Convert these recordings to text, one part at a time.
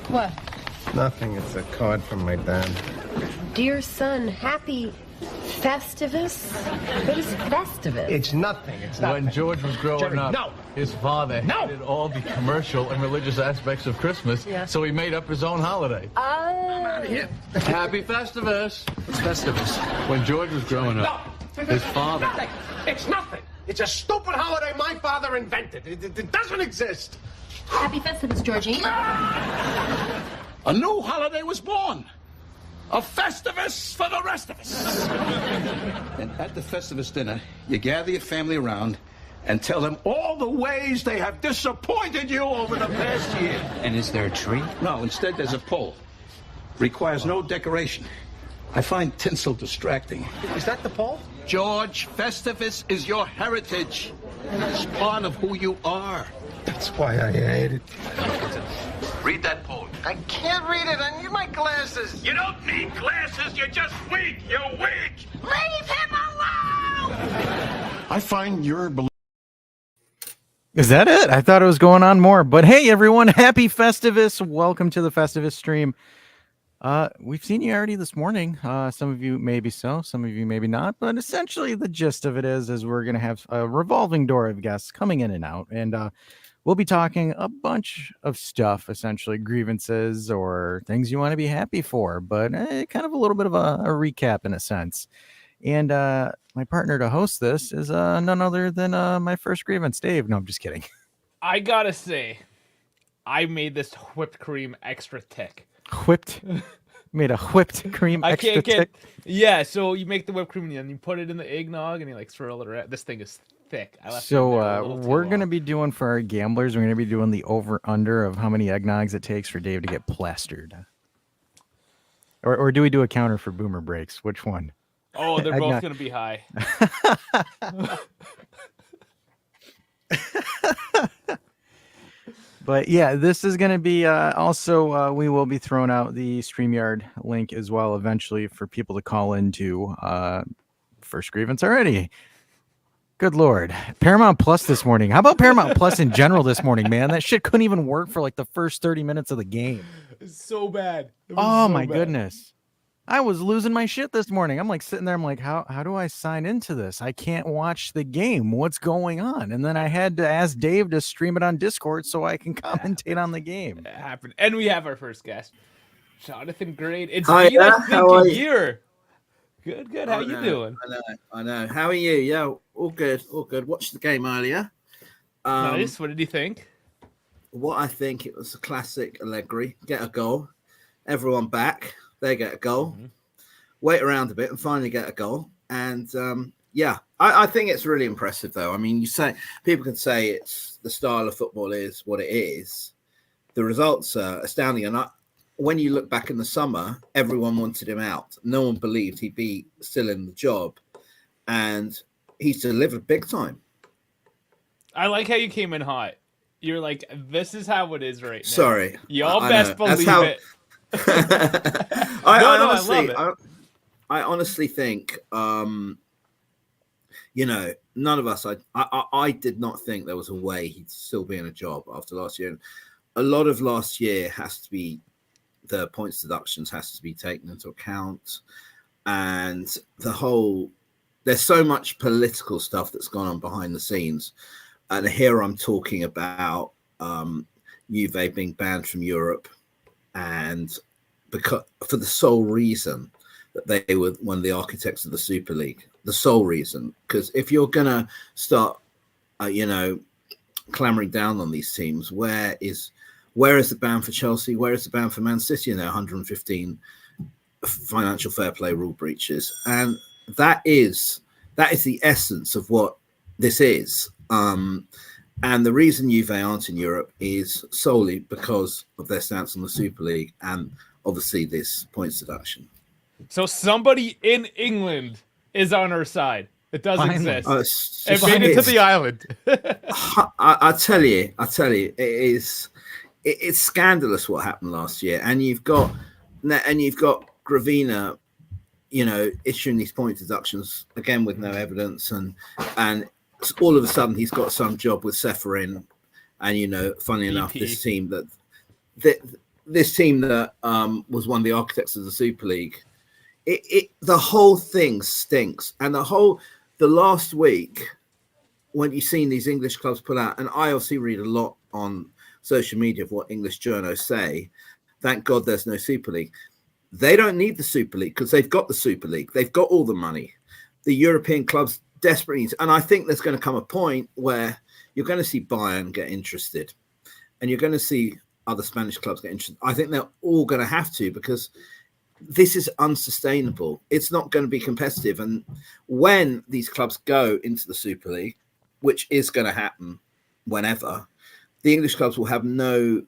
What? Nothing. It's a card from my dad. Dear son, happy Festivus? What is Festivus? It's nothing. It's nothing. When George was growing Jerry, up, no. his father hated all the commercial and religious aspects of Christmas, so he made up his own holiday. Oh. I'm out of here. Happy Festivus! It's Festivus. When George was growing up, his father... Nothing. It's nothing. It's a stupid holiday my father invented. It doesn't exist. Happy Festivus, Georgie. A new holiday was born. A Festivus for the rest of us. And at the Festivus dinner, you gather your family around and tell them all the ways they have disappointed you over the past year. And is there a tree? No, instead there's a pole. Requires no decoration. I find tinsel distracting. Is that the pole? George, Festivus is your heritage. It's part of who you are. That's why I hate it. Read that pole. I can't read it. I need my glasses. You don't need glasses. You're just weak. You're weak. Leave him alone! I find your belief. Is that it? I thought it was going on more. But hey, everyone, happy Festivus. Welcome to the Festivus stream. We've seen you already this morning. Some of you maybe so, some of you maybe not. But essentially the gist of it is we're going to have a revolving door of guests coming in and out. And we'll be talking a bunch of stuff, essentially grievances or things you want to be happy for. But kind of a little bit of a recap in a sense. And my partner to host this is none other than my first grievance, Dave. No, I'm just kidding. I gotta say, I made this whipped cream extra thick. Made a whipped cream extra thick. Yeah, so you make the whipped cream and you put it in the eggnog and you like swirl it around. This thing is thick. We're gonna be doing for our gamblers. We're gonna be doing the over under of how many eggnogs it takes for Dave to get plastered. Or do we do a counter for boomer breaks? Which one? Oh, they're both gonna be high. But yeah, this is going to be also, we will be throwing out the StreamYard link as well eventually for people to call into first grievance already. Good Lord. Paramount Plus this morning. How about Paramount Plus in general this morning, man? That shit couldn't even work for like the first 30 minutes of the game. It's so bad. Oh my goodness. I was losing my shit this morning. I'm like sitting there. I'm like, how do I sign into this? I can't watch the game. What's going on? And then I had to ask Dave to stream it on Discord so I can commentate on the game. It happened. And we have our first guest, Jonathan Grade. It's Hi, been, I think, how are a you? year. Good. How you doing? I know. How are you? Yeah, all good. Watched the game earlier. Nice. What did you think? What I think, it was a classic Allegri. Get a goal. Everyone back. They get a goal, wait around a bit and finally get a goal. And I think it's really impressive though. I mean, people can say it's the style of football is what it is. The results are astounding. And when you look back in the summer, everyone wanted him out. No one believed he'd be still in the job. And he's delivered big time. I like how you came in hot. You're like, this is how it is right now. Sorry. Y'all best believe it. I honestly think, none of us. I did not think there was a way he'd still be in a job after last year. A lot of last year has to be the points deductions has to be taken into account, and there's so much political stuff that's gone on behind the scenes, and here I'm talking about Juve being banned from Europe. And because for the sole reason that they were one of the architects of the Super League, the sole reason, because if you're gonna start, clamoring down on these teams, where is the ban for Chelsea? Where is the ban for Man City? 115 financial fair play rule breaches, and that is the essence of what this is. And the reason Juve aren't in Europe is solely because of their stance on the Super League and obviously this points deduction. So somebody in England is on our side. It doesn't exist. It made it to the island. I tell you, it's scandalous what happened last year. And you've got Gravina, issuing these point deductions again with no evidence, and all of a sudden he's got some job with Seferin, and funnily enough, this team that this team that was one of the architects of the Super League, the whole thing stinks. And the last week, when you've seen these English clubs put out, and I obviously read a lot on social media of what English journos say. Thank God there's no Super League. They don't need the Super League because they've got the Super League. They've got all the money. The European clubs desperately need, and I think there's going to come a point where you're going to see Bayern get interested, and you're going to see other Spanish clubs get interested. I think they're all going to have to, because this is unsustainable. It's not going to be competitive. And when these clubs go into the Super League, which is going to happen whenever, the English clubs will have no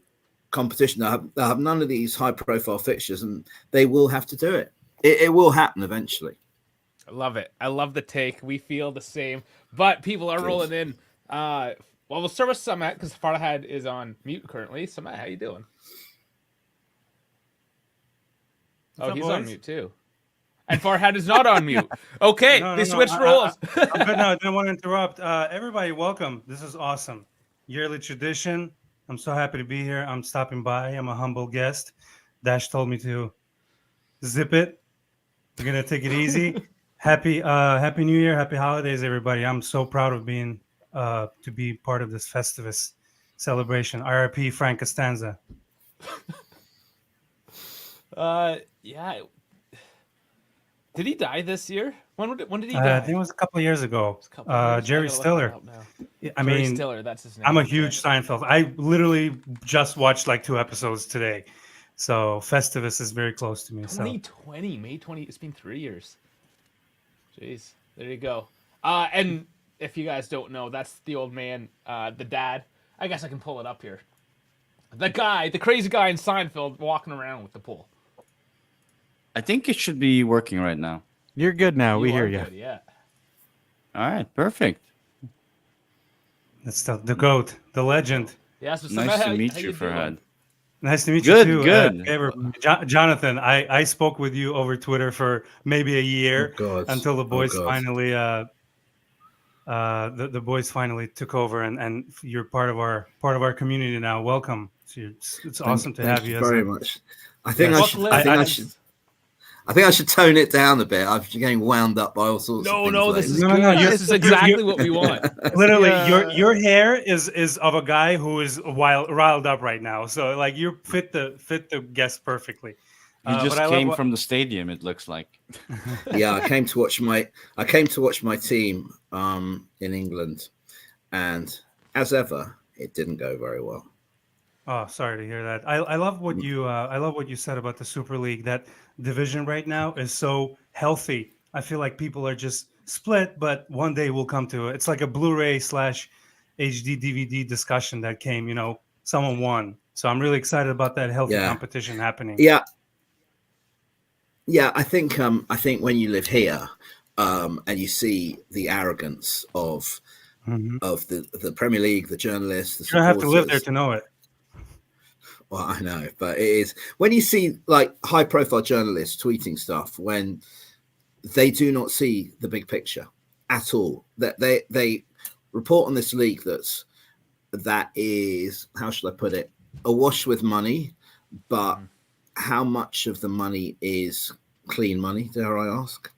competition. They'll have none of these high-profile fixtures, and they will have to do it. It will happen eventually. I love it. I love the take. We feel the same. But people are rolling in. Well, we'll start with Samet, because Farhad is on mute currently. Samet, how you doing? What's up, he's boys? on mute too. And Farhad is not on mute. Okay, they switched roles. I'm good now. I didn't want to interrupt. Everybody, welcome. This is awesome. Yearly tradition. I'm so happy to be here. I'm stopping by. I'm a humble guest. Dash told me to zip it. We're gonna take it easy. Happy New Year. Happy holidays, everybody. I'm so proud of being to be part of this Festivus celebration. RIP Frank Costanza. Yeah. Did he die this year? When did he I die? think it was a couple of years ago. Jerry Stiller. Jerry Stiller, that's his name. I'm a huge Seinfeld. I literally just watched like 2 episodes today. So Festivus is very close to me. 2020, May 20. It's been 3 years. Jeez, there you go. And if you guys don't know, that's the old man, the dad. I guess I can pull it up here. The crazy guy in Seinfeld walking around with the pole. I think it should be working right now. You're good now. We hear you. Good, yeah. All right, perfect. That's the GOAT, the legend. Yeah, so Nice to meet you, Farhad. Nice to meet you too. Good. Jonathan, I spoke with you over Twitter for maybe a year until the boys finally the boys finally took over, and you're part of our community now. Welcome. So it's awesome to have you. Very much. I think I should tone it down a bit. I'm getting wound up by all sorts of things. No, this is good. This is exactly what we want. Literally, your hair is of a guy who is riled up right now. So like you fit the guest perfectly. You just came from the stadium, it looks like. Yeah, I came to watch my team in England, and as ever, it didn't go very well. Oh, sorry to hear that. I love what you said about the Super League. That division right now is so healthy. I feel like people are just split, but one day we'll come to it. It's like a Blu-ray / HD DVD discussion that came. Someone won, so I'm really excited about that healthy competition happening. Yeah, I think when you live here, and you see the arrogance of the Premier League, the journalists, the you don't have to live there to know it. Well, I know, but it is when you see like high-profile journalists tweeting stuff when they do not see the big picture at all. That they report on this league that is, how should I put it, awash with money, but how much of the money is clean money? Dare I ask?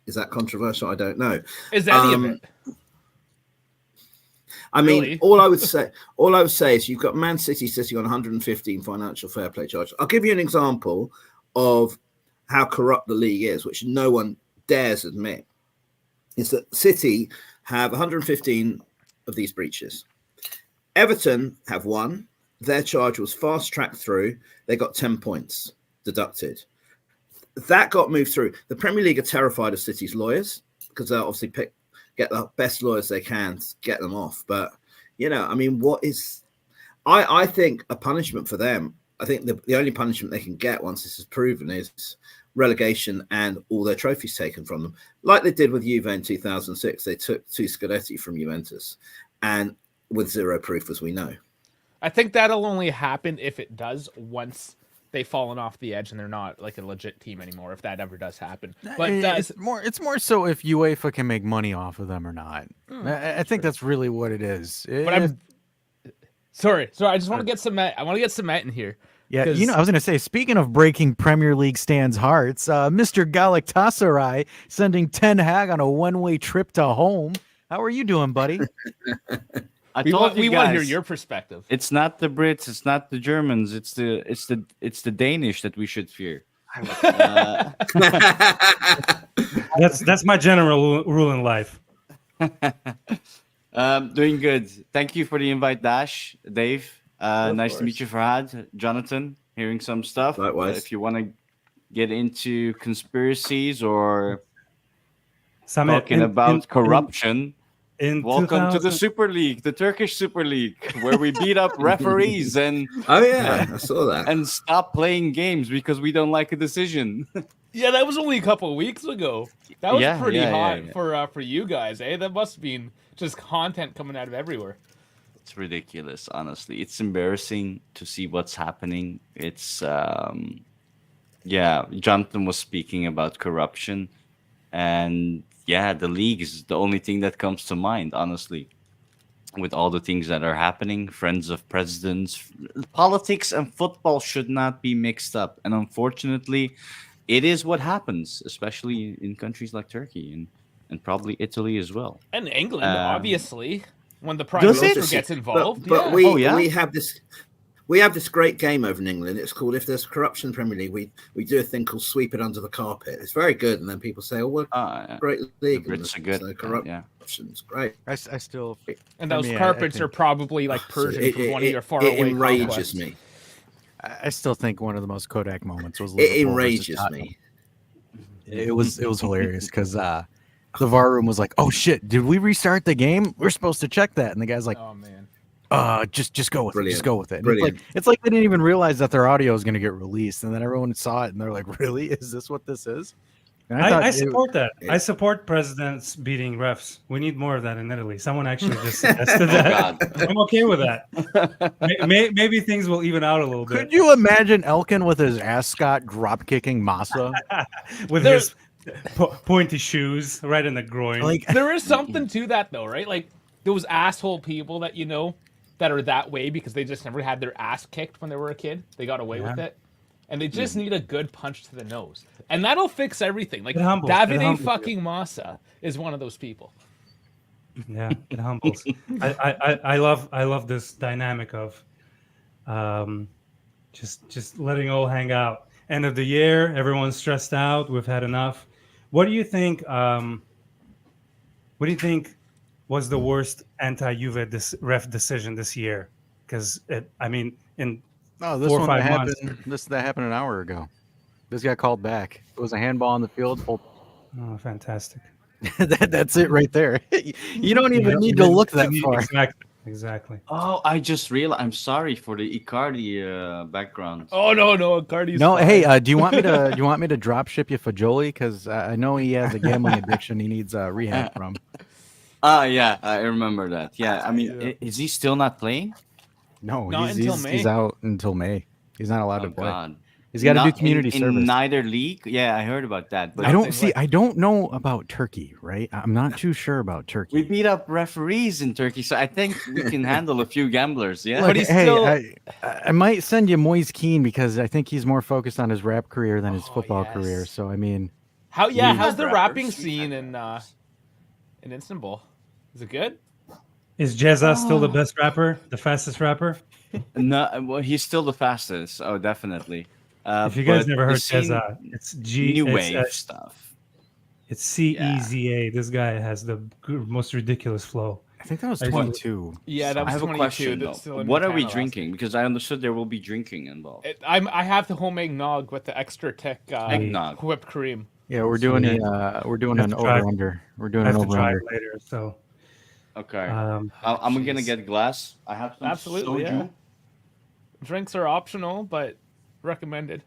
Is that controversial? I don't know. Is any of it? I mean, all I would say is you've got Man City sitting on 115 financial fair play charges. I'll give you an example of how corrupt the league is, which no one dares admit. Is that City have 115 of these breaches. Everton have one. Their charge was fast tracked through. They got 10 points deducted. That got moved through. The Premier League are terrified of City's lawyers because they'll obviously get the best lawyers they can to get them off. But, I mean, I think a punishment for them, I think the only punishment they can get once this is proven is relegation and all their trophies taken from them. Like they did with Juve in 2006. They took 2 Scudetti from Juventus, and with zero proof, as we know. I think that'll only happen if it does once they've fallen off the edge and they're not like a legit team anymore, if that ever does happen. But it's more so if UEFA can make money off of them or not. I think that's really what it is. But sorry, I just want to get Samet. I want to get Samet in here. Yeah, I was going to say, speaking of breaking Premier League stands' hearts, Mr. Galatasaray sending Ten Hag on a one-way trip to home. How are you doing, buddy? We want to hear your perspective. It's not the Brits, it's not the Germans, it's the Danish that we should fear. That's my general rule in life. Doing good. Thank you for the invite, Dash, Dave. Nice to meet you, Farhad, Jonathan. Hearing some stuff. Likewise. If you want to get into conspiracies or Samir, talking about corruption, welcome to the 2000 Super League, the Turkish Super League, where we beat up referees and I saw that. And stop playing games because we don't like a decision. Yeah, that was only a couple of weeks ago. That was pretty hot for you guys, eh? That must have been just content coming out of everywhere. It's ridiculous, honestly. It's embarrassing to see what's happening. It's Jonathan was speaking about corruption, and the league is the only thing that comes to mind, honestly. With all the things that are happening, friends of presidents, politics and football should not be mixed up. And unfortunately, it is what happens, especially in countries like Turkey and probably Italy as well. And England, obviously, when the Prime Minister gets involved. But we have this great game over in England. It's called, if there's corruption in the Premier League, we do a thing called sweep it under the carpet. It's very good, and then people say, "Oh, what great league!" The Brits are good. So corruption's great. I still, and those carpets are probably like Persian from one of your faraway It enrages conquests. me. I still think one of the most Kodak moments was It Liverpool enrages versus me. It was hilarious because the VAR room was like, "Oh shit, did we restart the game? We're supposed to check that." And the guy's like, "Oh man, just go with it. Just go with it." And it's like they didn't even realize that their audio is going to get released, and then everyone saw it and they're like, "Really? Is this what this is?" And I support that. I support presidents beating refs. We need more of that in Italy. Someone actually just suggested that. I'm okay with that. Maybe things will even out a little bit. Could you imagine Elkin with his ascot drop kicking Massa with his pointy shoes right in the groin? Like, there is something to that though, right? Like those asshole people that that are that way because they just never had their ass kicked when they were a kid. They got away with it. And they just need a good punch to the nose. And that'll fix everything. Like Davide fucking Massa is one of those people. Yeah, it humbles. I love this dynamic of just letting all hang out. End of the year, everyone's stressed out. We've had enough. What do you think was the worst anti-Juve ref decision this year? Because in 4 or 5 months. That happened an hour ago. This got called back. It was a handball on the field. Oh, fantastic! That's it right there. You don't even need to look that far. Exactly. Oh, I just realized. I'm sorry for the Icardi background. Oh no, Icardi's no. fine. Hey, do you want me to drop ship you Fajoli? Because I know he has a gambling addiction. He needs rehab from. Yeah, I remember that. Yeah, I mean, is he still not playing? No, not until May. He's out until May. He's not allowed to play. God. He's got to do community service. In neither league? Yeah, I heard about that. But I don't know about Turkey, right? I'm not too sure about Turkey. We beat up referees in Turkey, so I think we can handle a few gamblers, yeah? Look, but he's still... I might send you Moise Keane because I think he's more focused on his rap career than his football career. So, I mean... How's the rapping scene in Istanbul? Is it good? Is Jezza still the best rapper? The fastest rapper? No, well, he's still the fastest. Oh, definitely. If you guys never heard Jezza, it's new wave stuff. It's CEZA. This guy has the most ridiculous flow. I think that was 22. Yeah, that was 22. I have a question, though. What are we drinking? Because I understood there will be drinking involved. I have the homemade nog with the extra thick eggnog whipped cream. Yeah, we're doing an over-under. We're doing an over-under later, so... Okay. I'm going to get a glass. I have some absolutely, soju. Yeah. Drinks are optional, but recommended.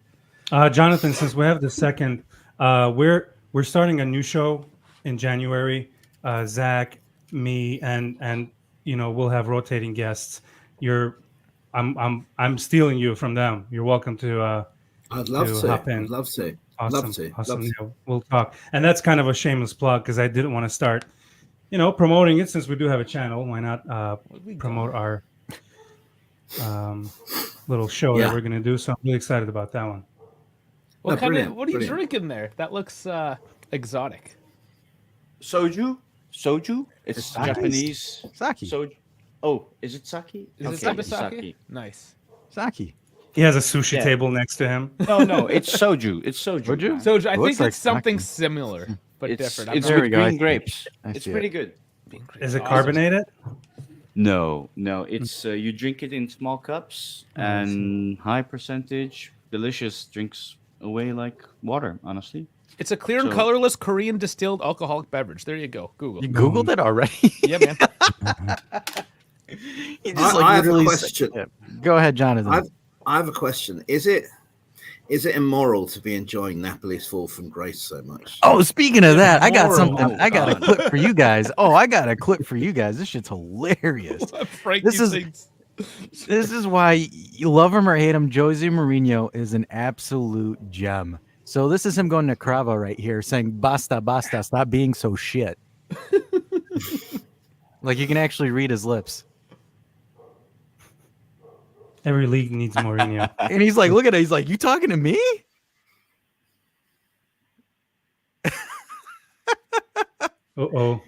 Jonathan, since we have the second, we're starting a new show in January. Zach, me, and we'll have rotating guests. I'm stealing you from them. You're welcome to. I'd love to hop in. I'd love to. Awesome. Love to. Awesome. Love to. Yeah, we'll talk. And that's kind of a shameless plug because I didn't want to start, promoting it since we do have a channel. Why not promote our little show Yeah. that we're gonna do. So I'm really excited about that one. What No, kind brilliant, of what are you brilliant. drinking there? That looks exotic. Soju? Soju? It's Sake. Japanese. Sake. Soju. Oh, is it sake? Is it Okay, type of it's sake? Nice. Sake. He has a sushi Yeah. table next to him. No, it's soju. It's soju. Soju? man. So I It think looks like it's something sake. similar but It's different. I'm it's not- There we with go, I green see it. grapes. I It's see pretty it. good. Is it Awesome. carbonated? No, it's you drink it in small cups and high percentage, delicious. Drinks away like water. Honestly, It's a clear and So- colorless Korean distilled alcoholic beverage. There you go. Google. You Googled it already? Yeah, man. You I have a literally question. said- Go ahead, Jonathan. I have a question. Is it immoral to be enjoying Napoli's fall from grace so much? Oh, speaking of that, I got Immoral. something. I got a God. clip for you guys. Oh, I got a clip for you guys. This shit's hilarious. Frankie This is- thinks. This is why you love him or hate him. Jose Mourinho is an absolute gem. So this is him going to Cravo right here, saying "Basta, basta, stop being so shit." Like you can actually read his lips, Every league needs Mourinho. and he's like, "Look at it." He's like, "You talking to me?" Uh-oh.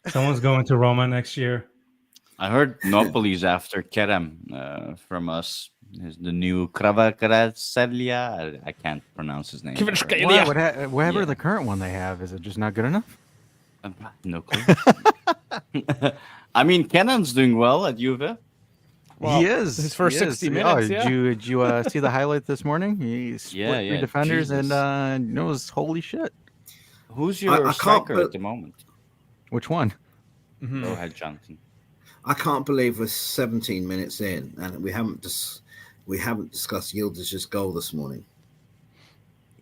Someone's going to Roma next year. I heard Napoli's after Kerem from us. Is the new Kvaratskhelia. I can't pronounce his name. Kvaratskhelia. Why, whatever Yeah. the current one they have, is it just not good enough? No clue. I mean, Kenan's doing well at Juve. Well, He is. his first He is. 60 minutes, yeah. Did you see the highlight this morning? He split Yeah, three yeah, defenders Jesus. and knows holy shit. Who's I your can't striker put- at the moment? Which one? Go ahead, Jonathan. I can't believe we're 17 minutes in and we haven't discussed Yildiz's goal this morning.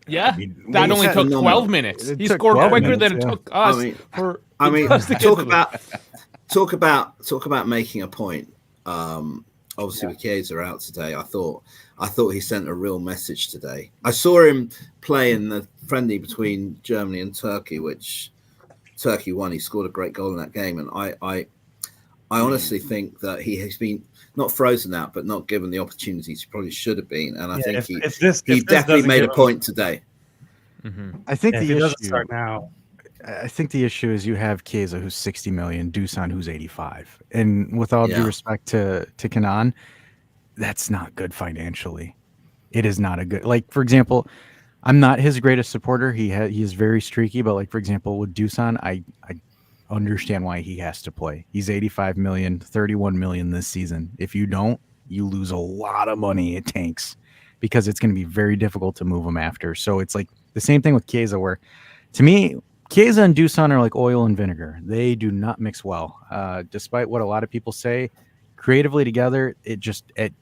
Yeah, mean, that we only said took no 12 more. minutes. It He took scored 12 quicker minutes, than it yeah. took us. I mean, us to get to talk about making a point. Obviously, with Chiesa out today, I thought he sent a real message today. I saw him play in the friendly between Germany and Turkey, which Turkey won. He scored a great goal in that game, and I honestly think that he has been not frozen out, but not given the opportunities he probably should have been. And I think if he this definitely doesn't made give a him- point today. I think Yeah, if the he doesn't issue. start now, I think the issue is you have Chiesa who's 60 million, Dusan who's 85, and with all due Yeah. respect to Kenan, that's not good financially. It is not a good. Like for example, I'm not his greatest supporter. He is very streaky, but like for example with Dusan, I understand why he has to play. He's 85 million, 31 million this season. If you don't, you lose a lot of money. It tanks because it's going to be very difficult to move him after. So it's like the same thing with Chiesa, where to me, Chiesa and Dusan are like oil and vinegar. They do not mix well. Despite what a lot of people say, creatively together, it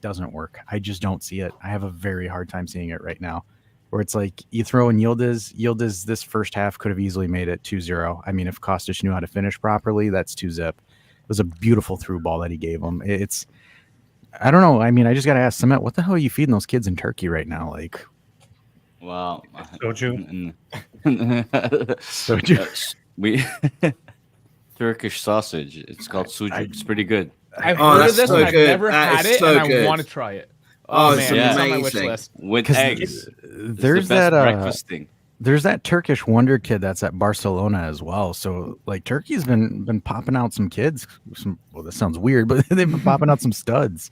doesn't work. I just don't see it. I have a very hard time seeing it right now. Where it's like you throw in Yildiz this first half could have easily made it 2-0. I mean, if Kostic knew how to finish properly, that's 2-zip. It was a beautiful through ball that he gave him. I don't know. I mean, I just got to ask Samet, what the hell are you feeding those kids in Turkey right now? Like, Well, Soju. Soju. We Turkish sausage. It's called sucuk. It's pretty good. I've Oh, heard that's of this, so and I've good. never That had is it, so and good. I want to try it. Oh, Oh, it's man, it's on my wish amazing. list. With 'Cause eggs. there's it's the best that breakfast thing. there's that Turkish wonder kid that's at Barcelona as well. So like Turkey's been popping out some kids. Well, this sounds weird, but they've been popping out some studs.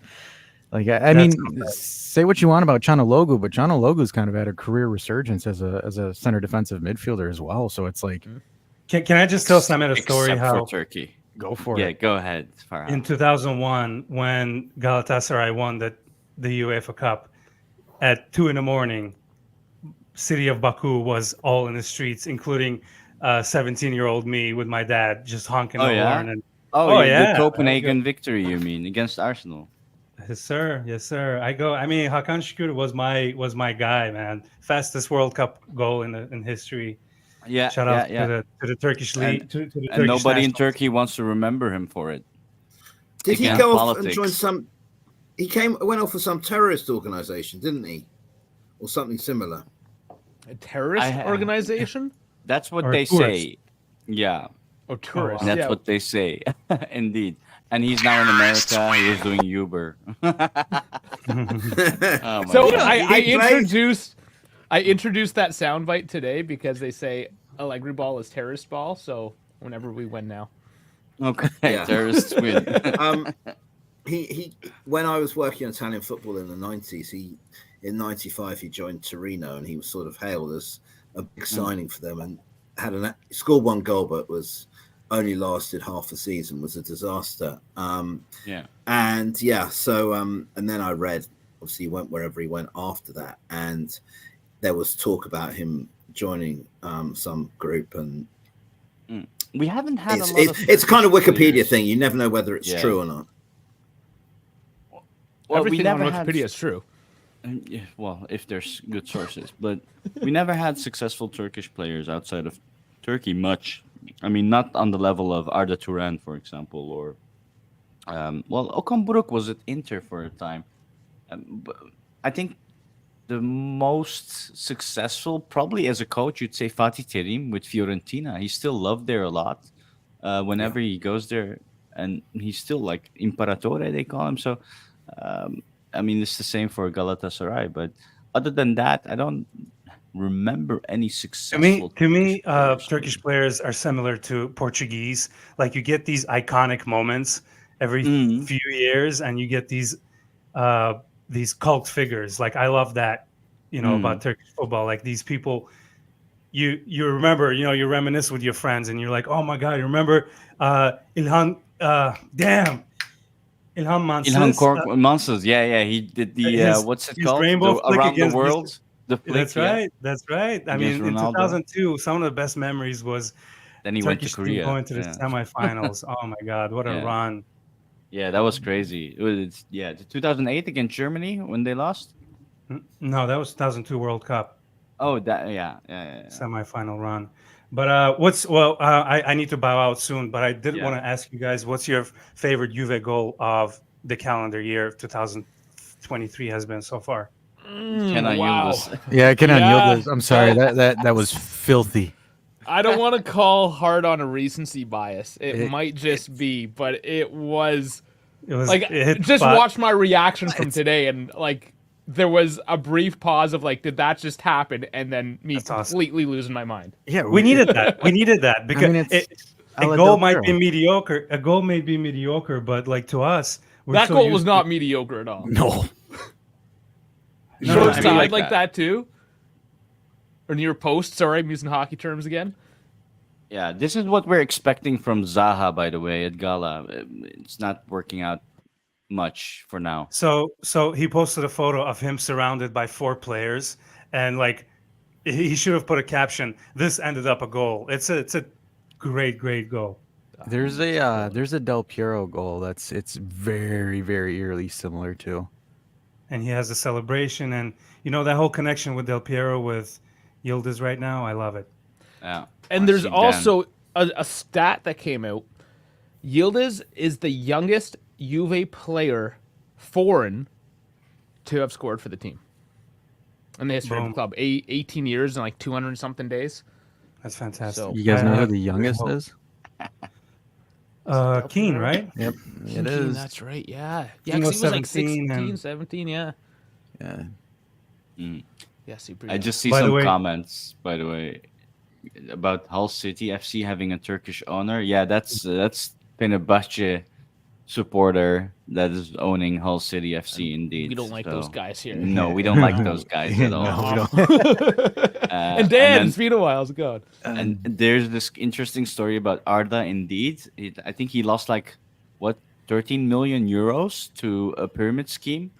Like I mean, say what you want about Chanaloglu, but Chanaloglu's kind of had a career resurgence as a center defensive midfielder as well. So it's like, can I just tell Samet a story Except how for Turkey. go for Yeah, it. go ahead. Farhan. in 2001 when Galatasaray won the UEFA Cup at 2 a.m, city of Baku was all in the streets, including 17-year-old me with my dad just honking Oh, the yeah? horn. And Oh, yeah, the Copenhagen victory, you mean, against Arsenal? yes, sir. Yes, sir. I mean, Hakan Şükür was my guy, man. Fastest World Cup goal in history. Yeah, Shout out to the Turkish league. And- To the And Turkish nobody in national Turkey wants to remember him for it. Did he Again, go off politics. and join some? He went off for some terrorist organization, didn't he, or something similar? A terrorist organization? That's what Or they tourist. say. Yeah, Oh, tourist. that's yeah. what they say. Indeed. And he's now in America. He was doing Uber. Oh my So God. I introduced that soundbite today because they say Allegri ball is terrorist ball. So whenever we win now, Okay, Yeah. terrorists win. He when I was working Italian football in the 90s, in 95 he joined Torino, and he was sort of hailed as a big signing for them, and scored one goal, but was only lasted half a season, was a disaster. Yeah. And yeah, so and then I read, obviously he went wherever he went after that, and there was talk about him joining some group, and We haven't had it's kind of Wikipedia players. thing. You never know whether it's Yeah. true or not. Well, everything we never on had. Wikipedia is true. Yeah, well, if there's good sources, but we never had successful Turkish players outside of Turkey much. I mean, not on the level of Arda Turan, for example, or Okan Buruk was at Inter for a time. But I think the most successful, probably as a coach, you'd say Fatih Terim with Fiorentina. He's still loved there a lot. Whenever he goes there, and he's still like Imperatore, they call him. So, I mean, it's the same for Galatasaray. But other than that, I don't remember any successful. To me, players. Turkish players are similar to Portuguese. Like you get these iconic moments every few years, and you get these cult figures. Like I love that, about Turkish football. Like these people, you remember, you reminisce with your friends, and you're like, oh my god, you remember Ilhan? Ilhan Ilhan Mansız. Mansız, yeah, he did the what's it his called? rainbow The, flick around the against world. The flick, That's right. That's right. I Against mean, in Ronaldo. 2002, some of the best memories was Then he went to Turkish team Korea. going to the Yeah. semifinals. Oh my God, what a Yeah. run! Yeah, that was crazy. It was the 2008 against Germany when they lost. No, that was 2002 World Cup Oh, that yeah. semifinal run. But I need to bow out soon. But I did Yeah. want to ask you guys, what's your favorite Juve goal of the calendar year 2023 has been so far? Can I wow. use this? Yeah, Kenan Yeah. Yıldız. I'm sorry. That was filthy. I don't want to call hard on a recency bias. It might just be, but it was It was like it hit the just spot. watch my reaction from today, and like there was a brief pause of like, did that just happen? And then me That's awesome. completely losing my mind. Yeah, We needed that. We needed that because it's a Ala goal Del might be Piero. mediocre. A goal may be mediocre, but like to us, we're That so goal used was to- not mediocre at all. No. No, Short I mean, side like like that. that too. Or near post. Sorry, I'm using hockey terms again. Yeah, this is what we're expecting from Zaha, by the way, at Gala. It's not working out much for now. So he posted a photo of him surrounded by 4 players, and like he should have put a caption. This ended up a goal. It's a great goal. There's a Del Piero goal it's very, very eerily similar to. And he has a celebration, and that whole connection with Del Piero with Yildiz right now. I love it. Yeah. And I there's see Dan. also a stat that came out. Yildiz is the youngest Juve player, foreign, to have scored for the team. In the history of Boom. the club. 18 years and like 200 and something days. That's fantastic. So- You guys know I who have the youngest hope. is? Keane, right? Yep, it Keane, is. That's right, yeah. Yeah, Keane 'cause was he was like 17 16, and- 17, yeah. Yeah. Yeah, super I young. just see By the some way- comments, by the way, about Hull City FC having a Turkish owner. Yeah, that's Fenerbahce supporter that is owning Hull City FC. Indeed, We don't like So, those guys here. No, we don't like those guys at all. No, we don't. And Dan, it's been a while. How's it going? And there's this interesting story about Arda. Indeed, I think he lost like what 13 million euros to a pyramid scheme,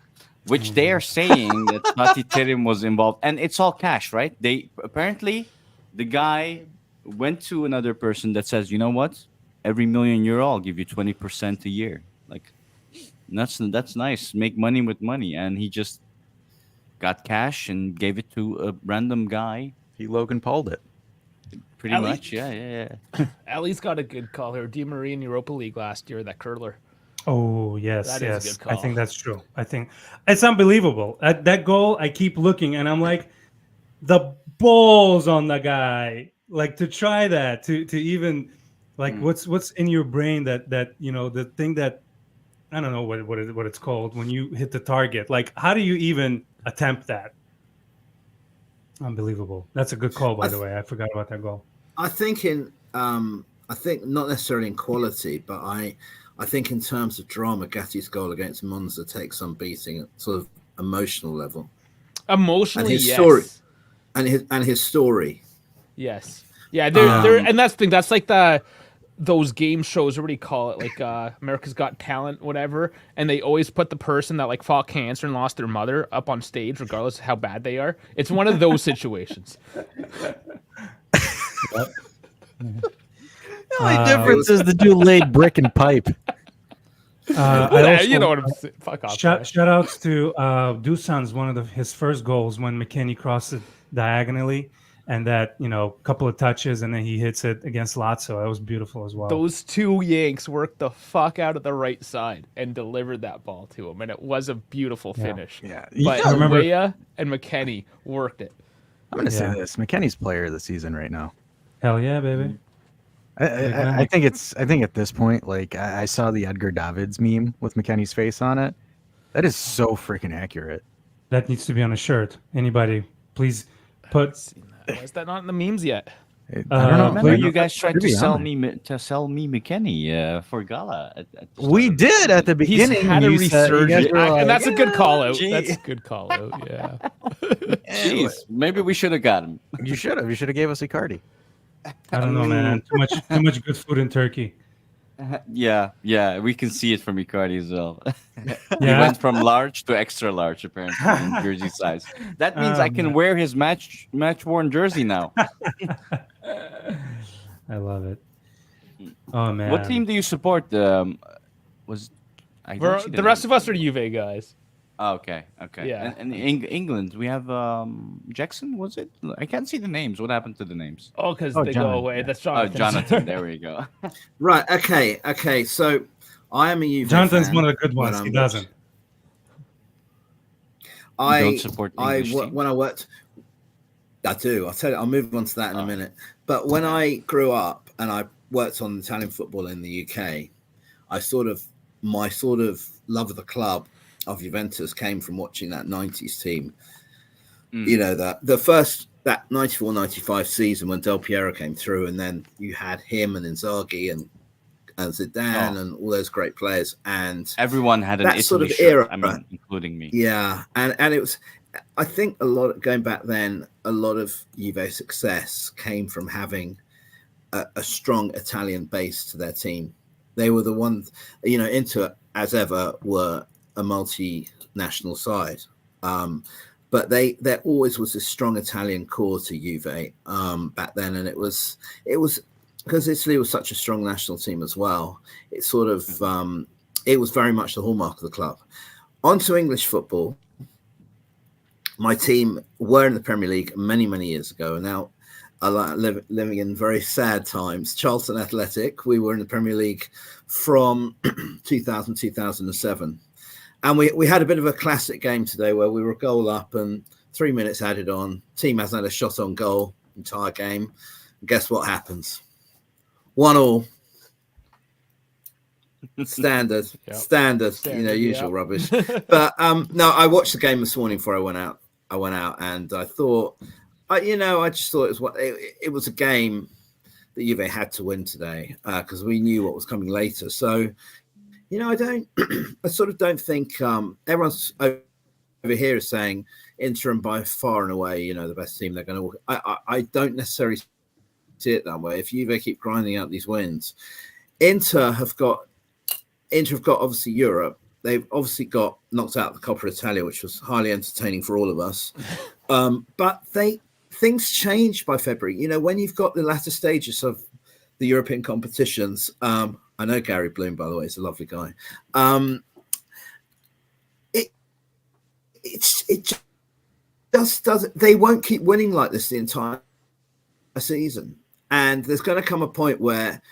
which they are saying that Fatih Terim was involved, and it's all cash, right? They apparently the guy went to another person that says, you know what, every €1,000,000, I'll give you 20% a year. Like that's nice. Make money with money, and he just got cash and gave it to a random guy. He Logan Pauled it. Pretty At much, least- yeah. Ellie's got a good call here. Di Maria in Europa League last year, that curler. Oh yes, That is a yes. good I call. think that's true. I think it's unbelievable. That goal, I keep looking, and I'm like, the balls on the guy, like to try that, to even Like what's in your brain that the thing that I don't know what it's called when you hit the target. Like how do you even attempt that? Unbelievable. That's a good call, by the way. I forgot about that goal. I think I think not necessarily in quality, but I think in terms of drama, Gatti's goal against Monza takes some beating at sort of emotional level. Emotionally, and his yes. story, and his story. Yes. Yeah, they're and that's the thing. That's like those game shows, what do you call it? Like America's Got Talent, whatever. And they always put the person that like fought cancer and lost their mother up on stage, regardless of how bad they are. It's one of those situations. The only difference is the dude laid brick and pipe. You know what I'm saying. Fuck off. Shout outs to Dusan's one of his first goals when McKennie crossed it diagonally, and that couple of touches, and then he hits it against Lazio. That was beautiful as well. Those two Yanks worked the fuck out of the right side and delivered that ball to him, and it was a beautiful finish. Yeah. But Weah and McKennie worked it. I'm gonna say this: McKennie's player of the season right now. Hell yeah, baby. I think at this point, like I saw the Edgar Davids meme with McKennie's face on it. That is so freaking accurate. That needs to be on a shirt. Anybody, please put. Why is that not in the memes yet? I don't know. Remember, you guys tried to sell me McKennie for Gala. We did at the beginning. He's had a resurgence, and that's a good call out. Gee. That's a good call out. Yeah. Jeez, maybe we should have got him. You should have. You should have gave us Icardi. I don't know, man. Too much good food in Turkey. Yeah, we can see it from Icardi as well. He Yeah. went from large to extra large, apparently, in jersey size. That means I can wear his match worn jersey now. I love it. Oh man. What team do you support? The rest of us are Juve guys. Oh, okay. Yeah. And England, we have Jackson. Was it? I can't see the names. What happened to the names? Oh, because they go away. That's Jonathan. Oh, Jonathan. There we go. Right. Okay. So I am a Juve Jonathan's fan, one of the good ones. He doesn't. I don't support the English team? When I worked. I do. I'll tell you. I'll move on to that in a minute. But when I grew up and I worked on Italian football in the UK, my love of the club of Juventus came from watching that 90s team. That 94-95 season when Del Piero came through, and then you had him and Inzaghi and Zidane and all those great players, and everyone had an that Italy sort of shirt, era, including me. Yeah, and it was, I think going back then, a lot of Juve's success came from having a strong Italian base to their team. They were the ones, Inter as ever were a multinational side, but there always was a strong Italian core to Juve back then, and it was because Italy was such a strong national team as well. It sort of it was very much the hallmark of the club. On to English football. My team were in the Premier League many years ago, and now living in very sad times. Charlton Athletic. We were in the Premier League from 2007. And we had a bit of a classic game today where we were a goal up and 3 minutes added on. Team hasn't had a shot on goal entire game. And guess what happens? 1-1. Standard, usual rubbish. But no, I watched the game this morning before I went out. And I thought, I just thought it was a game that Juve had to win today because we knew what was coming later. So. I sort of don't think everyone's over here is saying Inter by far and away, the best team they're going to. I don't necessarily see it that way. If Juve keep grinding out these wins, Inter have got obviously Europe. They've obviously got knocked out the Coppa Italia, which was highly entertaining for all of us. But things change by February. When you've got the latter stages of the European competitions. I know Gary Bloom, by the way, is a lovely guy. It just doesn't. They won't keep winning like this the entire season, and there's going to come a point where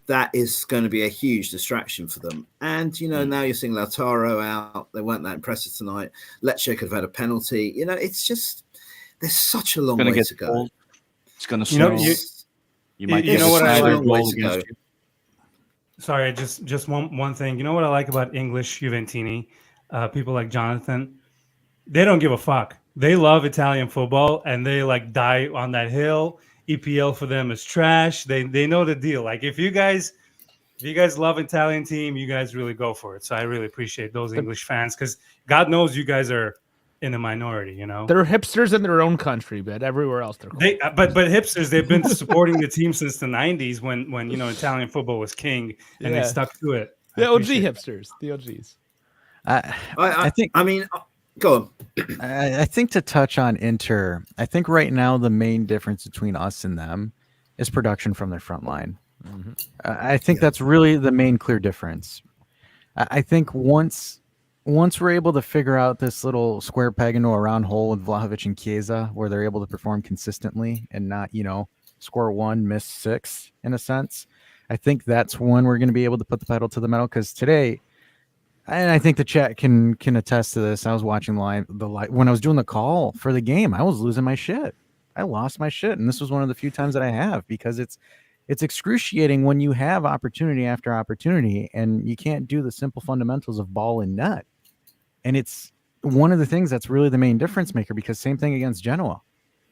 that is going to be a huge distraction for them. And now you're seeing Lautaro out. They weren't that impressive tonight. Lecce could have had a penalty. It's just there's such a long way to go. Cold. It's going to snow. You might You get know a what I Snyder like? goal against you. Sorry, just one thing. You know what I like about English Juventini? People like Jonathan, they don't give a fuck. They love Italian football and they like die on that hill. EPL for them is trash. They know the deal. Like if you guys love Italian team, you guys really go for it. So I really appreciate those English fans because God knows you guys are in the minority. You know, They're hipsters in their own country, but everywhere else they're cool. but hipsters, they've been supporting the team since the '90s when Italian football was king and they stuck to it. The OG hipsters, the OGs. I think. I mean, go on. I think to touch on Inter, I think right now the main difference between us and them is production from their front line. Mm-hmm. I think that's really the main clear difference. I think once we're able to figure out this little square peg into a round hole with Vlahovic and Chiesa, where they're able to perform consistently and not, score 1, miss 6 in a sense, I think that's when we're going to be able to put the pedal to the metal. Because today, and I think the chat can attest to this. I was watching live when I was doing the call for the game. I was losing my shit. I lost my shit, and this was one of the few times that I have because it's excruciating when you have opportunity after opportunity and you can't do the simple fundamentals of ball and net. And it's one of the things that's really the main difference maker because same thing against Genoa.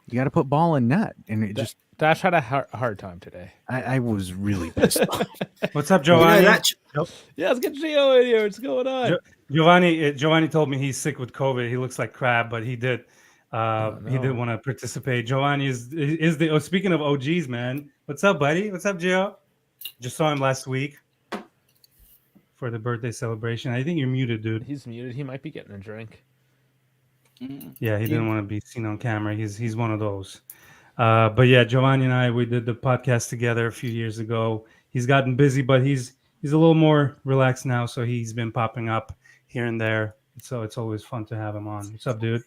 You got to put ball in net, and it just. Dash had a hard time today. I was really pissed off. What's up, Giovanni? Yeah, let's get Gio in here. What's going on? Giovanni told me he's sick with COVID. He looks like crap, but he did want to participate. Giovanni is the speaking of OGs, man. What's up, buddy? What's up, Gio? Just saw him last week for the birthday celebration. I think you're muted, dude. He's muted. He might be getting a drink. Yeah, he didn't want to be seen on camera. He's one of those. But yeah, Giovanni and I, we did the podcast together a few years ago. He's gotten busy, but he's a little more relaxed now. So he's been popping up here and there. So it's always fun to have him on. What's up, dude?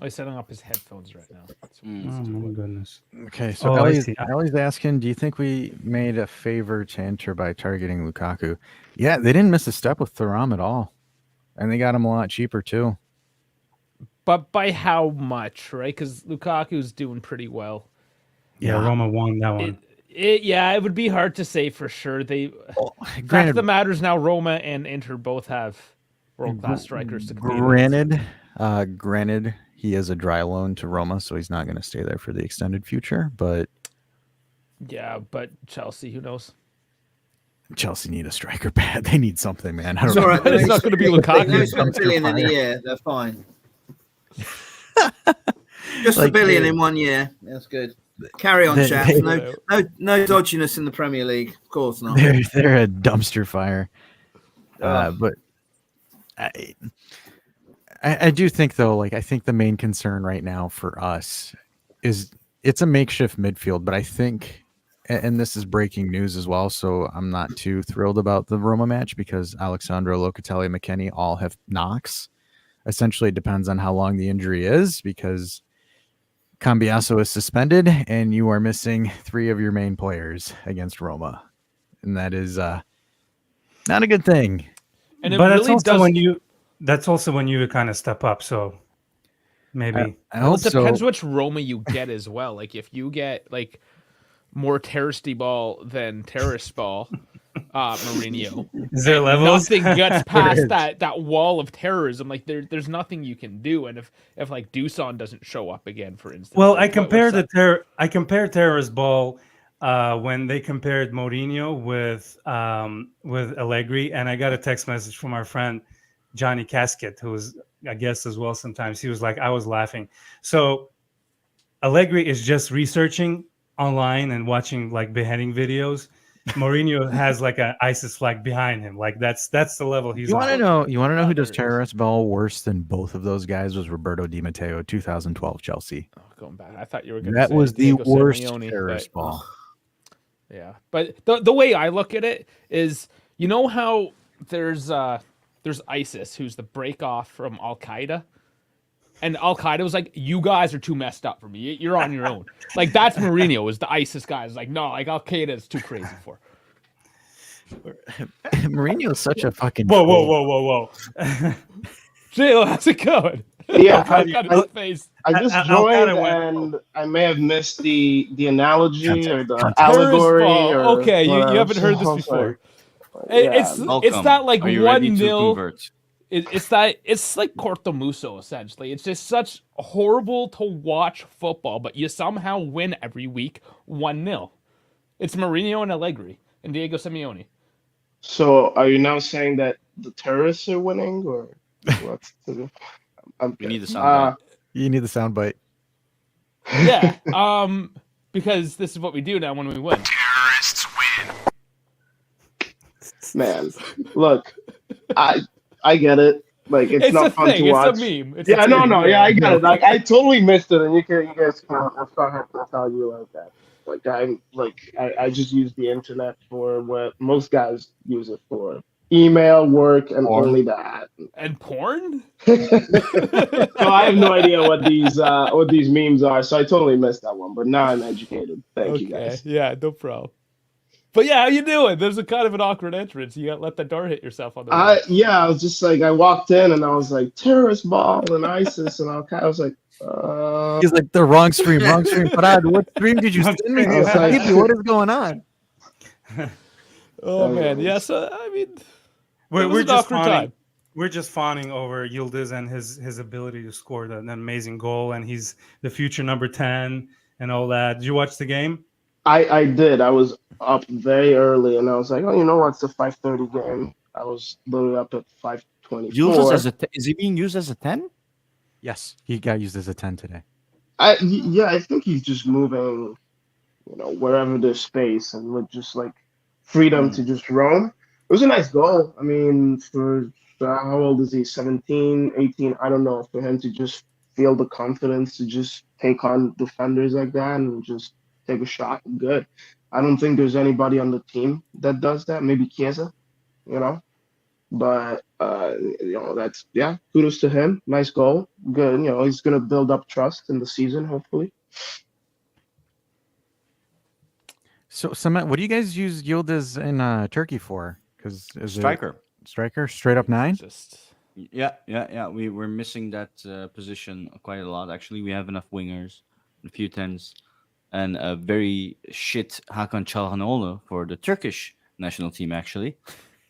Oh, he's setting up his headphones right now. Oh my goodness. Okay, so Ellie's asking, do you think we made a favor to Inter by targeting Lukaku? Yeah, they didn't miss a step with Thuram at all. And they got him a lot cheaper too. But by how much, right? Because Lukaku's doing pretty well. Yeah, Roma won that one. It would be hard to say for sure. Fact of the matter is now Roma and Inter both have world-class strikers to compete. Granted, he is a dry loan to Roma, so he's not going to stay there for the extended future. But yeah, but Chelsea, who knows? Chelsea need a striker bad. They need something, man. It's all right. It's not going to be Lukaku. They $1 billion in a year. They're fine. Just $1 billion in 1 year. That's good. Carry on, chaps. No dodginess in the Premier League. Of course not. They're a dumpster fire. But I do think though, I think the main concern right now for us is it's a makeshift midfield, but I think, and this is breaking news as well, so I'm not too thrilled about the Roma match because Alexandro, Locatelli, McKennie all have knocks. Essentially, it depends on how long the injury is because Cambiaso is suspended and you are missing 3 of your main players against Roma. And that is not a good thing. And but that's also when you kind of step up. So maybe it depends which Roma you get as well. Like if you get more terroristy ball than terrorist ball, Mourinho. Is there levels? Nothing gets past that wall of terrorism. There's nothing you can do. And if Dusan doesn't show up again, for instance. Well, I compare terrorist ball when they compared Mourinho with Allegri, and I got a text message from our friend Johnny Casket, who was a guest as well sometimes. He was like, I was laughing. So Allegri is just researching online and watching like beheading videos. Mourinho has like an ISIS flag behind him. Like that's the level he's on. You want to know who does terrorist ball worse than both of those guys was Roberto Di Matteo, 2012 Chelsea. Oh, going back. I thought you were going to say was the Diego worst Simeone, terrorist ball. Yeah. But the way I look at it is, you know how there's ISIS, who's the break off from Al Qaeda. And Al Qaeda was like, "You guys are too messed up for me. You're on your own." Like that's Mourinho, is the ISIS guy. Is like, no, like Al Qaeda is too crazy for. Mourinho is such a fucking. Whoa! J-Lo, how's it going? Yeah, Cut his face. I just joined and I may have missed the analogy or the Terrace allegory ball. or Okay, you whatever. haven't So heard this I was like, before. yeah. It's not like Are you ready to 1-0. convert? It's like Cortomuso essentially. It's just such horrible to watch football, but you somehow win every week 1-0. It's Mourinho and Allegri and Diego Simeone. So are you now saying that the terrorists are winning or what's the We need the soundbite. You need the soundbite. Yeah. Because this is what we do now when we win. Terrorists win. Man, look, I get it. Like it's not a fun thing. to watch. It's a meme. It's Yeah, a no, thing. no, yeah, I get it. Like I totally missed it, and you guys can't. It's not have to tell you like that. I just use the internet for what most guys use it for: email, work, and Porn. only that. And porn? So I have no idea what these memes are. So I totally missed that one. But now I'm educated. Thank you guys. Yeah, no problem. But yeah, how you doing? There's a kind of an awkward entrance. You got let the door hit yourself on the way. I was just like I walked in and I was like terrorist ball and ISIS and I was like. He's like the wrong stream. Parad, what stream did you send me? I was like- What is going on? Oh man, yeah. So I mean, We're just fawning. We're just fawning over Yildiz and his ability to score an amazing goal, and he's the future number 10 and all that. Did you watch the game? I did. I was up very early and I was like, oh, you know what? It's a 5:30 game. I was literally up at 5:24. Is he being used as a 10? Yes, he got used as a 10 today. I think he's just moving, wherever there's space and with just like freedom to just roam. It was a nice goal. I mean, for how old is he? 17, 18? I don't know. For him to just feel the confidence to just take on defenders like that and just take a shot, good. I don't think there's anybody on the team that does that. Maybe Chiesa, But that's kudos to him. Nice goal. Good. He's gonna build up trust in the season, hopefully. So, Samet, what do you guys use Yildiz in Turkey for? Because Striker. Striker, straight up 9. Yeah. We're missing that position quite a lot. Actually, we have enough wingers, a few 10s, and a very shit Hakan Çalhanoğlu for the Turkish national team. Actually.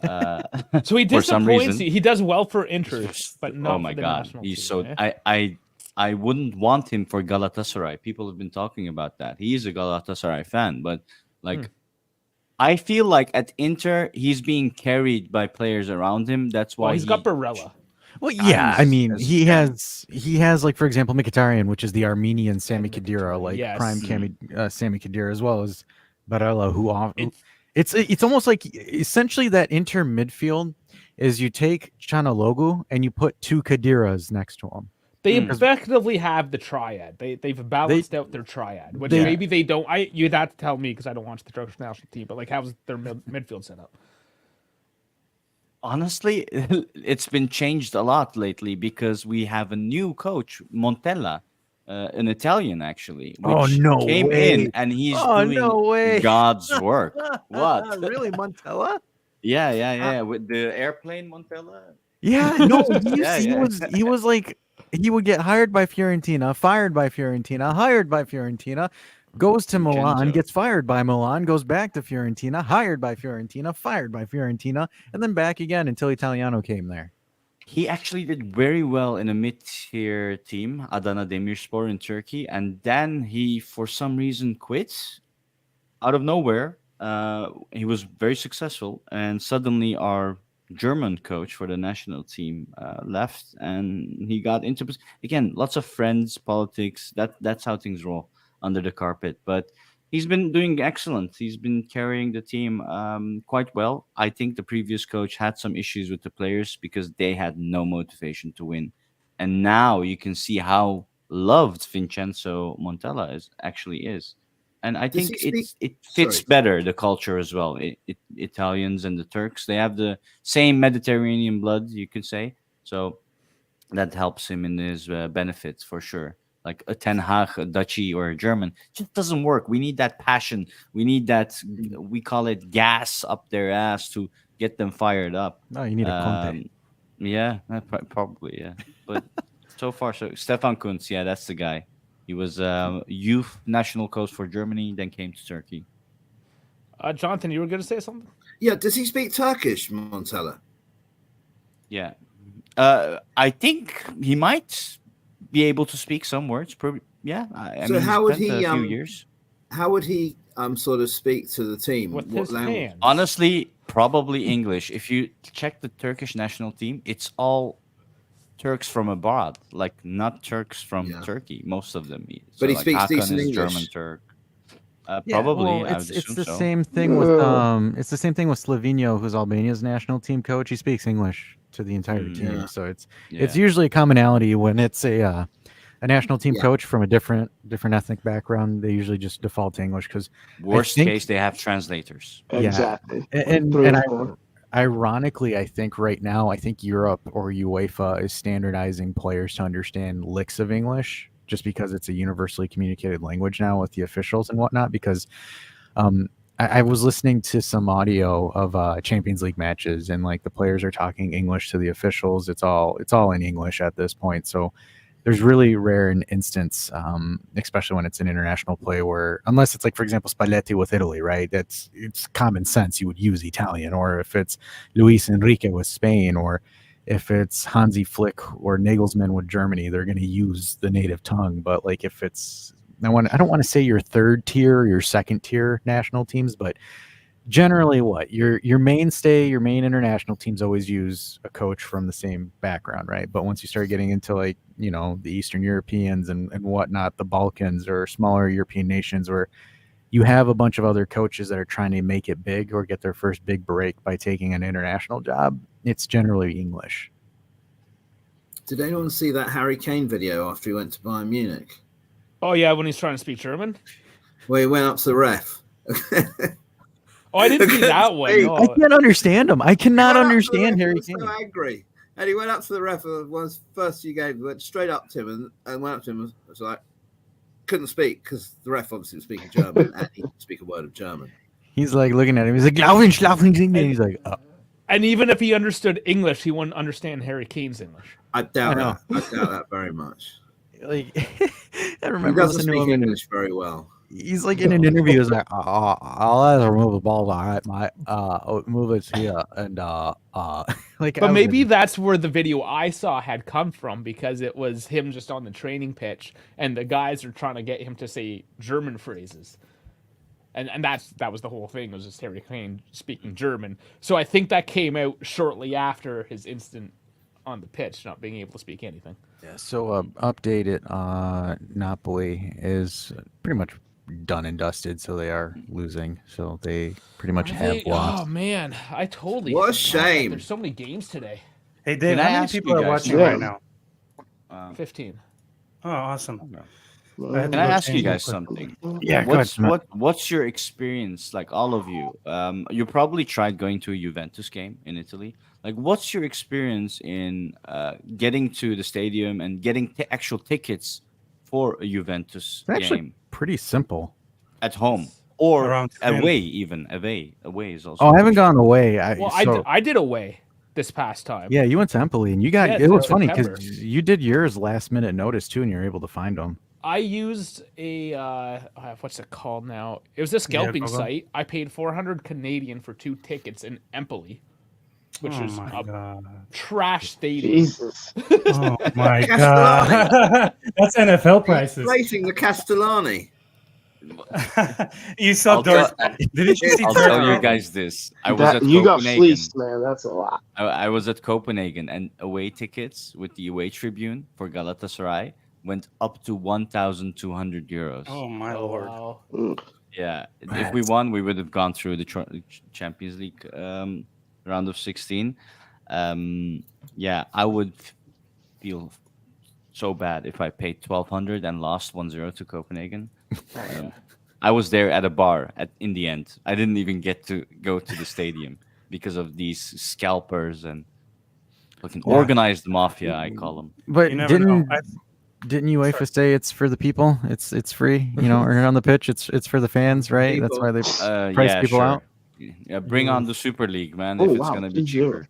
So he for some disappoints. reason. He does well for Inter, but not oh my for the god, national he's team, so. I wouldn't want him for Galatasaray. People have been talking about that. He is a Galatasaray fan, but I feel like at Inter he's being carried by players around him. That's why he's got Barella. Well, yeah, I mean, he has like, for example, Mkhitaryan, which is the Armenian Sami Khedira, prime Sami Khedira, as well as Barella, who it's almost like essentially that Inter midfield is you take Chanaloglu and you put 2 Khediras next to him. They effectively have the triad. They've balanced out their triad, which maybe they don't. You'd have to tell me because I don't watch the Turkish national team. But how's their midfield set up? Honestly, it's been changed a lot lately because we have a new coach, Montella, an Italian actually, which came in and he's doing God's work. What? Really, Montella? Yeah. With the airplane, Montella. Yeah, no, he was like, he would get hired by Fiorentina, fired by Fiorentina, hired by Fiorentina, goes to Milan, gets fired by Milan, goes back to Fiorentina, hired by Fiorentina, fired by Fiorentina, and then back again until Italiano came there. He actually did very well in a mid-tier team, Adana Demirspor in Turkey, and then he, for some reason, quit out of nowhere. He was very successful, and suddenly our German coach for the national team left, and he got into again lots of friends, politics. That's how things roll under the carpet. But he's been doing excellent. He's been carrying the team quite well. I think the previous coach had some issues with the players because they had no motivation to win, and now you can see how loved Vincenzo Montella is. And I think it fits better the culture as well. Italians and the Turks, they have the same Mediterranean blood, you could say. So that helps him in his benefits for sure. Like a Ten Hag, a Dutchy, or a German just doesn't work. We need that passion. We need that. We call it gas up their ass to get them fired up. No, you need a Conte. Yeah, probably, yeah. But so far, so Stefan Kuntz, yeah, that's the guy. He was youth national coach for Germany, then came to Turkey. Jonathan, you were going to say something? Yeah, does he speak Turkish, Montella? Yeah. I think he might be able to speak some words. Yeah. I So mean, how would spent he a few years. how would he sort of speak to the team? With What his language? hands. Honestly, probably English. If you check the Turkish national team, it's all Turks from abroad, like not Turks from Yeah. Turkey. Most of them. So But he like speaks Hakan decent is English. German Turk. Yeah, Probably, well, I would it's assume the so. same thing with it's the same thing with Slovenia, who's Albania's national team coach. He speaks English to the entire team, Yeah. so it's Yeah. usually a commonality when it's a national team Yeah. coach from a different ethnic background. They usually just default to English because Worst case, they have translators. Exactly. and Three or I, four. ironically, I think right now, I think Europe or UEFA is standardizing players to understand licks of English just because it's a universally communicated language now with the officials and whatnot. Because I was listening to some audio of Champions League matches, and like the players are talking English to the officials. It's all in English at this point. So there's really rare an instance, especially when it's an international play, where unless it's like, for example, Spalletti with Italy, right? It's common sense. You would use Italian, or if it's Luis Enrique with Spain, or if it's Hansi Flick or Nagelsmann with Germany, they're going to use the native tongue. But like if it's I don't want to say your third tier or your second tier national teams, but generally what your mainstay, your main international teams always use a coach from the same background, right? But once you start getting into like, the Eastern Europeans and whatnot, the Balkans or smaller European nations where you have a bunch of other coaches that are trying to make it big or get their first big break by taking an international job, it's generally English. Did anyone see that Harry Kane video after he went to Bayern Munich? Oh, yeah, when he's trying to speak German? Where he went up to the ref. Oh, I didn't see that one. No. I can't understand him. I cannot understand Harry Kane. Kane. So angry. And he went up to the ref, was first few games, went straight up to him and went up to him and was like, couldn't speak because the ref obviously was speaking German and he didn't speak a word of German. He's like looking at him. He's like, Glauben, schlafen, and he's like, And even if he understood English, he wouldn't understand Harry Kane's English. I doubt that. I doubt that very much. Like, I remember he doesn't listening speak to him English very well. He's like in an interview. He's like, I'll remove the ball. All right, mate. Move it here and like. But maybe that's where the video I saw had come from, because it was him just on the training pitch, and the guys are trying to get him to say German phrases, and that was the whole thing. It was just Harry Kane speaking German. So I think that came out shortly after his instant on the pitch, not being able to speak anything. Yeah. So updated. Napoli is pretty much done and dusted, so they are losing. So they pretty much have lost. Oh man, I totally. What a shame. There's so many games today. Hey Dave, Can I how many ask people you are guys watching something? right now? 15. Oh, awesome. Can I ask you guys something? Yeah. What's your experience, like all of you? You probably tried going to a Juventus game in Italy. Like, what's your experience in getting to the stadium and getting actual tickets for a Juventus It's actually game pretty simple. at home or Around 10. away? Even away is also. Oh, I haven't gone away. I did away this past time. Yeah, you went to Empoli, and you got. Yeah, it was in funny September. because you did yours last minute notice too, and you're able to find them. I used a what's it called now? It was a scalping Google. site. I paid 400 Canadian for 2 tickets in Empoli, which Oh is my a god. trash stadium. Jesus. Oh my god. That's NFL prices. Placing the Castellani. You saw I'll Dirk. tell- Didn't you see I'll Dirk? tell you guys this. I was at You got Copenhagen. fleeced, man. That's a lot. I was at Copenhagen, and away tickets with the away tribune for Galatasaray went up to 1,200 euros. Oh my Oh, lord. wow. Mm. Yeah, if we won, we would have gone through the Champions League round of 16. Yeah, I would feel so bad if I paid 1,200 and lost 1-0 to Copenhagen. I was there at a bar in the end. I didn't even get to go to the stadium because of these scalpers and fucking organized mafia, I call them. But You never know. didn't UEFA say it's for the people? It's free. Earn it on the pitch. It's for the fans, right? That's why they price Yeah, people sure. out. Yeah, bring on the Super League, man. Oh, if it's wow, gonna be 2-0. cheaper.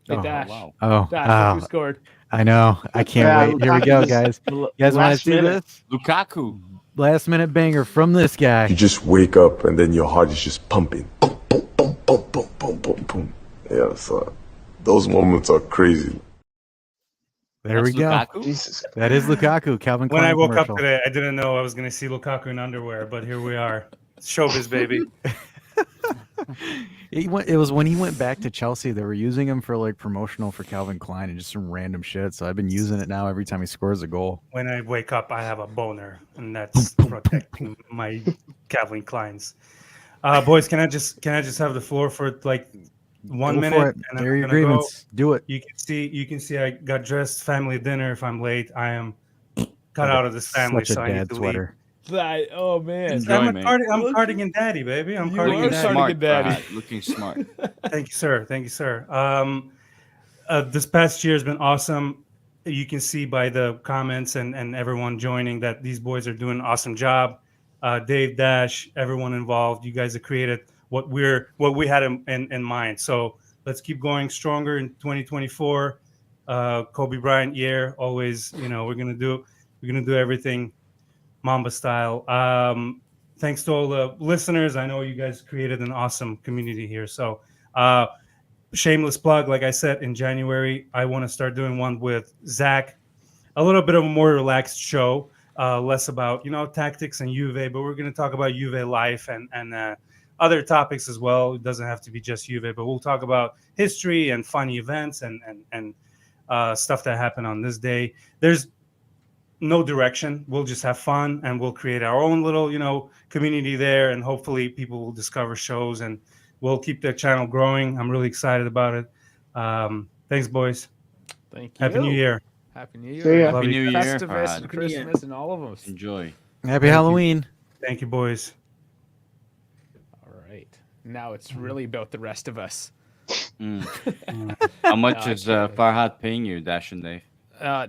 Hey, Oh, Dash. wow. Dash, who scored? I know. I can't Yeah, wait. Here we Lukaku go, just guys. the You guys want to last see minute. this? Lukaku. Last minute banger from this guy. You just wake up and then your heart is just pumping. Boom, boom, boom, boom, boom, boom, boom, boom. Yeah, so those moments are crazy. There we go. Lukaku? Jesus. That is Lukaku, Calvin When I Klein woke up commercial. today, I didn't know I was going to see Lukaku in underwear, but here we are. Showbiz, baby. It was when he went back to Chelsea. They were using him for like promotional for Calvin Klein and just some random shit. So I've been using it now every time he scores a goal. When I wake up, I have a boner, and that's protecting my Calvin Kleins. Boys, can I just have the floor for like 1 Go minute? for it. And There are I'm your gonna go. agreements. Do it. You can see I got dressed family dinner. If I'm late, I am cut Like out of this family, such a so I need dad to sweater. Oh man. Enjoy, leave. mate. I'm cardigan daddy, baby. I'm You cardigan are Looking daddy. cardigan smart, daddy. Farhad. Looking smart. Thank you, sir. Thank you, sir. This past year has been awesome. You can see by the comments and everyone joining that these boys are doing an awesome job. Dave, Dash, everyone involved. You guys have created what we had in mind. So let's keep going stronger in 2024. Kobe Bryant year. Always, we're gonna do everything Mamba style. Thanks to all the listeners. I know you guys created an awesome community here. So shameless plug, like I said, in January, I want to start doing one with Zach, a little bit of a more relaxed show, less about tactics and Juve, but we're going to talk about Juve life and other topics as well. It doesn't have to be just Juve, but we'll talk about history and funny events and stuff that happened on this day. There's no direction. We'll just have fun and we'll create our own little community there, and hopefully people will discover shows and we'll keep the channel growing. I'm really excited about it. Thanks, boys. Thank you. Happy New Year. Happy New See Year. ya. Happy New Year, Festivus Farhad. and Christmas and all of us. Enjoy. Happy Thank you. Halloween. Thank you, boys. All right. Now it's really about the rest of us. How much is Farhad paying you, Dash and Dave?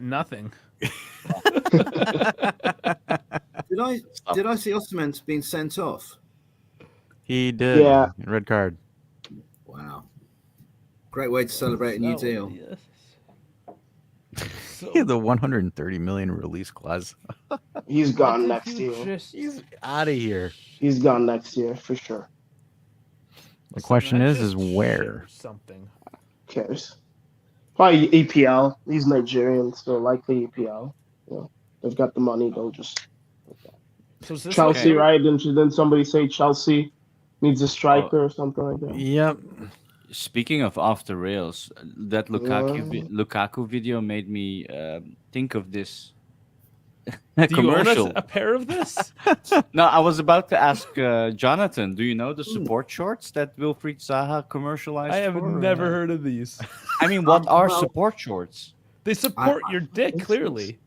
Nothing. Did I see Osman's been sent off? He did. Yeah. Red card. Wow. Great way to celebrate a new deal. He had the 130 million release clause. He's gone next year. He's out of here. He's gone next year for sure. The question is where? Something. Who cares? Probably EPL. He's Nigerian, so likely EPL. They've got the money. They'll just So is this Chelsea, okay? right? Didn't somebody say Chelsea needs a striker or something like that? Yep. Speaking of off the rails, that Lukaku video made me think of this Do you own commercial. a pair of this? No, I was about to ask Jonathan. Do you know the support shorts that Wilfried Zaha commercialized? I have for? never heard of these. I mean, what are well- support shorts? They support your dick, clearly.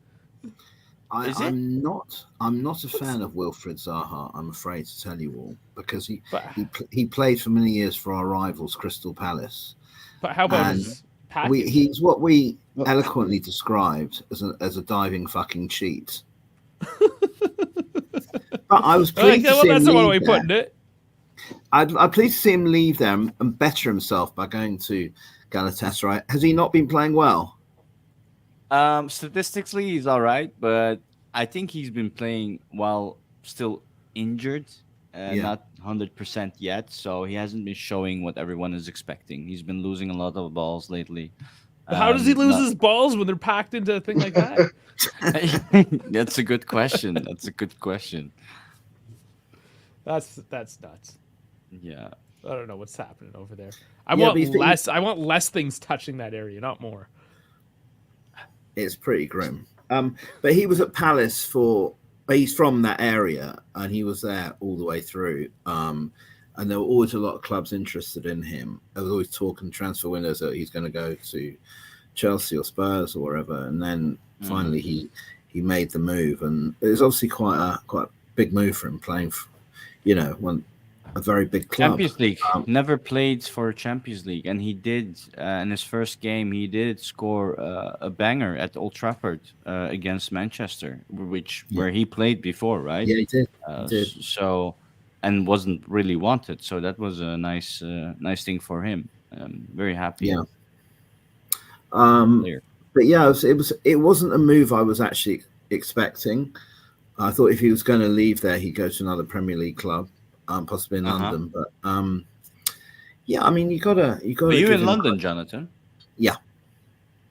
I'm not a fan of Wilfried Zaha. I'm afraid to tell you all, because he played for many years for our rivals, Crystal Palace. But how about And his package? He's what we eloquently described as a diving fucking cheat. But I was pleased to see him that's the one way leave putting there. it. I'm pleased to see him leave them and better himself by going to Galatasaray. Has he not been playing well? Statistically, he's all right, but I think he's been playing while still injured, not 100% yet. So he hasn't been showing what everyone is expecting. He's been losing a lot of balls lately. How does he lose his balls when they're packed into a thing like that? That's a good question. That's a good question. That's nuts. Yeah. I don't know what's happening over there. I want less things touching that area, not more. It's pretty grim. But he was at Palace he's from that area, and he was there all the way through. And there were always a lot of clubs interested in him. There was always talk in transfer windows that he's going to go to Chelsea or Spurs or wherever. And then finally he made the move, and it was obviously quite a big move for him, playing for, a very big club. Champions League. Never played for Champions League, and he did in his first game. He did score a banger at Old Trafford against Manchester, where he played before, right? Yeah, he did. So, and wasn't really wanted. So that was a nice thing for him. Very happy. Yeah. But yeah, it wasn't a move I was actually expecting. I thought if he was going to leave there, he'd go to another Premier League club, possibly in London. But yeah, I mean, you gotta. But you in London, Jonathan? Yeah.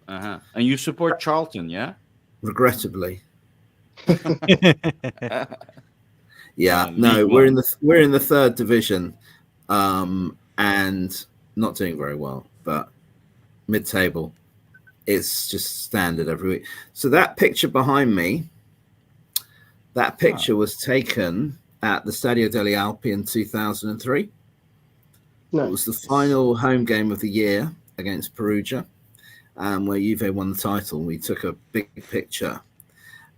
And you support Charlton, yeah? Regrettably. Yeah, no, we're in the third division, and not doing very well, but mid-table. It's just standard every week. So that picture behind me, was taken at the Stadio delle Alpi in 2003. Nice. It was the final home game of the year against Perugia, where Juve won the title. We took a big picture,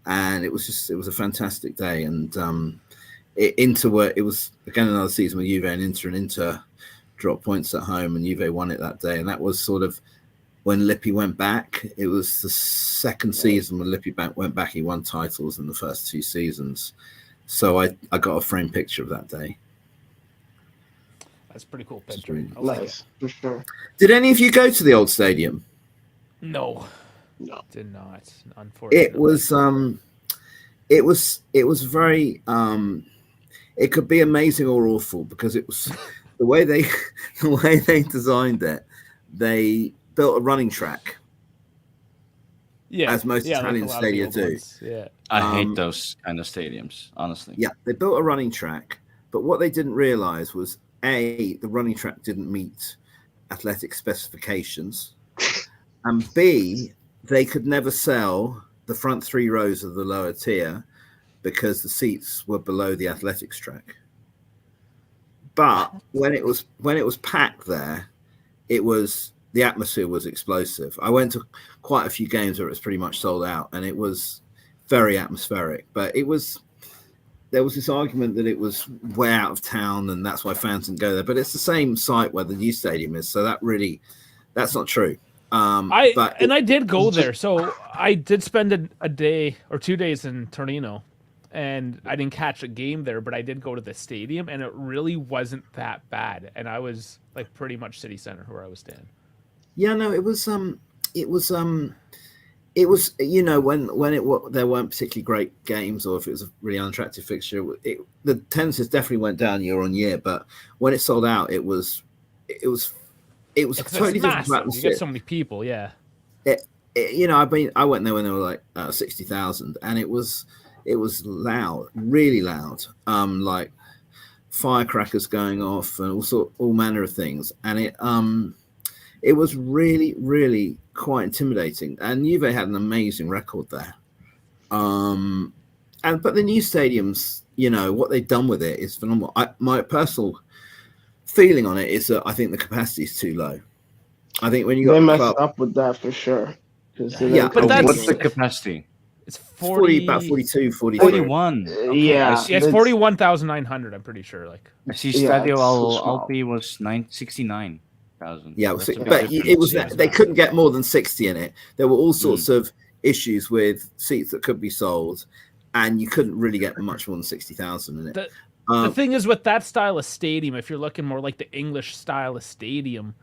and it was a fantastic day. And it was again another season with Juve and Inter dropped points at home, and Juve won it that day. And that was sort of when Lippi went back. It was the second season when Lippi went back. He won titles in the first 2 seasons. So I got a framed picture of that day. That's a pretty cool picture. Nice, for sure. Did any of you go to the old stadium? No, did not. Unfortunately, it was very. It could be amazing or awful because it was the way they designed it. They built a running track. Yeah, as most Italian stadia do. Yeah, I hate those kind of stadiums, honestly. Yeah, they built a running track, but what they didn't realize was A, the running track didn't meet athletic specifications, and B, they could never sell the front 3 rows of the lower tier because the seats were below the athletics track. But when it was packed there, the atmosphere was explosive. I went to quite a few games where it was pretty much sold out, and it was very atmospheric. But there was this argument that it was way out of town, and that's why fans didn't go there. But it's the same site where the new stadium is, so that's not true. I did go there, so I did spend a day or 2 days in Torino, and I didn't catch a game there, but I did go to the stadium, and it really wasn't that bad. And I was like pretty much city center where I was staying. Yeah, no, it was when there weren't particularly great games, or if it was a really unattractive fixture, the tendencies definitely went down year on year. But when it sold out, it was a totally different atmosphere. You get so many people, yeah. I went there when there were like 60,000, and it was loud, really loud, like firecrackers going off and all manner of things, and it was really, really quite intimidating. And Juve had an amazing record there. But the new stadiums, what they've done with it is phenomenal. My personal feeling on it is that I think the capacity is too low. I think when they messed up with that for sure. Yeah, but what's the capacity? It's 40, about 42, 43. 41. Okay. Yeah, it's 41,900. I'm pretty sure. Like I see, Stadio Alpi was 69,000. Yeah, but it was they couldn't get more than 60 in it. There were all sorts of issues with seats that could be sold, and you couldn't really get much more than 60,000 in it. The thing is, with that style of stadium, if you're looking more like the English style of stadium,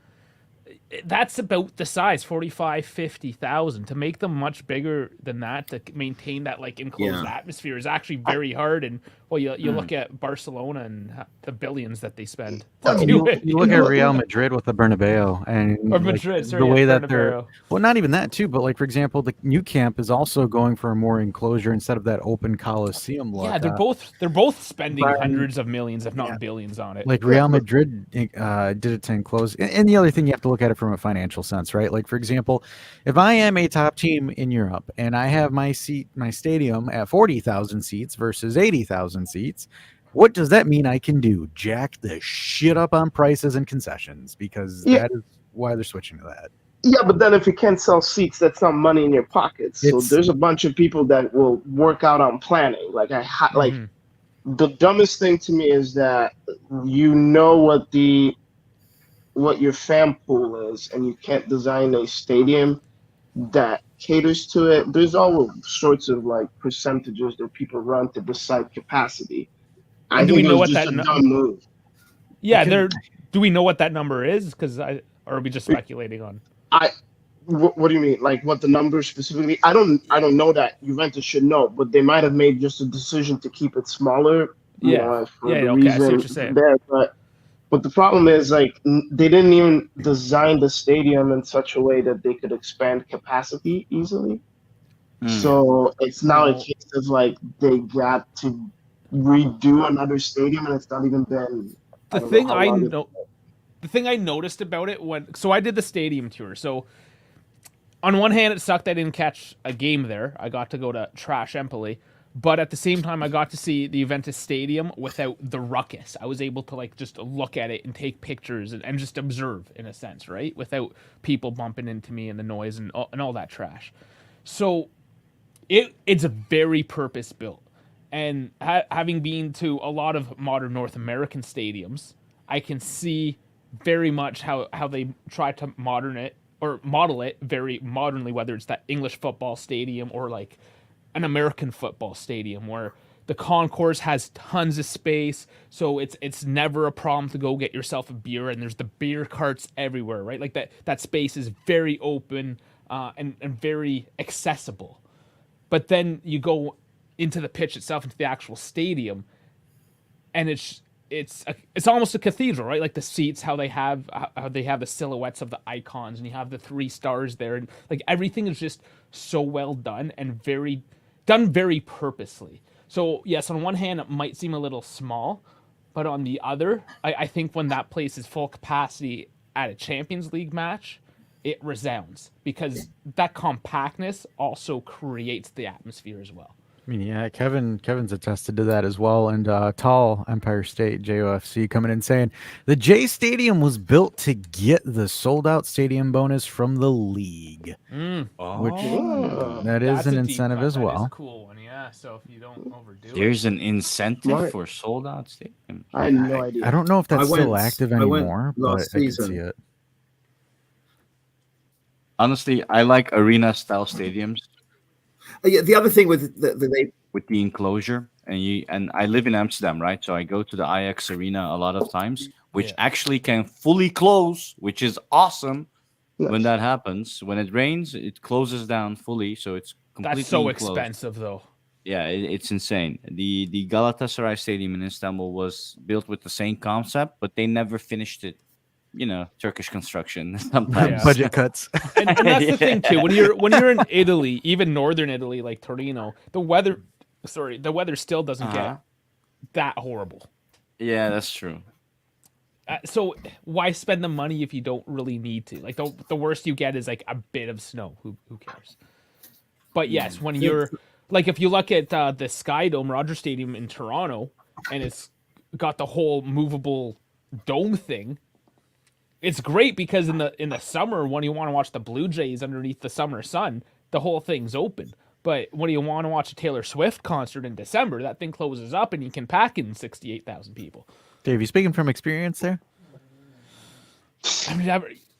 that's about the size, 45, 50,000. To make them much bigger than that, to maintain that like enclosed atmosphere is actually very hard. And you look at Barcelona and the billions that they spend. You look at Real Madrid with the Bernabeu, and the way that they're not even that too, but like for example, the new camp is also going for a more enclosure instead of that open Coliseum look. Yeah, they're both spending hundreds of millions, if not billions, on it. Like Real Madrid did it to enclose, and the other thing you have to look at it from a financial sense, right? Like for example, if I am a top team in Europe and I have my stadium at 40,000 seats versus 80,000 seats, what does that mean I can do? Jack the shit up on prices and concessions, because that is why they're switching to that. Yeah, but then if you can't sell seats, that's not money in your pockets. So there's a bunch of people that will work out on planning. Like the dumbest thing to me is that what your fan pool is, and you can't design a stadium that caters to it. There's all sorts of like percentages that people run to decide capacity. I think it was just a dumb move. Yeah, do we know what that number is? Because or are we just speculating on? What do you mean? Like what the numbers specifically? I don't know that. Juventus should know, but they might have made just a decision to keep it smaller, Yeah. for Yeah. the Okay. I see what reason you're saying. there. But the problem is like they didn't even design the stadium in such a way that they could expand capacity easily. So it's now a No. case of like they got to redo another stadium, and it's not even been, I The don't know thing how I long. know, the thing I noticed about it so I did the stadium tour. So on one hand, it sucked I didn't catch a game there. I got to go to Trash Empoli, but at the same time, I got to see the Juventus Stadium without the ruckus. I was able to like just look at it and take pictures and just observe in a sense, right? Without people bumping into me and the noise and all that trash. So it's a very purpose built. And having been to a lot of modern North American stadiums, I can see very much how they try to model it very modernly, whether it's that English football stadium or like an American football stadium where the concourse has tons of space, so it's never a problem to go get yourself a beer, and there's the beer carts everywhere, right? Like that space is very open and very accessible. But then you go into the pitch itself, into the actual stadium, and it's almost a cathedral, right? Like the seats, how they have the silhouettes of the icons, and you have the 3 stars there, and like everything is just so well done and very purposely. So yes, on one hand, it might seem a little small, but on the other, I think when that place is full capacity at a Champions League match, it resounds because that compactness also creates the atmosphere as well. I mean, yeah, Kevin's attested to that as well. And Tall Empire State JOFC coming in saying the J Stadium was built to get the sold out stadium bonus from the league, which that is That's an a deep incentive cut. as That is well. a cool one, yeah. So if you don't overdo There's it, an incentive Smart. for sold out stadiums. I had no idea. I don't know if that's still went active I went anymore, but last I can see season. it. Honestly, I like arena style stadiums Yeah, the other thing with with the enclosure, and I live in Amsterdam, right? So I go to the Ajax Arena a lot of times, which Yeah. actually can fully close, which is awesome. When Nice. that happens, when it rains, it closes down fully, so it's completely that's so enclosed. expensive though. Yeah, it's insane. The Galatasaray Stadium in Istanbul was built with the same concept, but they never finished it. You know, Turkish construction sometimes. Budget cuts. And that's the Yeah. thing too. When you're in Italy, even northern Italy, like Torino, the weather still doesn't get that horrible. Yeah, that's true. So why spend the money if you don't really need to? Like the worst you get is like a bit of snow. Who cares? But yes, when you're like if you look at the Sky Dome, Rogers Stadium in Toronto, and it's got the whole movable dome thing. It's great because in the summer when you want to watch the Blue Jays underneath the summer sun, the whole thing's open. But when you want to watch a Taylor Swift concert in December, that thing closes up and you can pack in 68,000 people. Dave, you speaking from experience there? I mean,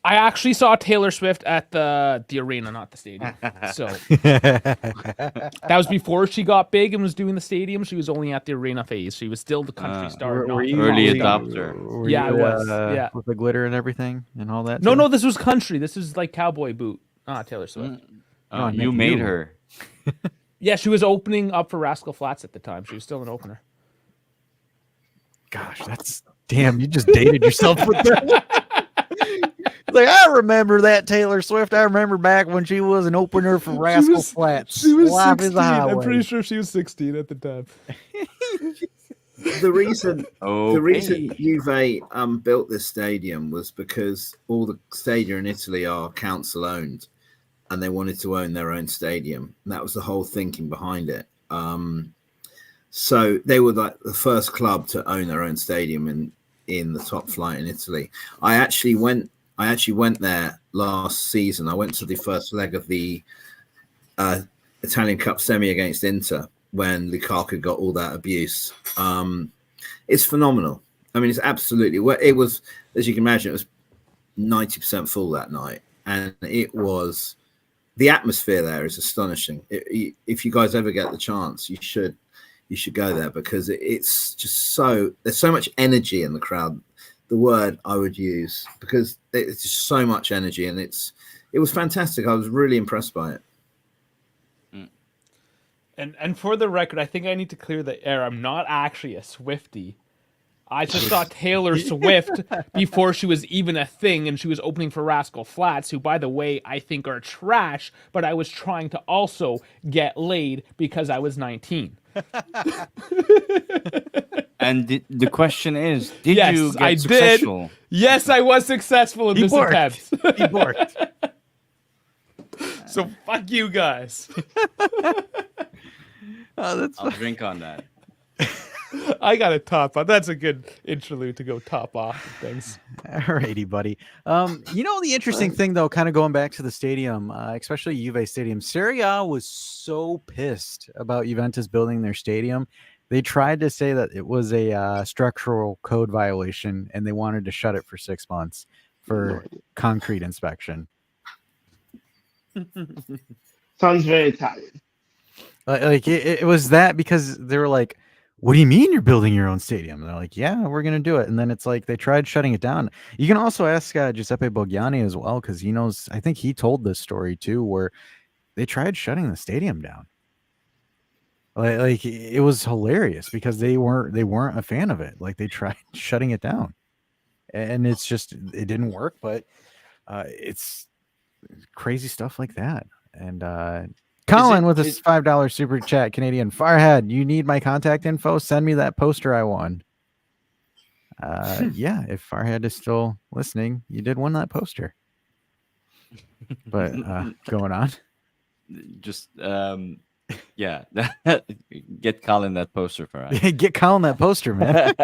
I actually saw Taylor Swift at the arena, not the stadium. So that was before she got big and was doing the stadium. She was only at the arena phase. She was still the country star. not the early rock star. adopter? Were Yeah, you, I was. Yeah. with the glitter and everything and all that. No, too? no, this was country. This is like cowboy boot. Taylor Swift. Oh, You Nick, made you. her. Yeah, she was opening up for Rascal Flatts at the time. She was still an opener. Gosh, that's damn. You just dated yourself with that. Like I remember that Taylor Swift. I remember back when she was an opener for Rascal Flatts. She was Life is 16. a I'm highway. pretty sure she was 16 at the time. the reason Okay. the reason Juve built this stadium was because all the stadia in Italy are council owned, and they wanted to own their own stadium. And that was the whole thinking behind it. So they were like the first club to own their own stadium in the top flight in Italy. I actually went there last season. I went to the first leg of the Italian Cup semi against Inter when Lukaku got all that abuse. It's phenomenal. I mean, it's absolutely. It was, as you can imagine, it was 90% full that night, and it was. The atmosphere there is astonishing. If you guys ever get the chance, you should go there because it's just there's so much energy in the crowd. The word I would use, because it's just so much energy, and it's it was fantastic. I was really impressed by it. And for the record, I think I need to clear the air. I'm not actually a Swiftie. I just saw Taylor Swift before she was even a thing, and she was opening for Rascal Flatts, who, by the way, I think are trash, but I was trying to also get laid because I was 19. And the question is, did Yes, you get I successful? did. Yes, I was successful in this attempt. He worked. So fuck you guys. Oh, I'll drink on that. I got to top off. That's a good interlude to go top off things. Alrighty, buddy. The interesting thing though, kind of going back to the stadium, especially Juve Stadium, Serie A was so pissed about Juventus building their stadium. They tried to say that it was a structural code violation, and they wanted to shut it for 6 months for concrete inspection. Sounds very Italian. Like it was that, because they were like, what do you mean you're building your own stadium? And they're like, yeah, we're going to do it. And then it's like they tried shutting it down. You can also ask Giuseppe Bogiani as well, because he knows, I think he told this story too, where they tried shutting the stadium down. Like it was hilarious because they weren't a fan of it. Like they tried shutting it down, and it didn't work. But it's crazy stuff like that. And Colin with a $5 super chat, Canadian Farhead. You need my contact info? Send me that poster I won. Yeah, if Farhead is still listening, you did win that poster. But going on, just yeah, get Colin that poster for us. Get Colin that poster, man.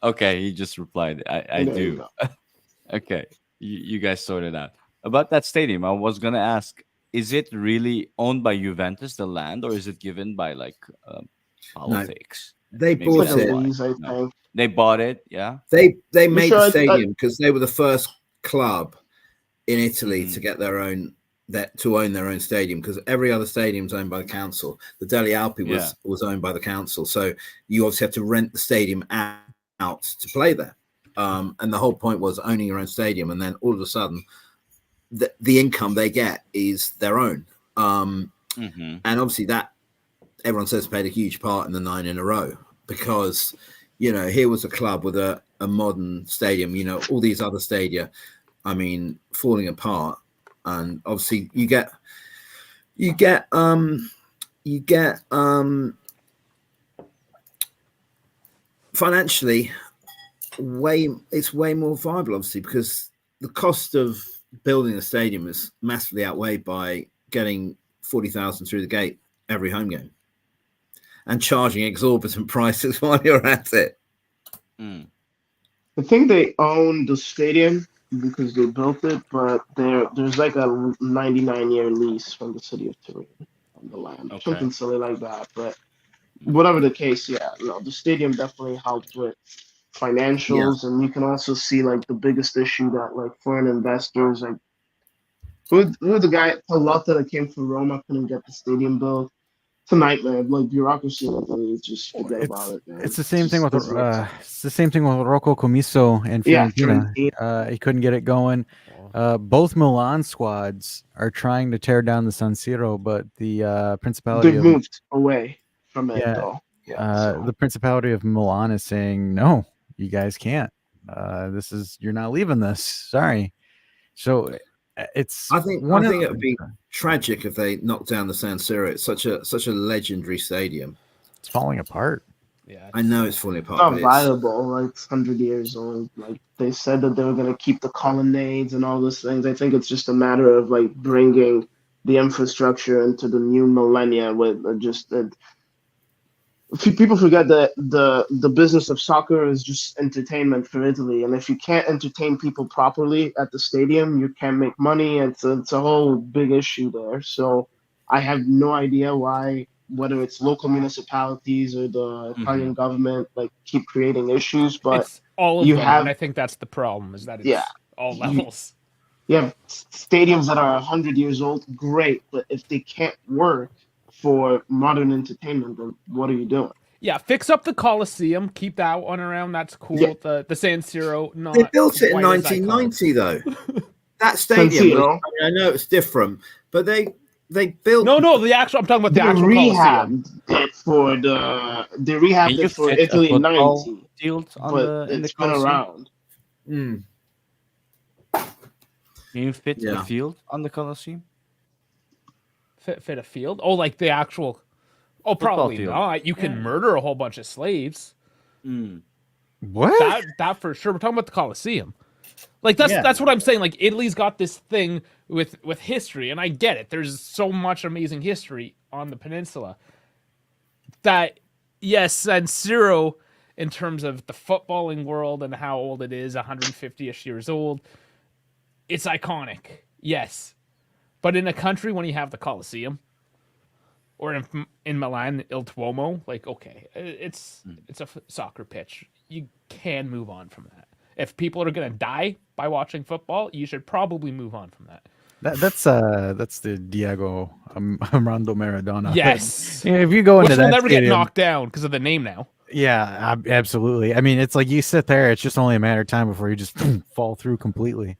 Okay, he just replied. I do. Okay, you guys sort it out. About that stadium, I was gonna ask: is it really owned by Juventus, the land, or is it given by like politics? No, they Maybe bought that's it. why. No. They bought it. Yeah. They made the stadium because they were the first club in Italy to get their own to own their own stadium, because every other stadium is owned by the council. The Delle Alpi was owned by the council, so you obviously have to rent the stadium out to play there. And the whole point was owning your own stadium, and then all of a sudden, the income they get is their own. And obviously that everyone says played a huge part in the 9 in a row, because here was a club with a modern stadium. All these other stadia, I mean, falling apart. And obviously you get financially it's way more viable, obviously, because the cost of building a stadium is massively outweighed by getting 40,000 through the gate every home game and charging exorbitant prices while you're at it. I think they own the stadium because they built it, but there's like a 99-year lease from the city of Turin on the land, something silly like that. But whatever the case, the stadium definitely helped with financials, and you can also see like the biggest issue that like foreign investors, like who the guy Pallotta that came from Roma, couldn't get the stadium built. It's a nightmare. Like bureaucracy in Italy, just forget about it, man. It's the same thing with Rocco Commisso and Fiorentina. He couldn't get it going. Both Milan squads are trying to tear down the San Siro, but the Principality they've moved away from it. The Principality of Milan is saying no, you guys can't. You're not leaving this. Sorry. So it's. I think it would be tragic if they knocked down the San Siro. It's such a legendary stadium. It's falling apart. Yeah, I know it's falling apart. It's not viable. Like it's 100 years old. Like they said that they were going to keep the colonnades and all those things. I think it's just a matter of like bringing the infrastructure into the new millennia with people forget that the business of soccer is just entertainment for Italy, and if you can't entertain people properly at the stadium, you can't make money. It's a whole big issue there. So I have no idea why, whether it's local municipalities or the Italian government, like keep creating issues. But it's all of them, and I think that's the problem, is that it's all levels. You have stadiums that are 100 years old, great, but if they can't work for modern entertainment, then what are you doing? Yeah, fix up the Coliseum, keep that one around. That's cool. Yeah. The San Siro, not they built it in 1990 though. that stadium San was. Siro. I know it's different, but they built. No, the actual. I'm talking about the They actual Coliseum. rehabbed it for Can you fit a Italy football 90, field on but in the it's been Colosseum? around. Mm, Can you fit a Yeah. field on the Colosseum? Fit a field? Oh, like the actual. Oh, Football probably field. not. You can murder a whole bunch of slaves. Mm. What? That for sure. We're talking about the Coliseum. Like that's what I'm saying. Like Italy's got this thing with history, and I get it. There's so much amazing history on the peninsula that yes, San Siro, in terms of the footballing world and how old it is, 150ish years old, it's iconic. Yes, but in a country when you have the Coliseum, or in Milan, Il Duomo, like okay, it's a soccer pitch. You can move on from that. If people are going to die by watching football, you should probably move on from that. That's the Diego Armando Maradona. Yes. Yeah, if you go into Which that will never stadium, get knocked down because of the name now. yeah, absolutely. I mean, it's like you sit there; it's just only a matter of time before you just fall through completely.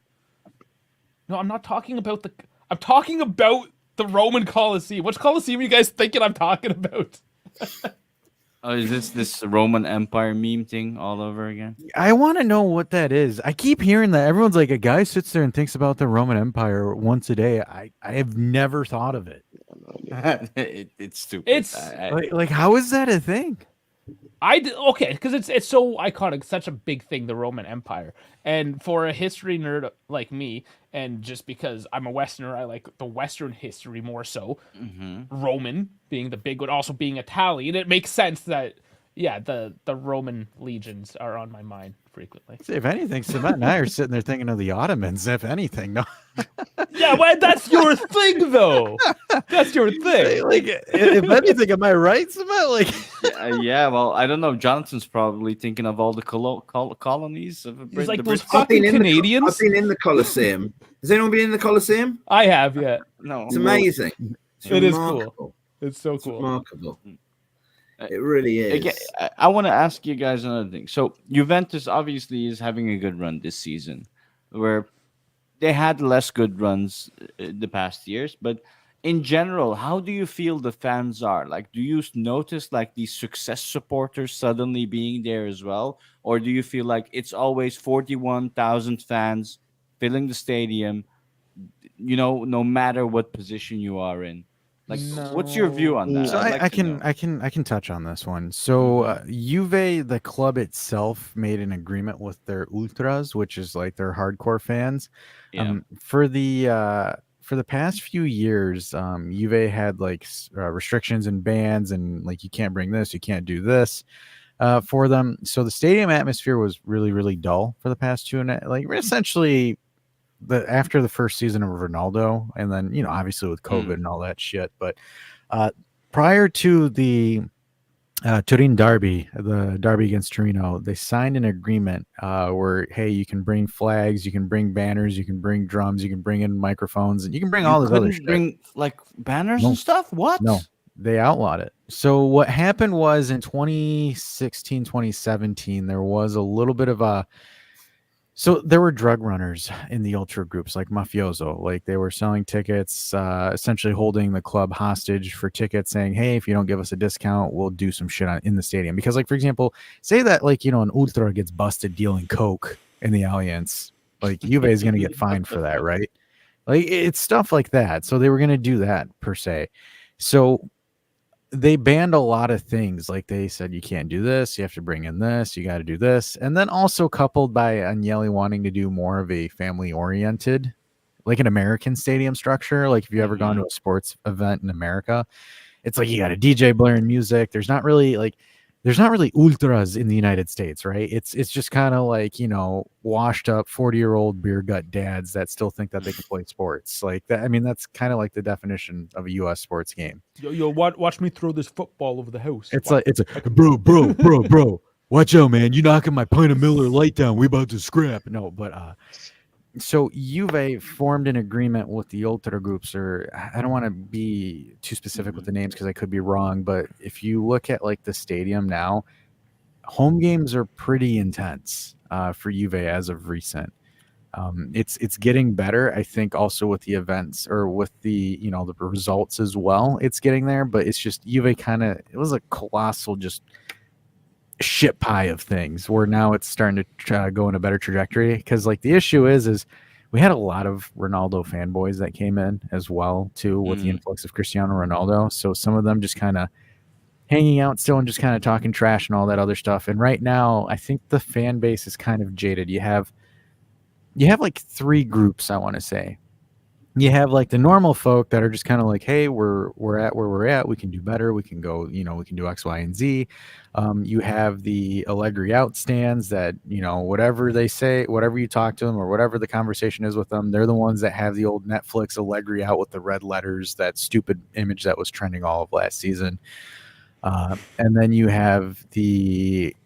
No, I'm not talking about the. I'm talking about the Roman Colosseum. Which Colosseum are you guys thinking I'm talking about? Oh, is this Roman Empire meme thing all over again? I want to know what that is. I keep hearing that everyone's like, a guy sits there and thinks about the Roman Empire once a day. I have never thought of it. It's stupid. It's like how is that a thing? Okay, because it's so iconic, such a big thing, the Roman Empire. And for a history nerd like me, and just because I'm a Westerner, I like the Western history more so. Roman being the big one, also being Italian, it makes sense that the Roman legions are on my mind frequently. If anything, Samet and I are sitting there thinking of the Ottomans. If anything, no. Yeah, well, that's your thing, though. That's your thing. Like, if anything, am I right, Samet? Like, yeah. Well, I don't know. Jonathan's probably thinking of all the colonies of He's like the those British. fucking Canadians. I've been in the Coliseum. Has anyone been in the Coliseum? I have, yeah. No, It's amazing. It is remarkable. cool. It's so It's cool. remarkable. It really is. Again, I want to ask you guys another thing. So Juventus obviously is having a good run this season, where they had less good runs the past years. But in general, how do you feel the fans are? Like, do you notice like these success supporters suddenly being there as well, or do you feel like it's always 41,000 fans filling the stadium? You know, no matter what position you are in. Like, what's your view on that? So I'd like to know. I can touch on this one. So Juve, the club itself, made an agreement with their ultras, which is like their hardcore fans. Yeah. For the past few years, Juve had like restrictions and bans, and like you can't bring this, you can't do this. For them, so the stadium atmosphere was really, really dull for the past essentially after the first season of Ronaldo, and then obviously with COVID and all that shit. But prior to the Turin derby, the derby against Torino, they signed an agreement where hey, you can bring flags, you can bring banners, you can bring drums, you can bring in microphones, and you can bring all this other shit. Bring like banners and stuff. What? No, they outlawed it. So what happened was in 2016, 2017, there was a little bit of a. So there were drug runners in the ultra groups, like mafioso, like they were selling tickets, essentially holding the club hostage for tickets, saying, hey, if you don't give us a discount, we'll do some shit in the stadium. Because like, for example, say that like, an ultra gets busted dealing coke in the Allianz, like Juve is going to get fined for that, right? Like it's stuff like that. So they were going to do that per se. So they banned a lot of things. Like they said, you can't do this. You have to bring in this. You got to do this. And then also coupled by Agnelli wanting to do more of a family oriented, like an American stadium structure. Like if you ever gone to a sports event in America, it's like you got a DJ blaring music. There's not really ultras in the United States, right? It's just kind of like, washed up 40-year-old beer gut dads that still think that they can play sports like that. I mean, that's kind of like the definition of a U.S. sports game. Yo, watch me throw this football over the house. It's like, bro, watch out, man. You knocking my pint of Miller Lite down. We about to scrap. No, but so Juve formed an agreement with the ultra groups, or I don't want to be too specific with the names because I could be wrong, but if you look at like the stadium now, home games are pretty intense for Juve as of recent. It's getting better. I think also with the events or with the the results as well. It's getting there, but it's just Juve it was a colossal just shit pie of things where now it's starting to go in a better trajectory because like the issue is we had a lot of Ronaldo fanboys that came in as well too with the influx of Cristiano Ronaldo. So some of them just kind of hanging out still and just kind of talking trash and all that other stuff. And right now, I think the fan base is kind of jaded. You have like three groups, I want to say. You have like the normal folk that are just kind of like, hey, we're at where we're at. We can do better. We can go, we can do X, Y, and Z. You have the Allegri out stands that, whatever they say, whatever you talk to them or whatever the conversation is with them, they're the ones that have the old Netflix Allegri out with the red letters, that stupid image that was trending all of last season. And then you have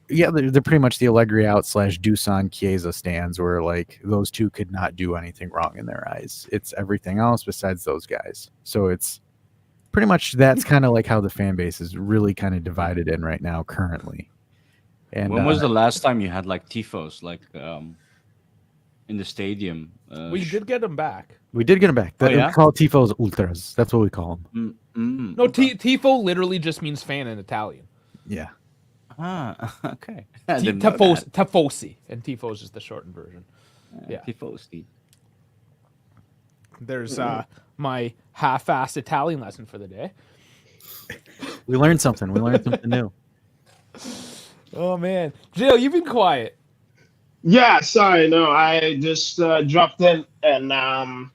they're pretty much the Allegri out / Dusan Chiesa stands where like those two could not do anything wrong in their eyes. It's everything else besides those guys. So it's pretty much that's kind of like how the fan base is really kind of divided in right now currently. And when was the last time you had like tifos like in the stadium? We did get them back. We did get them back. Oh, yeah? It's called tifos ultras. That's what we call them. No, tifo literally just means fan in Italian. Yeah. Ah, okay. Tifosi, and tifo is just the shortened version. Yeah. Tifosi. There's my half-assed Italian lesson for the day. We learned something. We learned something new. Oh man, Jill, you've been quiet. Yeah, sorry, no, I just dropped in and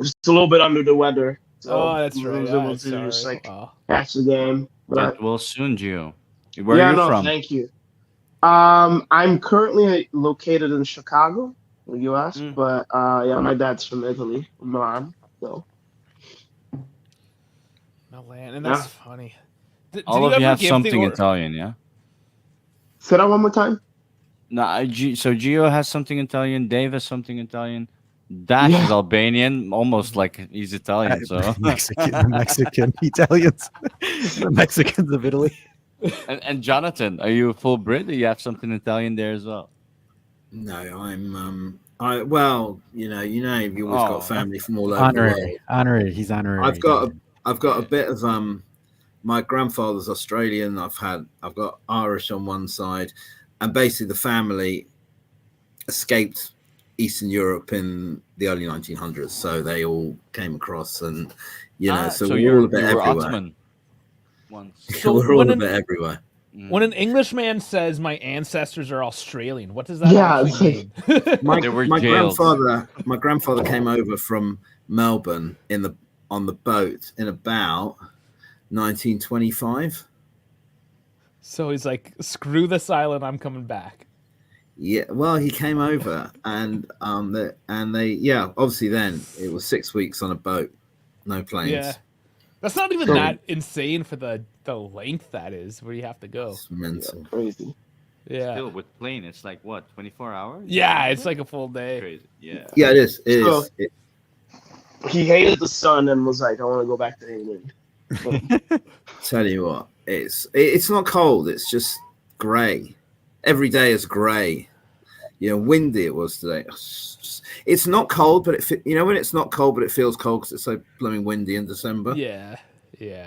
just a little bit under the weather. So that's right. I was able to just catch the game. Get well soon, Gio. Where are you from? Thank you. I'm currently located in Chicago, the U.S., but my dad's from Italy, from Milan. So. Milan, and that's funny. All of you have something Italian, yeah? Say that one more time. No, so Gio has something Italian. Dave has something Italian. Dash is Albanian, almost like he's Italian. So Mexican Italians, the Mexicans of Italy. And Jonathan, are you a full Brit? Or you have something Italian there as well? No, I'm. You always got family from all over the world. Honorary. He's honorary. I've got a bit of my grandfather's Australian. I've got Irish on one side, and basically the family escaped Eastern Europe in the early 1900s, so they all came across, and so we're all a bit everywhere. Ottoman once. So we're all a bit everywhere. When an Englishman says my ancestors are Australian, what does that actually mean? My grandfather came over from Melbourne on the boat in about 1925. So he's like, screw this island, I'm coming back. Yeah, well, he came over, and obviously then it was 6 weeks on a boat, no planes. Yeah, that's not even that insane for the length that is where you have to go. It's mental, crazy. Yeah, still with plane, it's like what, 24 hours? Yeah, it's like a full day. Crazy. Yeah, it is. It is. He hated the sun and was like, I want to go back to England. Tell you what, it's not cold. It's just grey. Every day is grey. Windy it was today. It's not cold, but when it's not cold, but it feels cold because it's so blooming windy in December. Yeah.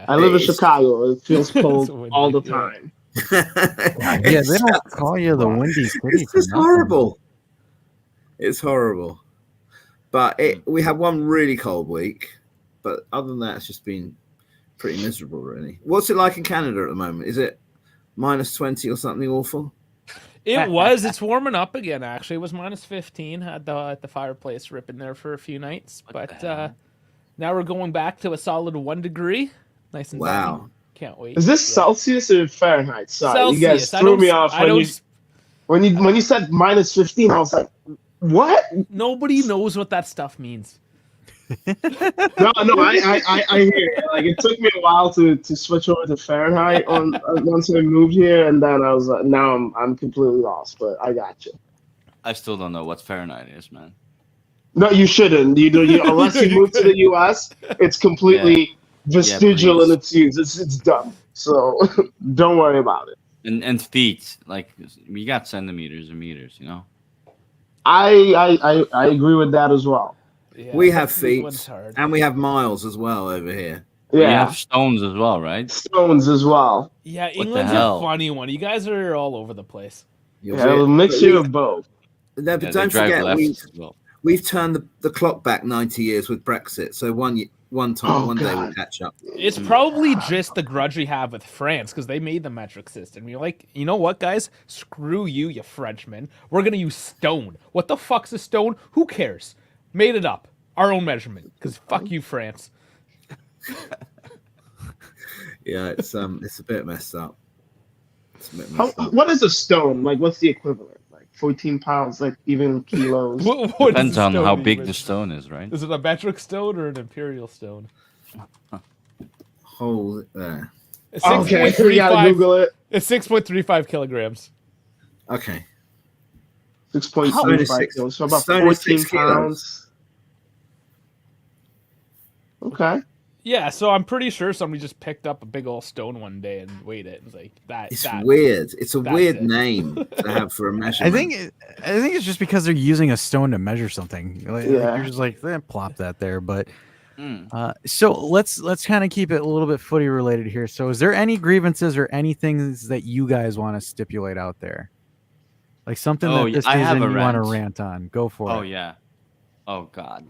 I live in Chicago. It feels cold all the time. Yeah, they don't call you the windy city. It's just horrible. It's horrible. But we had one really cold week, but other than that, it's just been pretty miserable, really. What's it like in Canada at the moment? Is it -20 or something awful? It was. It's warming up again, actually. It was -15 at the fireplace ripping there for a few nights. But now we're going back to a solid 1 degree. Nice and sunny. Can't wait. Is this Celsius or Fahrenheit? Sorry, Celsius. You guys threw me off when you said -15. I was like, what? Nobody knows what that stuff means. No, I hear it. Like, it took me a while to switch over to Fahrenheit once I moved here, and then I was like, now I'm completely lost. But I got you. I still don't know what Fahrenheit is, man. No, you shouldn't. You unless you move to the U.S., it's completely vestigial in its use. It's dumb. So don't worry about it. And feet, like we got centimeters and meters, I agree with that as well. Yeah, We have Festivus one's feet, hard. and we have miles as well over here. We Yeah, have stones as well, right? stones as well. Yeah, What the England's a hell? funny one. You guys are all over the place. Yeah, Yeah, a but mixture of both. no, but Yeah, they don't drive forget left as well. we've turned the clock back 90 years with Brexit. So one Oh day we'll God. catch up. It's probably just the grudge we have with France because they made the metric system. You're like, you know what, guys? Screw you, you Frenchmen. We're gonna use stone. What the fuck's a stone? Who cares? Made it up. Our own measurement. Because fuck you, France. Yeah, it's a bit messed up. It's a bit How, messed up. what is a stone? Like, what's the equivalent? Like 14 pounds, like even kilos. What Depends is a on how stone big even? the stone is, right? Is it a metric stone or an imperial stone? Hold it there. It's Okay, we gotta 6.35 Google it. It's 6.35 kilograms. Okay. 6.35 kilos, so about Stone is 14 6 kilos. pounds. Okay. Yeah, so I'm pretty sure somebody just picked up a big old stone one day and weighed it. It's like that. It's that weird. It's a that's weird it. name to have for a I measurement. think it's just because they're using a stone to measure something. Like, Yeah. you're just like, plop that there. But so let's kind of keep it a little bit footy related here. So is there any grievances or any things that you guys want to stipulate out there? Like something Oh, that this I have season a you want to rant. rant on? Go for Oh it. yeah. Oh God.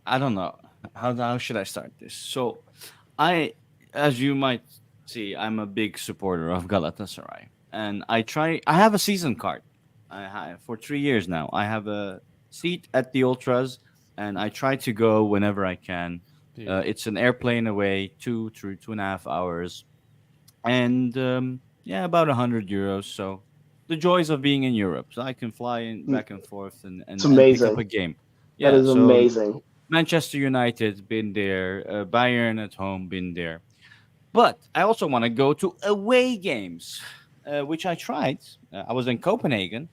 I don't know. How should I start this? So, as you might see, I'm a big supporter of Galatasaray, and I have a season card. For 3 years now. I have a seat at the Ultras, and I try to go whenever I can. It's an airplane away, 2.5 hours, and yeah, about 100 euros. So, the joys of being in Europe. So I can fly in back and forth It's and pick up amazing. a game. That Yeah. is So amazing. Manchester United, been there. Bayern at home, been there. But I also want to go to away games, which I tried. I was in Copenhagen,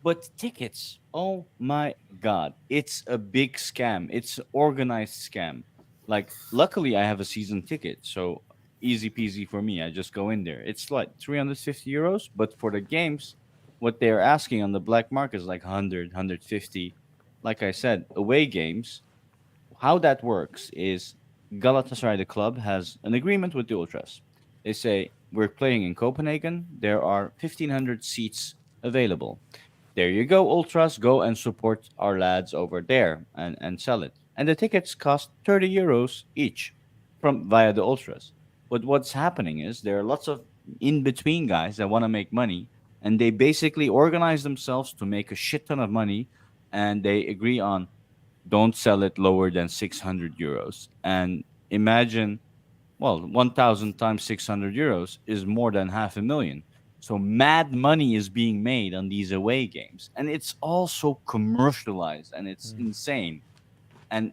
but tickets, oh my God, it's a big scam. It's an organized scam. Like, luckily, I have a season ticket, so easy peasy for me. I just go in there. It's like 350 euros, but for the games, what they're asking on the black market is like 100, 150. Like I said, away games, how that works is Galatasaray, the club, has an agreement with the Ultras. They say, we're playing in Copenhagen. There are 1,500 seats available. There you go, Ultras. Go and support our lads over there and sell it. And the tickets cost 30 euros each from via the Ultras. But what's happening is there are lots of in between guys that want to make money, and they basically organize themselves to make a shit ton of money, and they agree on don't sell it lower than 600 euros. And imagine, well, 1,000 times 600 euros is more than 500,000. So mad money is being made on these away games. And it's all so commercialized and it's insane. And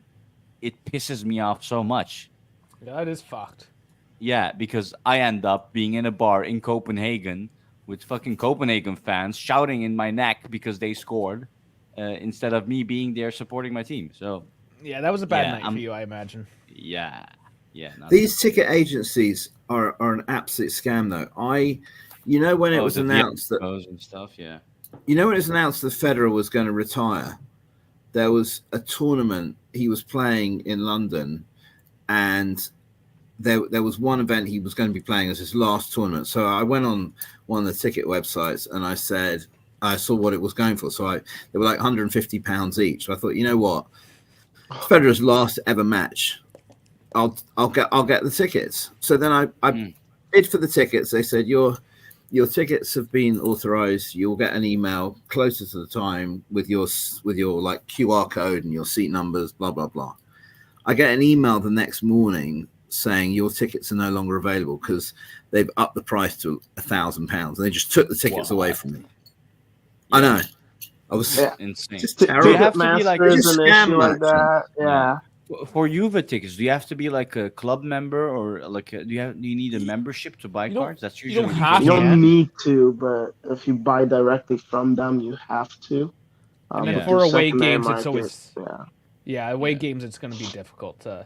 it pisses me off so much. That is fucked. Yeah, because I end up being in a bar in Copenhagen with fucking Copenhagen fans shouting in my neck because they scored. Instead of me being there supporting my team. So Yeah, that was a bad yeah, night for you, I imagine. yeah, not These ticket agencies are an absolute scam, though. You know, when it was the announced that, Diagos and stuff. Yeah. you know, when it was announced that Federer was going to retire, there was a tournament he was playing in London, and there was one event he was going to be playing as his last tournament. So I went on one of the ticket websites and I said, I saw what it was going for. So they were like £150 each. So I thought, you know what, Federer's last ever match, I'll get the tickets. So then I bid for the tickets. They said your tickets have been authorized. You'll get an email closer to the time with your like QR code and your seat numbers, blah blah blah. I get an email the next morning saying your tickets are no longer available because they've upped the price to £1,000, and they just took the tickets away from me. I know. I was insane. just Do terrible. you have to be like a Masters an issue like that? Yeah. For Juve tickets? Do you have to be like a club member or like do you need a membership to buy cards? That's usually You don't need to, but if you buy directly from them, you have to. And then But for through away secondary games, it's market, always yeah. Away games, it's going to be difficult to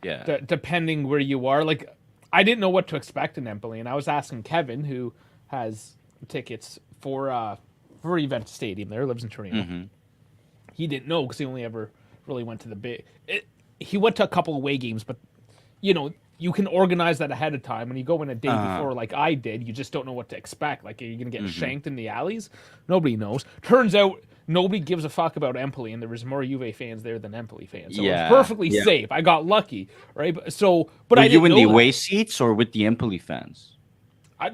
yeah. Depending where you are. Like, I didn't know what to expect in Empoli, and I was asking Kevin, who has tickets for Event Stadium there, lives in Torino. he didn't know because he only ever really went to the big. He went to a couple away games, but you can organize that ahead of time. When you go in a day before, like I did, you just don't know what to expect. Like, are you gonna get shanked in the alleys? Nobody knows. Turns out nobody gives a fuck about Empoli, and there was more Juve fans there than Empoli fans. So it was perfectly safe. I got lucky, right? But Were I didn't you in know the that. away seats or with the Empoli fans?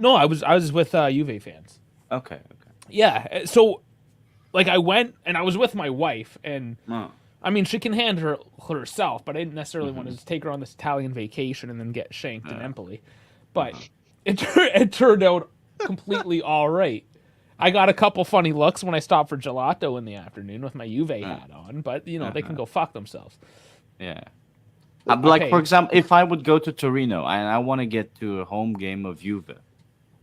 No, I was with Juve fans. Okay. Yeah. So, like, I went and I was with my wife, and I mean, she can handle herself, but I didn't necessarily want to just take her on this Italian vacation and then get shanked in Empoli. But it turned out completely all right. I got a couple funny looks when I stopped for gelato in the afternoon with my Juve hat on, but they can go fuck themselves. Yeah. Like, for example, if I would go to Torino and I want to get to a home game of Juve,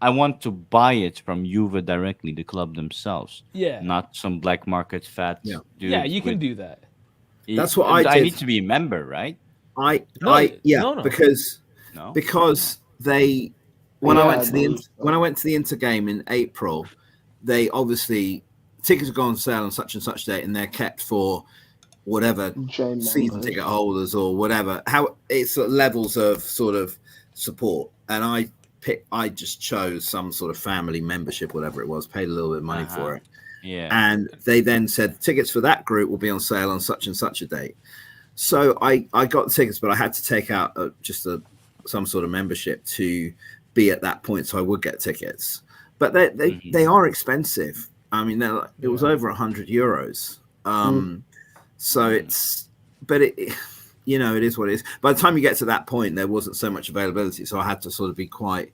I want to buy it from Juve directly, the club themselves. Yeah. Not some black market fat dude. Yeah, you can do that. That's what I did. I need to be a member, right? Because they when I went to the Inter game in April, they obviously tickets go on sale on such and such date, and they're kept for whatever season ticket holders or whatever. How it's sort of levels of sort of support, and I just chose some sort of family membership, whatever it was, paid a little bit of money for it. Yeah. And they then said tickets for that group will be on sale on such and such a date. So I got the tickets, but I had to take out some sort of membership to be at that point, so I would get tickets. But they are expensive. I mean, it was over €100. So it's, but it is what it is. By the time you get to that point, there wasn't so much availability, so I had to sort of be I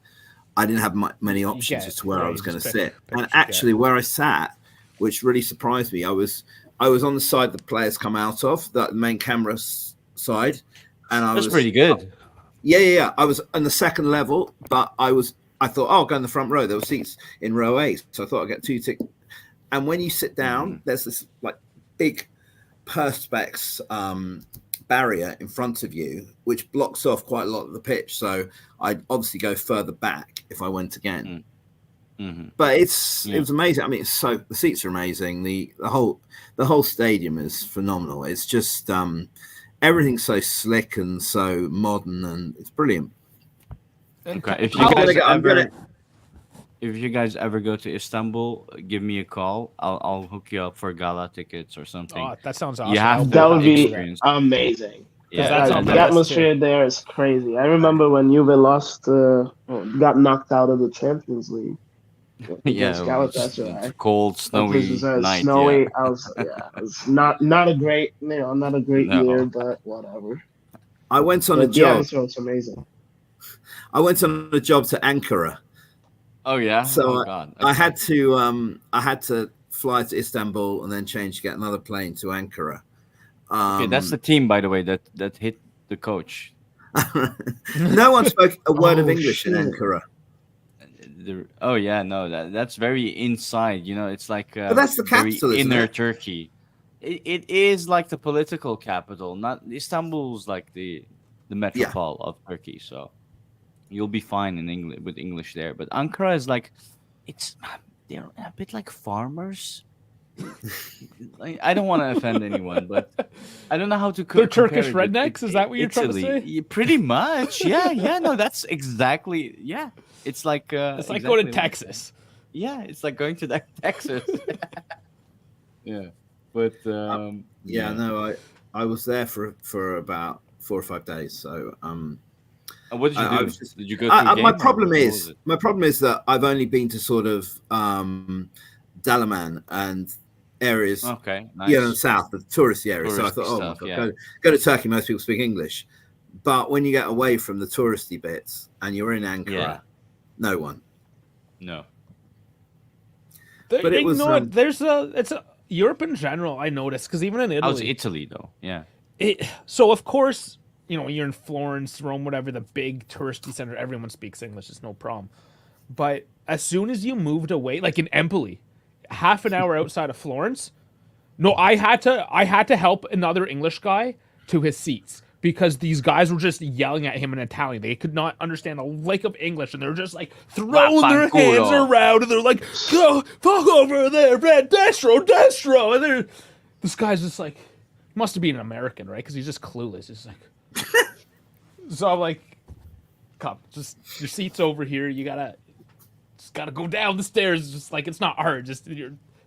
didn't have many options as to where I was going to sit. And actually, where I sat, which really surprised me, I was on the side the players come out of, the main camera side, and That's pretty good. Yeah. I was on the second level, but I thought, I'll go in the front row. There were seats in row 8, so I thought I'd get 2 tickets. And when you sit down, there's this like big perspex barrier in front of you, which blocks off quite a lot of the pitch. So I'd obviously go further back if I went again. But it was amazing. I mean, the seats are amazing. The whole stadium is phenomenal. It's just everything's so slick and so modern, and it's brilliant. Okay, if you guys ever go to Istanbul, give me a call. I'll hook you up for gala tickets or something. Oh, that sounds awesome. That would be amazing. Yeah, the atmosphere there is crazy. I remember when Juve got knocked out of the Champions League. Yeah, Galatasaray. Cold, snowy night. Snowy. It was not a great, year, but whatever. I went on a job. The atmosphere was amazing. I went on a job to Ankara. Oh yeah. So God. I had to fly to Istanbul and then change to get another plane to Ankara. Okay, that's the team, by the way, that hit the coach. No one spoke a word of English in Ankara. That's very inside. It's like but that's the capital, very inner isn't it? Turkey. It is like the political capital. Not Istanbul's like the metropole of Turkey. So you'll be fine in English with English there. But Ankara is like, they're a bit like farmers. I don't want to offend anyone, but I don't know how to. They're Turkish rednecks. Is that what you're trying to say? Pretty much. Yeah. No, that's exactly. Yeah, it's like it's like going to Texas. Yeah, it's like going to Texas. Yeah, but no, I was there for about 4 or 5 days. So what did you do? Did you go to a game? My problem is that I've only been to sort of Dalaman and areas, nice. In the south, the touristy areas. So I thought, go to Turkey. Most people speak English, but when you get away from the touristy bits and you're in Ankara, no one. No. But it was. It's Europe in general. I noticed because even in Italy, I was Italy though. Yeah. So of course, you're in Florence, Rome, whatever, the big touristy center. Everyone speaks English. It's no problem. But as soon as you moved away, like in Empoli, half an hour outside of Florence, I had to help another English guy to his seats because these guys were just yelling at him in Italian. They could not understand a lick of English, and they're just like throwing their hands around, and they're like, "Go fuck over there, man, destro," and this guy's just like, must have been an American, right? Because he's just clueless. He's like, so I'm like, come, just your seat's over here. You gotta go down the stairs. Just like it's not hard. Just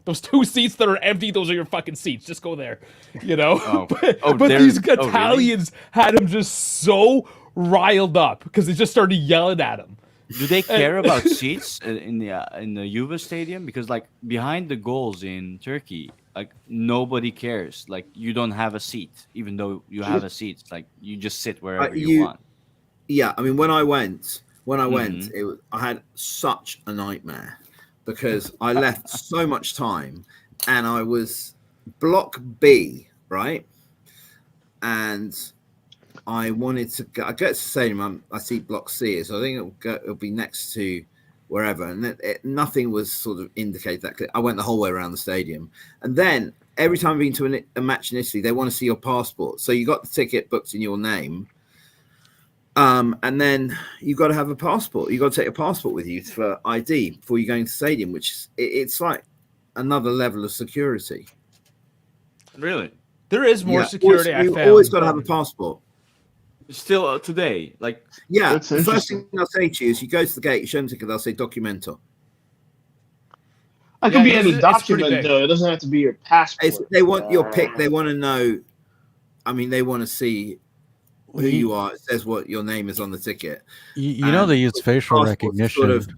those 2 seats that are empty. Those are your fucking seats. Just go there. Oh, but these really? Italians had him just so riled up because they just started yelling at him. Do they care about seats in the Juve stadium? Because like behind the goals in Turkey, like nobody cares. Like you don't have a seat, even though you have a seat. It's like you just sit wherever you want. Yeah, I mean, when I went, I had such a nightmare because I left so much time, and I was block B, right? And I wanted to go. I get to stadium. I see block C, so I think it'll be next to wherever, and nothing was sort of indicated that. I went the whole way around the stadium, and then every time I've been to a match in Italy, they want to see your passport. So you got the ticket booked in your name. And then you got to have a passport. You got to take a passport with you for ID before you go into the stadium, which is it's like another level of security. Really? There is more security. You've always got to have a passport. Still today, like the first thing they'll say to you is you go to the gate, you show them the ticket, they'll say documento. It could be any document though. It doesn't have to be your passport. They want your pick. They want to know. I mean, they want to see who you are. It says what your name is on the ticket. You know they use facial recognition. Sort of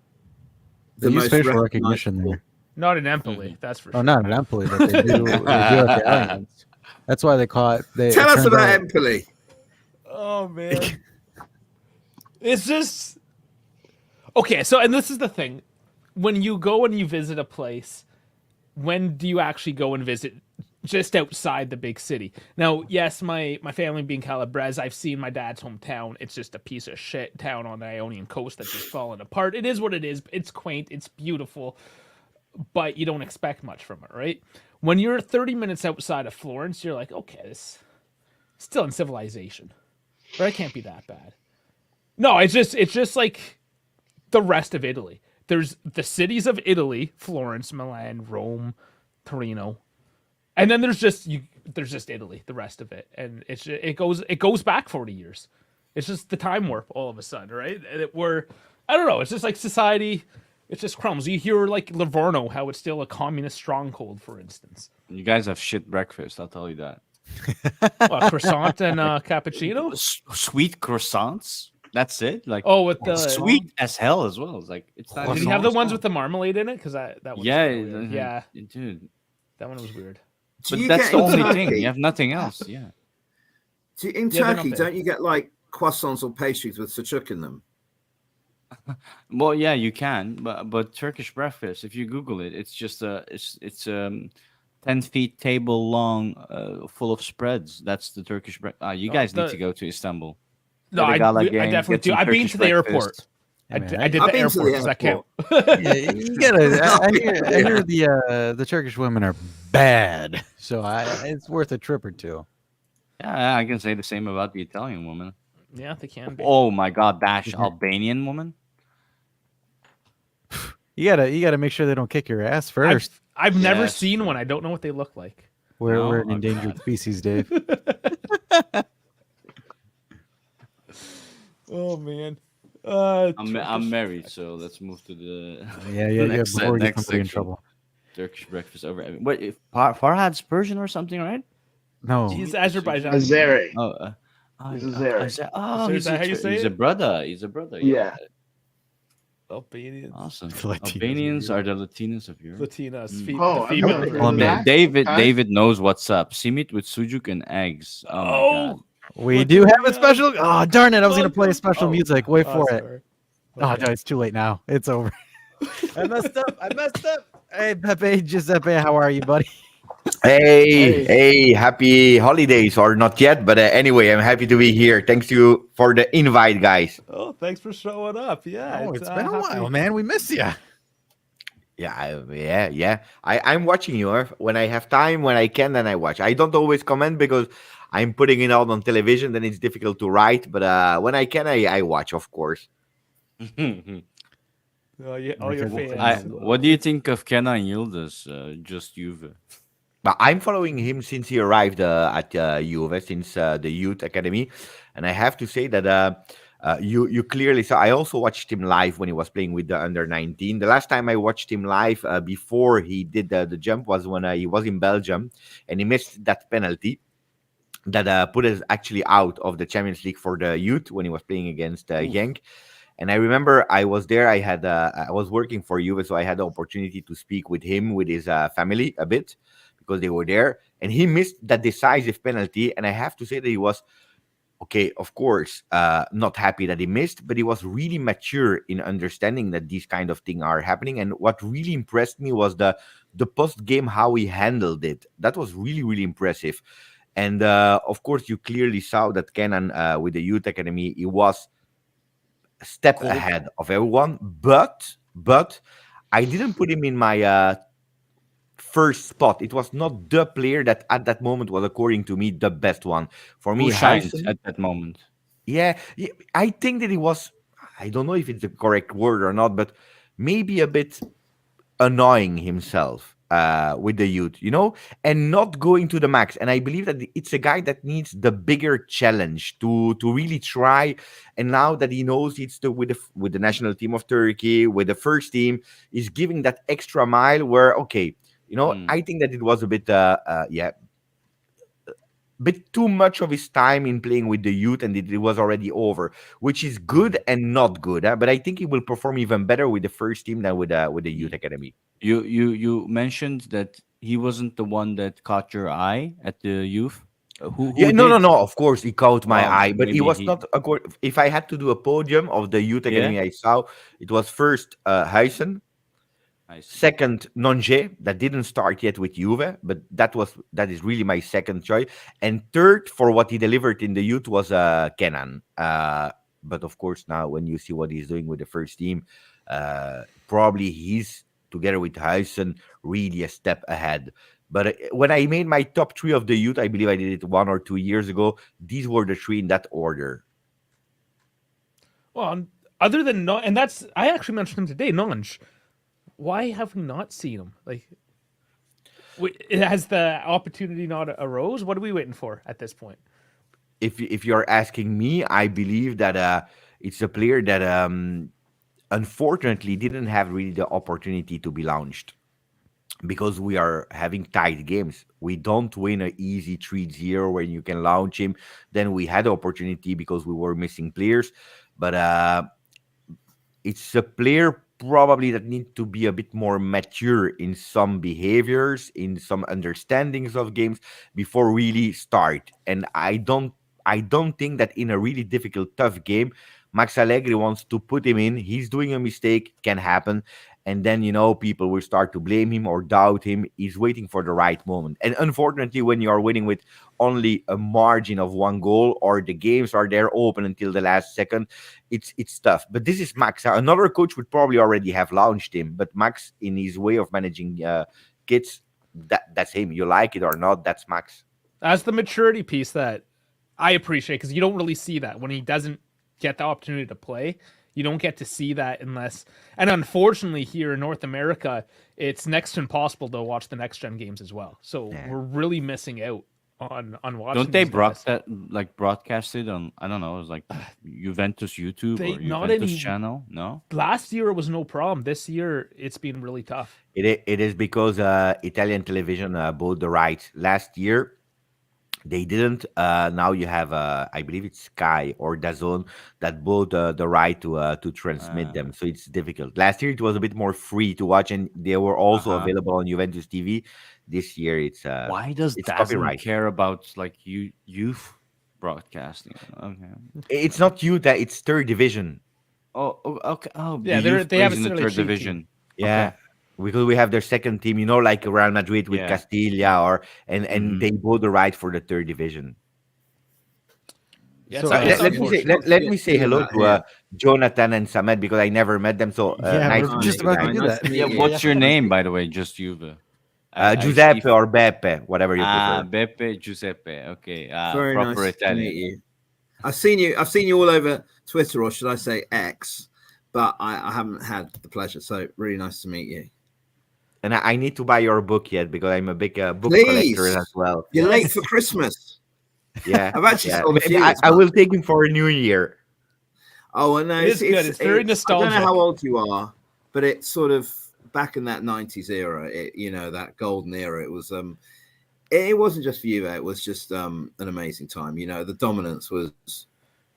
they use facial recognition there. Not in Empoli, that's for sure. Oh, not in Empoli, but they do at the Allianz. That's why they call it. Tell us about Empoli. Oh man, it's just okay. So, and this is the thing: when you go and you visit a place, when do you actually go and visit just outside the big city? Now, yes, my family being Calabrese, I've seen my dad's hometown. It's just a piece of shit town on the Ionian coast that's just falling apart. It is what it is. It's quaint. It's beautiful. But you don't expect much from it, right? When you're 30 minutes outside of Florence, you're like, okay, this still in civilization. But it can't be that bad. No, it's just like the rest of Italy. There's the cities of Italy, Florence, Milan, Rome, Torino. And then there's just Italy, the rest of it. And it goes back 40 years. It's just the time warp all of a sudden, right? And I don't know, it's just like society, it's just crumbs. You hear like Livorno, how it's still a communist stronghold, for instance. You guys have shit breakfast, I'll tell you that. What, croissant and cappuccino? Sweet croissants? That's it? Like with the sweet as hell as well. It's like it's not. Did you have the ones with the marmalade in it? Because that was yeah, dude, that one was weird. But that's the only thing. You have nothing else. Yeah. In Turkey, don't you get like croissants or pastries with sucuk in them? Well, yeah, you can, but Turkish breakfast. If you Google it, it's just it's 10 feet table long, full of spreads. That's the Turkish breakfast. You guys need to go to Istanbul. No, I definitely do. I've been to the airport. I did the airport. Does that count? Yeah, you gotta. I hear the Turkish women are bad, so it's worth a trip or two. Yeah, I can say the same about the Italian woman. Yeah, they can be. Oh my God, Dash, Albanian woman. You gotta make sure they don't kick your ass first. I've never seen one. I don't know what they look like. We're an endangered species, Dave. Oh man. I'm married, so let's move to the next, before we get somebody in trouble. Turkish breakfast over. Wait, Farhad's Persian or something, right? No, he's Azerbaijan. Azeri. He's Azeri. Oh, he's how you say he's it? a brother. He's a brother. Yeah. Albanians. Awesome. Albanians are the Latinos of Europe. Latinas. Oh, the female. David knows what's up. Simit with sujuk and eggs. Oh my God. We do have a special. Oh, darn it. I was going to play special music. Wait for it. Oh, no, it's too late now. It's over. I messed up. Hey, Pepe, Giuseppe, how are you, buddy? Hey, happy holidays, or not yet, but anyway, I'm happy to be here. Thanks to you for the invite, guys. Oh, thanks for showing up. Yeah. It's been a while, man. We miss you. Yeah. I'm watching you. When I have time, when I can, then I watch. I don't always comment because I'm putting it out on television, then it's difficult to write. But when I can, I watch, of course. Oh, yeah, all your fans. What do you think of Kenna and Yildiz? Just Juve. But I'm following him since he arrived at Juve, since the youth academy, and I have to say that you clearly saw. I also watched him live when he was playing with the under 19. The last time I watched him live before he did the jump was when he was in Belgium, and he missed that penalty that put us actually out of the Champions League for the youth when he was playing against Genk. And I remember I was there. I was working for Juve, so I had the opportunity to speak with him, with his family a bit because they were there. And he missed that decisive penalty. And I have to say that he was okay. Of course, not happy that he missed, but he was really mature in understanding that these kind of things are happening. And what really impressed me was the post game how he handled it. That was really impressive. And of course, you clearly saw that Kenan with the youth academy, he was a step ahead of everyone. But I didn't put him in my first spot. It was not the player that at that moment was, according to me, the best one. For Who me, shined Huijsen. at that moment? Yeah, I think that he was. I don't know if it's the correct word or not, but maybe a bit annoying himself with the youth, and not going to the max. And I believe that it's a guy that needs the bigger challenge to really try. And now that he knows it's with the national team of Turkey, with the first team, is giving that extra mile. Where I think that it was a bit bit too much of his time in playing with the youth, and it was already over, which is good and not good. But I think he will perform even better with the first team than with the youth academy. You mentioned that he wasn't the one that caught your eye at the youth. Yeah, Who no, no, did? no. Of course, he caught my Oh, eye, but he maybe was he. not. If I had to do a podium of the youth Yeah, academy I saw, it was first Huijsen, I see. second Nonje, that didn't start yet with Juve, but that is really my second choice, and third for what he delivered in the youth was Kenan. But of course, now when you see what he's doing with the first team, probably he's together with Huijsen really a step ahead. But when I made my top three of the youth, I believe I did it 1 or 2 years ago. These were the three in that order. Well, other than and that's I actually mentioned him today, Nonj. Why have we not seen him? Like, has the opportunity not arose? What are we waiting for at this point? If you're asking me, I believe that it's a player that unfortunately didn't have really the opportunity to be launched because we are having tight games. We don't win an easy 3-0 when you can launch him. Then we had the opportunity because we were missing players, but it's a player probably that needs to be a bit more mature in some behaviors, in some understandings of games before really start. And I don't think that in a really difficult, tough game, Max Allegri wants to put him in. He's doing a mistake, can happen. And then, people will start to blame him or doubt him. He's waiting for the right moment. And unfortunately, when you are winning with only a margin of one goal or the games are there open until the last second, it's tough. But this is Max. Another coach would probably already have launched him. But Max, in his way of managing kids, that's him. You like it or not, that's Max. That's the maturity piece that I appreciate, because you don't really see that when he doesn't get the opportunity to play. You don't get to see that unless, and unfortunately here in North America, it's next to impossible to watch the next gen games as well. So we're really missing out on watching. Don't they broadcast it on? I don't know. It was like Juventus YouTube or Juventus channel. No. Last year it was no problem. This year it's been really tough. It is because Italian television bought the rights last year. They didn't. Now you have, I believe it's Sky or DAZN that bought the right to transmit them. So it's difficult. Last year it was a bit more free to watch, and they were also available on Juventus TV. This year it's why does it's DAZN copyright. care about like youth broadcasting? Okay, It's not youth. It's third division. Oh, okay. Oh, yeah, they have in the third division. Team. Yeah. Okay. Because we have their second team, like Real Madrid with Castilla, and they bought the right for the third division. Yeah, so let me say hello to Jonathan and Samet because I never met them. So nice we're just about to do that. Yeah, what's your name, by the way? Just Juve. Giuseppe or Beppe, whatever you prefer. Beppe, Giuseppe. Okay. Very proper nice Italian. to meet you. I've seen you all over Twitter, or should I say X, but I haven't had the pleasure. So really nice to meet you. and I need to buy your book yet because I'm a big book collector as Please. well. You're late for Christmas. Yeah, I've actually yeah. sold a Maybe few this I month. will take him for a New Year. Oh, and no, It is good. It's very I don't know nostalgic. how old you are, but it's sort of back in that '90s era. That golden era. It wasn't just for you. It was just an amazing time. The dominance was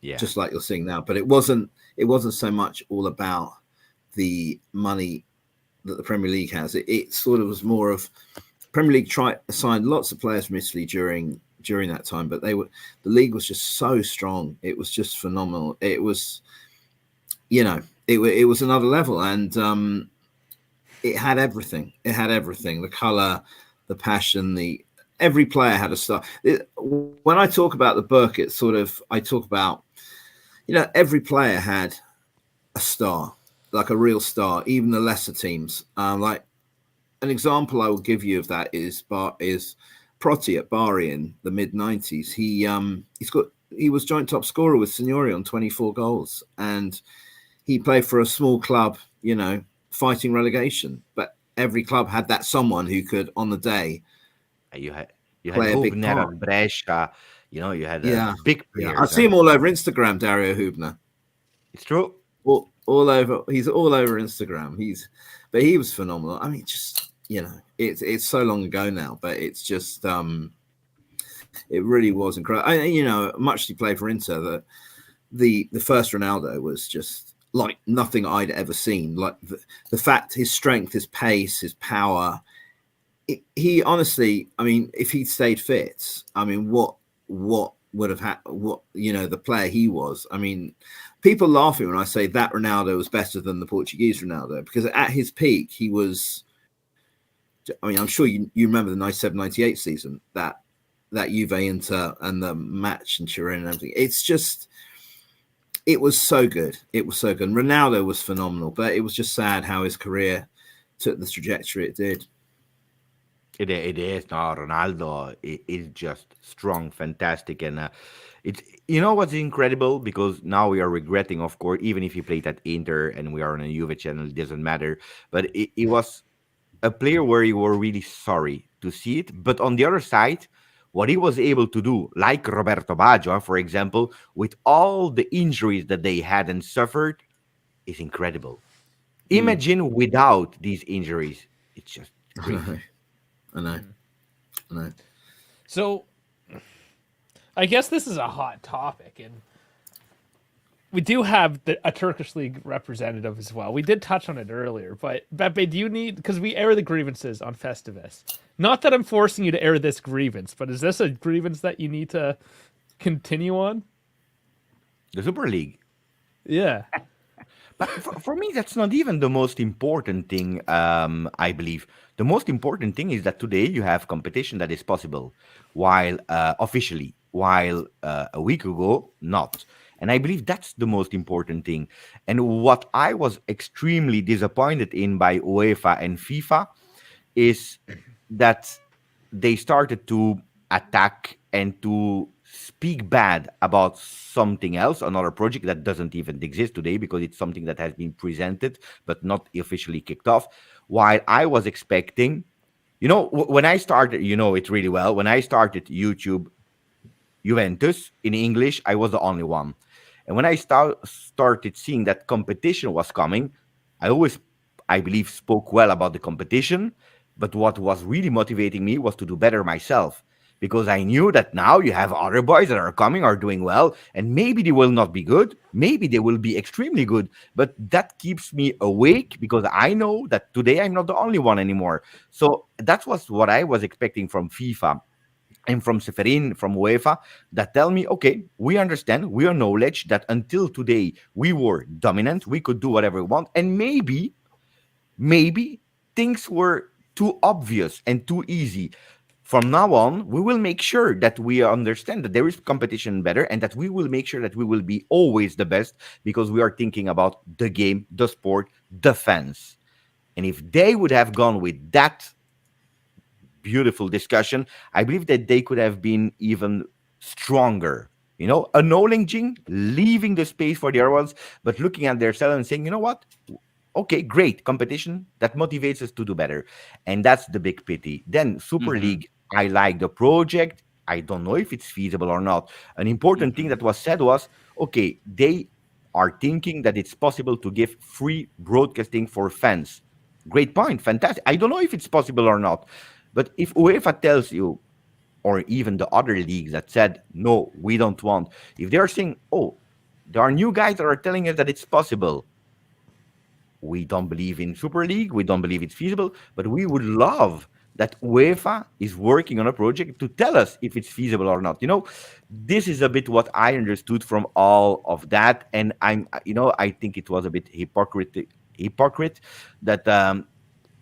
Yeah, just like you're seeing now, but it wasn't. It wasn't so much all about the money that the Premier League has. It sort of was more of Premier League signed lots of players from Italy during that time, but the league was just so strong. It was just phenomenal. It was, it was another level, and it had everything. It had everything: the color, the passion, every player had a star. When I talk about the book, it's sort of I talk about, every player had a star, like a real star, even the lesser teams. Like an example I will give you of that is Proti at Bari in the mid '90s. He was joint top scorer with Signori on 24 goals, and he played for a small club, fighting relegation. But every club had that someone who could, on the day, you had play a big Hubner part. at Brescia. You had Yeah, big yeah. I players. see him all over Instagram, Dario Hubner. It's true. All over. He's all over Instagram. But he was phenomenal. I mean, just it's so long ago now, but it's just it really was incredible. Much he played for Inter, the first Ronaldo was just like nothing I'd ever seen. Like the fact, his strength, his pace, his power. He honestly, I mean, if he'd stayed fit, I mean, what would have had the player he was. I mean, people laugh at me when I say that Ronaldo was better than the Portuguese Ronaldo, because at his peak he was. I mean, I'm sure you remember the 97-98 season, that Juve Inter and the match in Turin and everything. It's just, it was so good. It was so good. And Ronaldo was phenomenal, but it was just sad how his career took the trajectory it did. It is. No, Ronaldo is just strong, fantastic, and it's what's incredible, because now we are regretting, of course, even if he played at Inter and we are on a Juve channel, it doesn't matter. But it was a player where you were really sorry to see it. But on the other side, what he was able to do, like Roberto Baggio, for example, with all the injuries that they had and suffered, is incredible. Imagine without these injuries, it's just crazy. I know. So, I guess this is a hot topic, and we do have a Turkish league representative as well. We did touch on it earlier, but Beppe, do you need, because we air the grievances on Festivus. Not that I'm forcing you to air this grievance, but is this a grievance that you need to continue on? The Super League. Yeah. But for me, that's not even the most important thing, I believe. The most important thing is that today you have competition that is possible, while officially, while a week ago, not. And I believe that's the most important thing. And what I was extremely disappointed in by UEFA and FIFA is that they started to attack and to speak bad about something else, another project that doesn't even exist today, because it's something that has been presented but not officially kicked off. While I was expecting, when I started, it really well. When I started YouTube Juventus in English, I was the only one. And when I started seeing that competition was coming, I always, I believe, spoke well about the competition. But what was really motivating me was to do better myself, because I knew that now you have other boys that are coming, are doing well, and maybe they will not be good, maybe they will be extremely good, but that keeps me awake, because I know that today I'm not the only one anymore. So that was what I was expecting from FIFA and from Seferin, from UEFA, that tell me, okay, we understand, we acknowledge that until today we were dominant, we could do whatever we want, and maybe things were too obvious and too easy. From now on, we will make sure that we understand that there is competition better, and that we will make sure that we will be always the best, because we are thinking about the game, the sport, the fans. And if they would have gone with that beautiful discussion, I believe that they could have been even stronger. Acknowledging, leaving the space for the other ones, but looking at themselves and saying, you know what? Okay, great competition that motivates us to do better, and that's the big pity. Then Super Mm-hmm. League, I like the project. I don't know if it's feasible or not. An important thing Mm-hmm. that was said was, okay, they are thinking that it's possible to give free broadcasting for fans. Great point, fantastic. I don't know if it's possible or not, but if UEFA tells you, or even the other leagues that said no, we don't want, if they're saying, oh, there are new guys that are telling us that it's possible, we don't believe in Super League. We don't believe it's feasible, but we would love that UEFA is working on a project to tell us if it's feasible or not. This is a bit what I understood from all of that, and I think it was a bit hypocrite that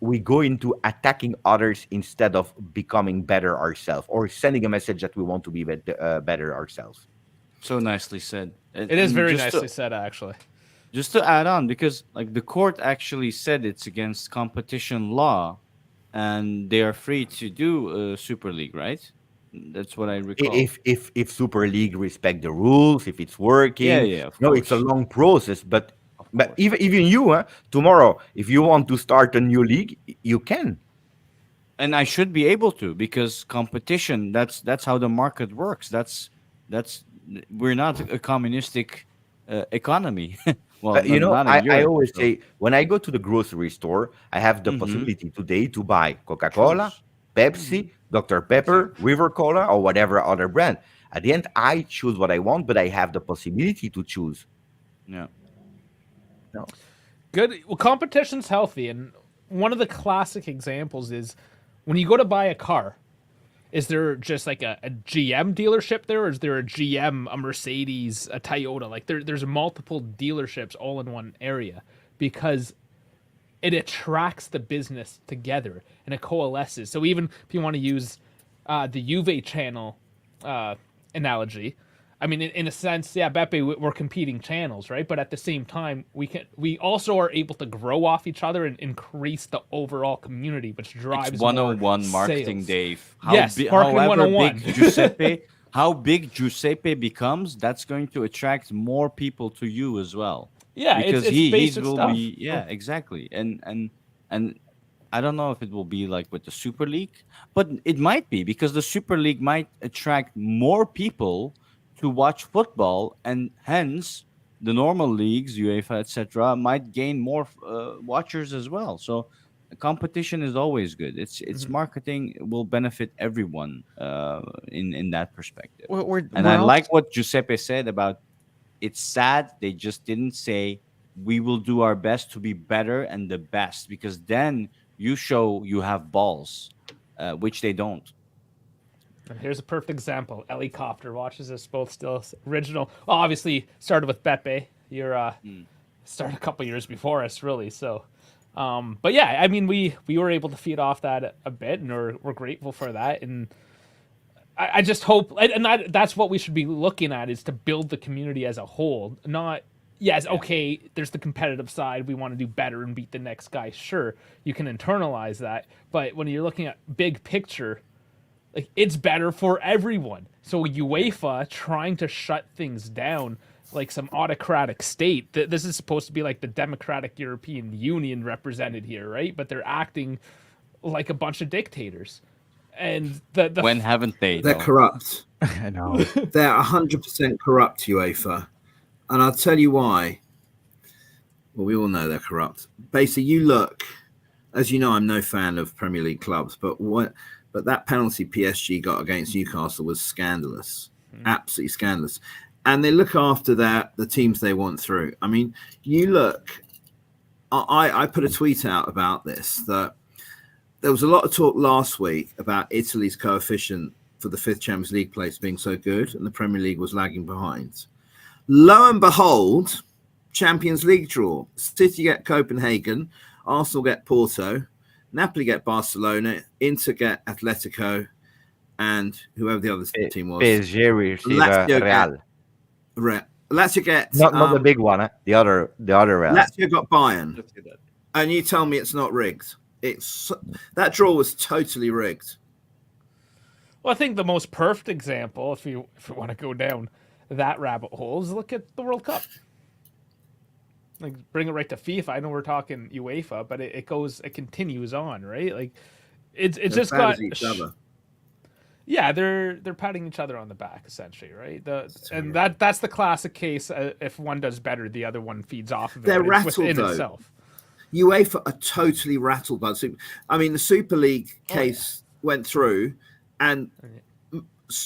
we go into attacking others instead of becoming better ourselves or sending a message that we want to be better ourselves. So nicely said. It is And very just nicely to said, actually. just to add on, because like the court actually said it's against competition law, and they are free to do a Super League, right? That's what I recall. If Super League respect the rules, if it's Yeah, working, yeah, of it's a course, long process. But of but course. even you, tomorrow, if you want to start a new league, you can. And I should be able to, because competition, that's how the market works. That's We're not a communistic economy. Well, not in I Europe, always so. say when I go to the grocery store, I have the Mm-hmm. possibility today to buy Coca-Cola, Choose. Mm-hmm. Pepsi, Dr. Pepper, Exactly. River Cola, or whatever other brand. At the end, I choose what I want, but I have the possibility to choose. Yeah. No. Good. Well, competition's healthy, and one of the classic examples is when you go to buy a car. Is there just like a GM dealership there, or is there a GM, a Mercedes, a Toyota? Like there's multiple dealerships all in one area because it attracts the business together and it coalesces. So even if you want to use the Juve channel analogy, I mean, in a sense, yeah, Beppe, we're competing channels, right? But at the same time, we also are able to grow off each other and increase the overall community, which It's drives more 101 marketing, sales. Dave. Yes, marketing However big 101. Giuseppe becomes, that's going to attract more people to you as well. Yeah, Because it's he basic will stuff. be, yeah, exactly. And I don't know if it will be like with the Super League, but it might be, because the Super League might attract more people to watch football, and hence the normal leagues, UEFA, etc., might gain more watchers as well. So competition is always good. It's Mhm. marketing will benefit everyone in that perspective. And I We're like also what Giuseppe said about, it's sad they just didn't say we will do our best to be better and the best, because then you show you have balls, which they don't. And here's a perfect example. Helicopter watches this both still original. Well, obviously started with Beppe. You're Mm. started a couple years before us, really. So, but yeah, I mean, we were able to feed off that a bit, and we're grateful for that. And I just hope, and that's what we should be looking at, is to build the community as a whole. Not, yes, Yeah. okay, there's the competitive side. We want to do better and beat the next guy. Sure, you can internalize that, but when you're looking at big picture, like it's better for everyone. So Yeah. UEFA trying to shut things down like some autocratic state. This is supposed to be like the democratic European Union represented here, right? But they're acting like a bunch of dictators. And When haven't they They're though? corrupt. I know. They're 100% corrupt, UEFA. And I'll tell you why. Well, we all know they're corrupt. Basically, you look, as you know, I'm no fan of Premier League clubs, but that penalty PSG got against Newcastle was scandalous, absolutely scandalous. And they look after the teams they want through. I mean, you look. I put a tweet out about this, that there was a lot of talk last week about Italy's coefficient for the fifth Champions League place being so good, and the Premier League was lagging behind. Lo and behold, Champions League draw. City get Copenhagen, Arsenal get Porto, Napoli get Barcelona, Inter get Atletico, and whoever the other team was. PSG receive Lazio Real. Lazio get Not the big one, the other Real. Lazio got Bayern, Let's see that. and you tell me it's not rigged. That draw was totally rigged. well, I think the most perfect example, if you want to go down that rabbit hole, is look at the World Cup. like bring it right to FIFA. I know we're talking UEFA, but it continues on, right? Like it's They're just bad got as each other. yeah, they're patting each other on the back essentially, right? That's the classic case. If one does better, the other one feeds off of it. They're but it's rattled within though. itself. UEFA are totally rattled by the Super. I mean, the Super League case went through, and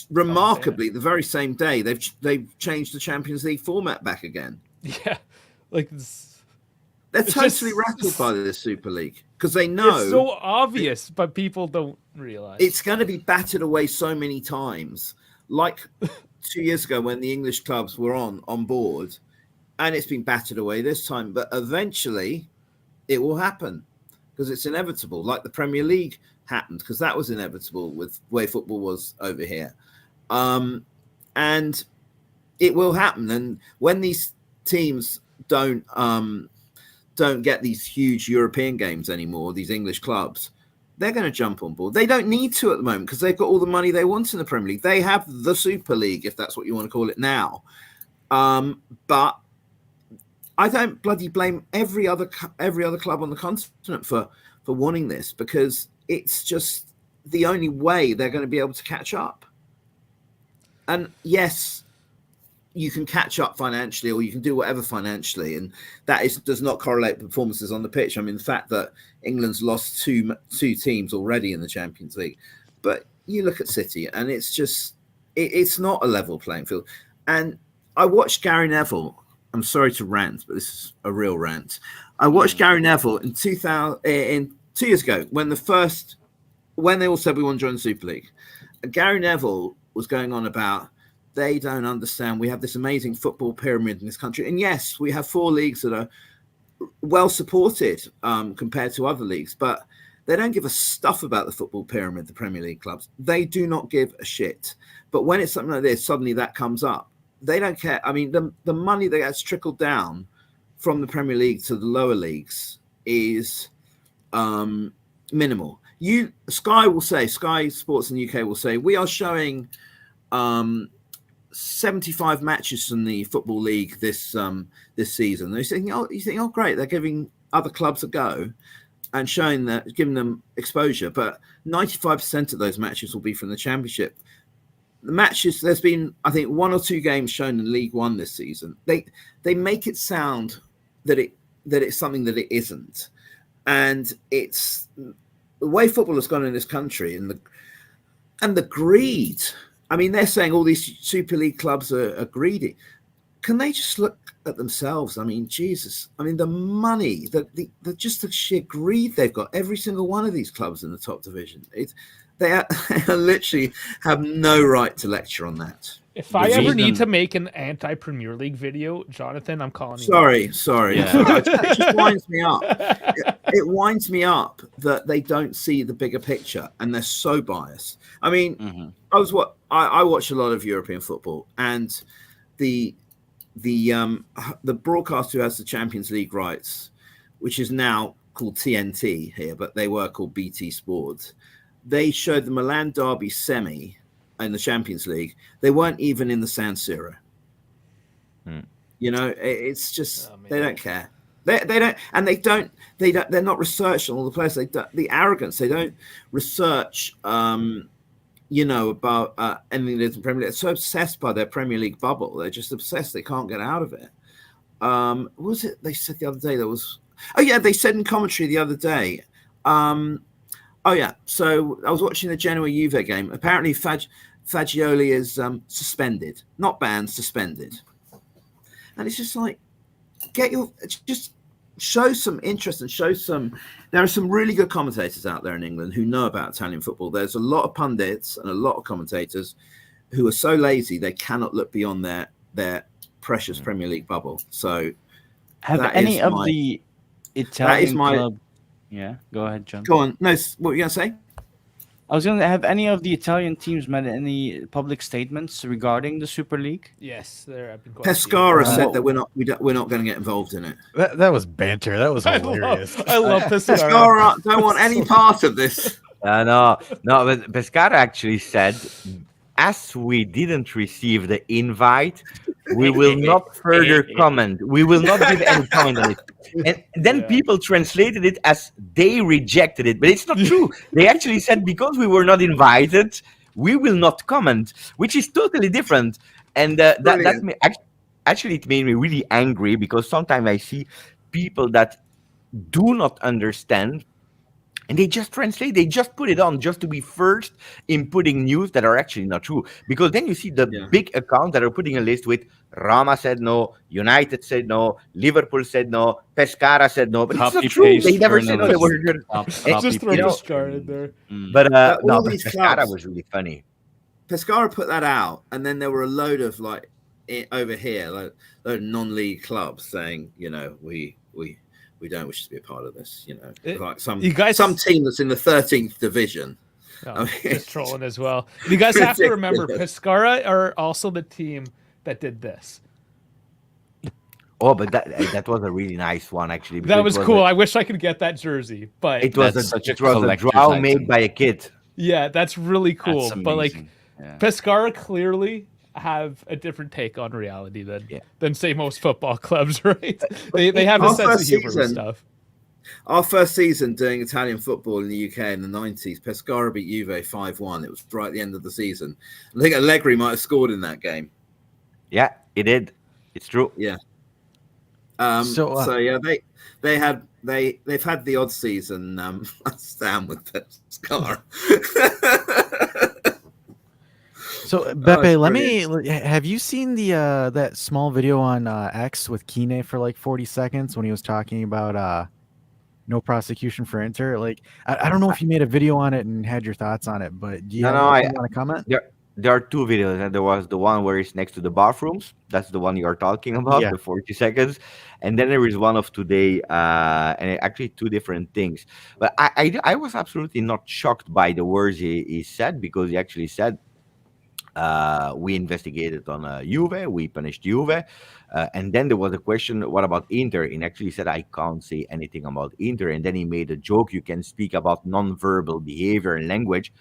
remarkably, the very same day they've changed the Champions League format back again. Yeah, like they're it's totally just, rattled by the Super League because they know it's so obvious, but people don't realize it's going to be battered away so many times. Like 2 years ago when the English clubs were on board, and it's been battered away this time. But eventually, it will happen because it's inevitable. Like the Premier League happened because that was inevitable with the way football was over here, and it will happen. And when these teams don't get these huge European games anymore, these English clubs, they're going to jump on board. They don't need to at the moment because they've got all the money they want in the Premier League. They have the Super League, if that's what you want to call it now. But I don't bloody blame every other club on the continent for wanting this, because it's just the only way they're going to be able to catch up. And yes, you can catch up financially, or you can do whatever financially, and that does not correlate with performances on the pitch. I mean, the fact that England's lost two teams already in the Champions League, but you look at City, and it's just it's not a level playing field. And I watched Gary Neville. I'm sorry to rant, but this is a real rant. I watched Gary Neville in 2 years ago when they all said we want to join the Super League. Gary Neville was going on about, they don't understand. We have this amazing football pyramid in this country. And yes, we have 4 leagues that are well supported compared to other leagues, but they don't give a stuff about the football pyramid, the Premier League clubs. They do not give a shit. But when it's something like this, suddenly that comes up. They don't care. I mean, the money that gets trickled down from the Premier League to the lower leagues is minimal. Sky Sports in the UK will say, we are showing 75 matches from the Football League this season. They're saying, you think, oh, great, they're giving other clubs a go and giving them exposure. But 95% of those matches will be from the Championship. The matches, there's been, I think, 1 or 2 games shown in League One this season. They make it sound that it's something that it isn't, and it's the way football has gone in this country, and the greed. I mean, they're saying all these Super League clubs are greedy. Can they just look at themselves? I mean, Jesus. I mean, the money, the just the sheer greed they've got. Every single one of these clubs in the top division. They literally have no right to lecture on that. If I ever need to make an anti-Premier League video, Jonathan, I'm calling you. Sorry. Yeah. It just winds me up. It winds me up that they don't see the bigger picture, and they're so biased. I mean, I watch a lot of European football, and the broadcaster who has the Champions League rights, which is now called TNT here, but they were called BT Sports. They showed the Milan Derby semi in the Champions League. They weren't even in the San Siro. You know, it's just they don't care. They don't, and they don't. They're not researching all the players. The arrogance. They don't research. You know, about anything that's in Premier League. They're so obsessed by their Premier League bubble. They're just obsessed. They can't get out of it. What was it they said the other day? They said in commentary the other day. So I was watching the Genoa Juve game. Apparently, Fagioli is suspended, not banned, suspended. And it's just like, just show some interest and show some. There are some really good commentators out there in England who know about Italian football. There's a lot of pundits and a lot of commentators who are so lazy they cannot look beyond their precious Premier League bubble. So, have any of the Italian club? Yeah, go ahead, John. Go on. No, what were you gonna say? I was gonna have any of the Italian teams made any public statements regarding the Super League? Yes, there have been. Pescara said that we're not going to get involved in it. That was banter. That was hilarious. I love Pescara. Pescara don't want any part of this. No. But Pescara actually said, as we didn't receive the invite, We will not further comment. We will not give any comment on it. And then people translated it as they rejected it, but it's not true. They actually said because we were not invited, we will not comment, which is totally different. And actually it made me really angry because sometimes I see people that do not understand and they just translate, they just put it on just to be first in putting news that are actually not true. Because then you see the big accounts that are putting a list with Roma said no, United said no, Liverpool said no, Pescara said no, but it's not true. They never said no. They were just throw Pescara in there. But all but these Pescara clubs, was really funny. Pescara put that out, and then there were a load of like over here, like non-league clubs saying, you know, we don't wish to be a part of this, you know, like some team that's in the 13th division. I mean, just trolling as well. You guys have to remember, Pescara are also the team that did this. Oh, but that was a really nice one, actually. That was cool. I wish I could get that jersey, but it was a draw made by a kid. Yeah, that's really cool. But like, Pescara clearly have a different take on reality than say most football clubs, right? They have a sense of humor and stuff. Our first season doing Italian football in the UK in the 90s, Pescara beat Juve 5-1. It was right at the end of the season. I think Allegri might have scored in that game. Yeah, he did. It's true. Yeah. So yeah, they've had the odd season. I stand with Pescara. So Beppe, have you seen the that small video on X with Kine for like 40 seconds when he was talking about no prosecution for Inter? Like, I don't know if you made a video on it and had your thoughts on it, but do you want to comment? There are two videos, and there was the one where it's next to the bathrooms. That's the one you are talking about, the 40 seconds. And then there is one of today, and actually two different things. But I was absolutely not shocked by the words he said, because he actually said, we investigated on Juve, we punished Juve, and then there was a question, what about Inter? And actually he said, I can't say anything about Inter. And then he made a joke, you can speak about non-verbal behavior and language,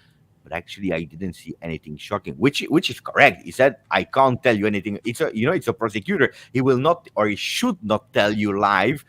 but actually I didn't see anything shocking, which is correct. He said, I can't tell you anything. It's a prosecutor. He will not, or he should not tell you live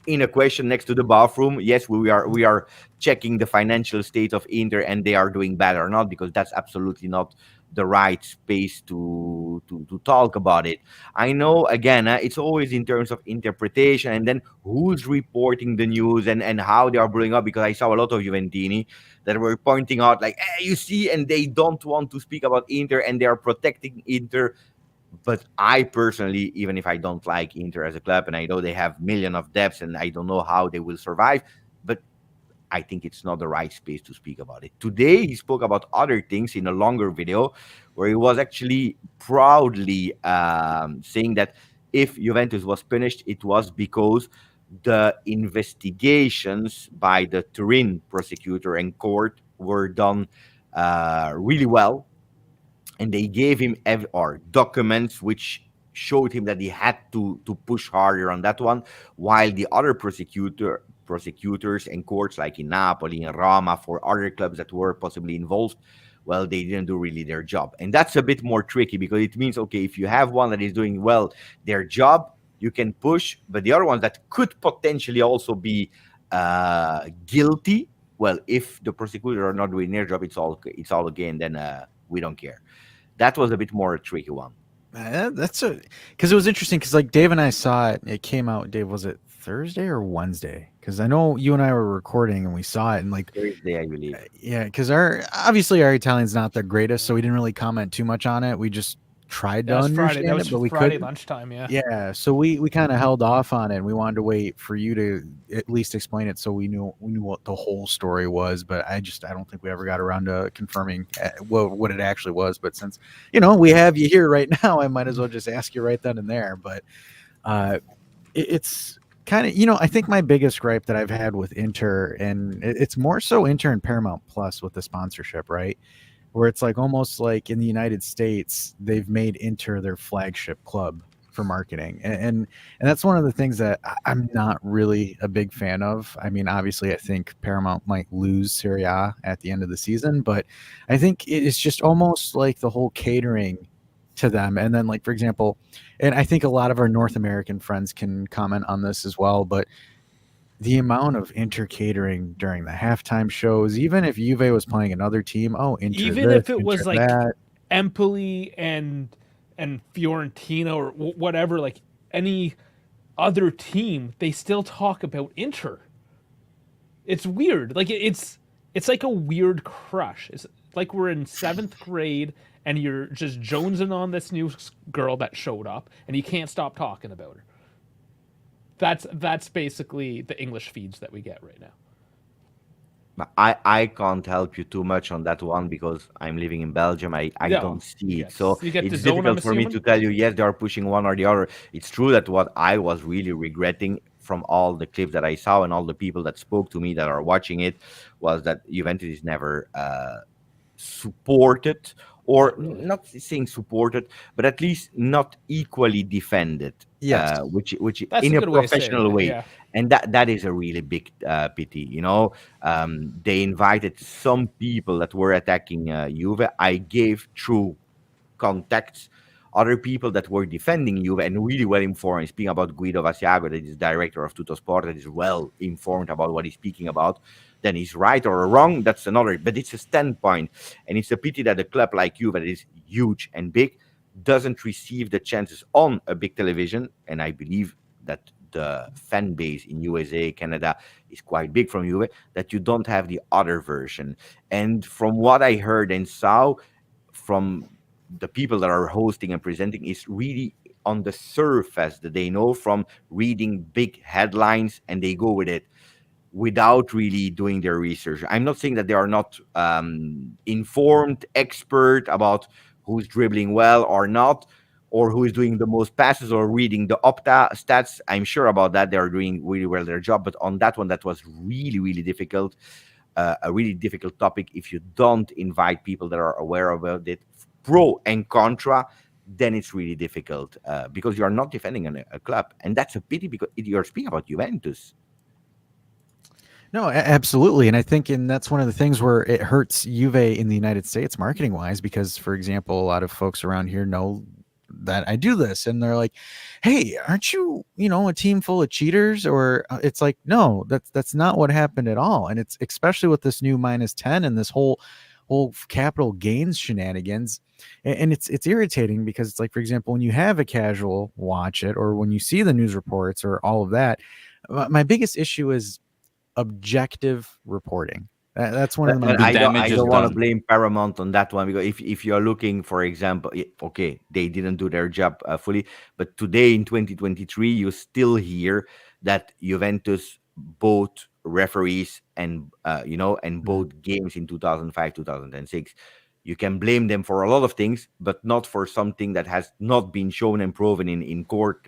in a question next to the bathroom. Yes, we are checking the financial state of Inter and they are doing bad or not, because that's absolutely not the right space to talk about it. I know, again, it's always in terms of interpretation and then who's reporting the news and how they are blowing up, because I saw a lot of Juventini that were pointing out like, hey, you see, and they don't want to speak about Inter and they are protecting Inter. But I personally, even if I don't like Inter as a club, and I know they have millions of debts and I don't know how they will survive, but I think it's not the right space to speak about it. Today, he spoke about other things in a longer video where he was actually proudly saying that if Juventus was punished, it was because the investigations by the Turin prosecutor and court were done really well. And they gave him documents which showed him that he had to push harder on that one, while the other prosecutors and courts, like in Napoli and Roma, for other clubs that were possibly involved, well, they didn't do really their job. And that's a bit more tricky, because it means, okay, if you have one that is doing well their job, you can push, but the other ones that could potentially also be guilty, well, if the prosecutors are not doing their job, it's all okay, and then we don't care. That was a bit more a tricky one. Because it was interesting, because like Dave and I saw it. It came out, Dave, was it Thursday or Wednesday? Because I know you and I were recording and we saw it, and like Thursday, I believe. Yeah, because obviously our Italian's not the greatest, so we didn't really comment too much on it. We just tried to understand it, but we couldn't. Lunchtime, yeah. So we kind of held off on it. And we wanted to wait for you to at least explain it, so we knew what the whole story was. But I don't think we ever got around to confirming what it actually was. But since we have you here right now, I might as well just ask you right then and there. But it's kind of I think my biggest gripe that I've had with Inter, and it's more so Inter and Paramount Plus with the sponsorship, right? Where it's like almost like in the United States, they've made Inter their flagship club for marketing. And that's one of the things that I'm not really a big fan of. I mean, obviously, I think Paramount might lose Serie A at the end of the season, but I think it's just almost like the whole catering to them. And then, like, for example, and I think a lot of our North American friends can comment on this as well, but the amount of Inter catering during the halftime shows, even if Juve was playing another team, Inter Even this, if it Inter was like that. Empoli and Fiorentina or whatever, like any other team, they still talk about Inter. It's weird. Like it's like a weird crush. It's like we're in 7th grade and you're just jonesing on this new girl that showed up and you can't stop talking about her. That's basically the English feeds that we get right now. I can't help you too much on that one because I'm living in Belgium. I Yeah, don't see it. So you get it's the zone, I'm difficult for me assuming? to tell you, yes, they are pushing one or the other. It's true that what I was really regretting from all the clips that I saw and all the people that spoke to me that are watching it was that Juventus is never supported, or not saying supported, but at least not equally defended. Yes. Which That's in a a good way of saying professional it, way, yeah. and that is a really big pity. They invited some people that were attacking Juve. I gave through contacts other people that were defending Juve and really well informed. Speaking about Guido Vasiago, that is director of Tuttosport, that is well informed about what he's speaking about. Then he's right or wrong. That's another, but it's a standpoint, and it's a pity that a club like Juve that is huge and big doesn't receive the chances on a big television. And I believe that the fan base in USA, Canada is quite big from Juve. That you don't have the other version. And from what I heard and saw from the people that are hosting and presenting is really on the surface that they know from reading big headlines and they go with it without really doing their research. I'm not saying that they are not informed expert about who's dribbling well or not, or who is doing the most passes or reading the Opta stats. I'm sure about that. They are doing really well their job. But on that one, that was really, really difficult. A really difficult topic. If you don't invite people that are aware about it, pro and contra, then it's really difficult because you are not defending a club. And that's a pity because you're speaking about Juventus. No, absolutely. And I think, and that's one of the things where it hurts Juve in the United States marketing wise, because, for example, a lot of folks around here know that I do this and they're like, hey, aren't you, a team full of cheaters? Or it's like, no, that's not what happened at all. And it's especially with this new -10 and this whole capital gains shenanigans. And it's irritating because it's like, for example, when you have a casual watch it or when you see the news reports or all of that, my biggest issue is objective reporting. That's one of the I damage is don't want to done. blame Paramount on that one because if you're looking, for example, okay, they didn't do their job fully, but today in 2023, you still hear that Juventus both referees and both games in 2005, 2006. You can blame them for a lot of things, but not for something that has not been shown and proven in court.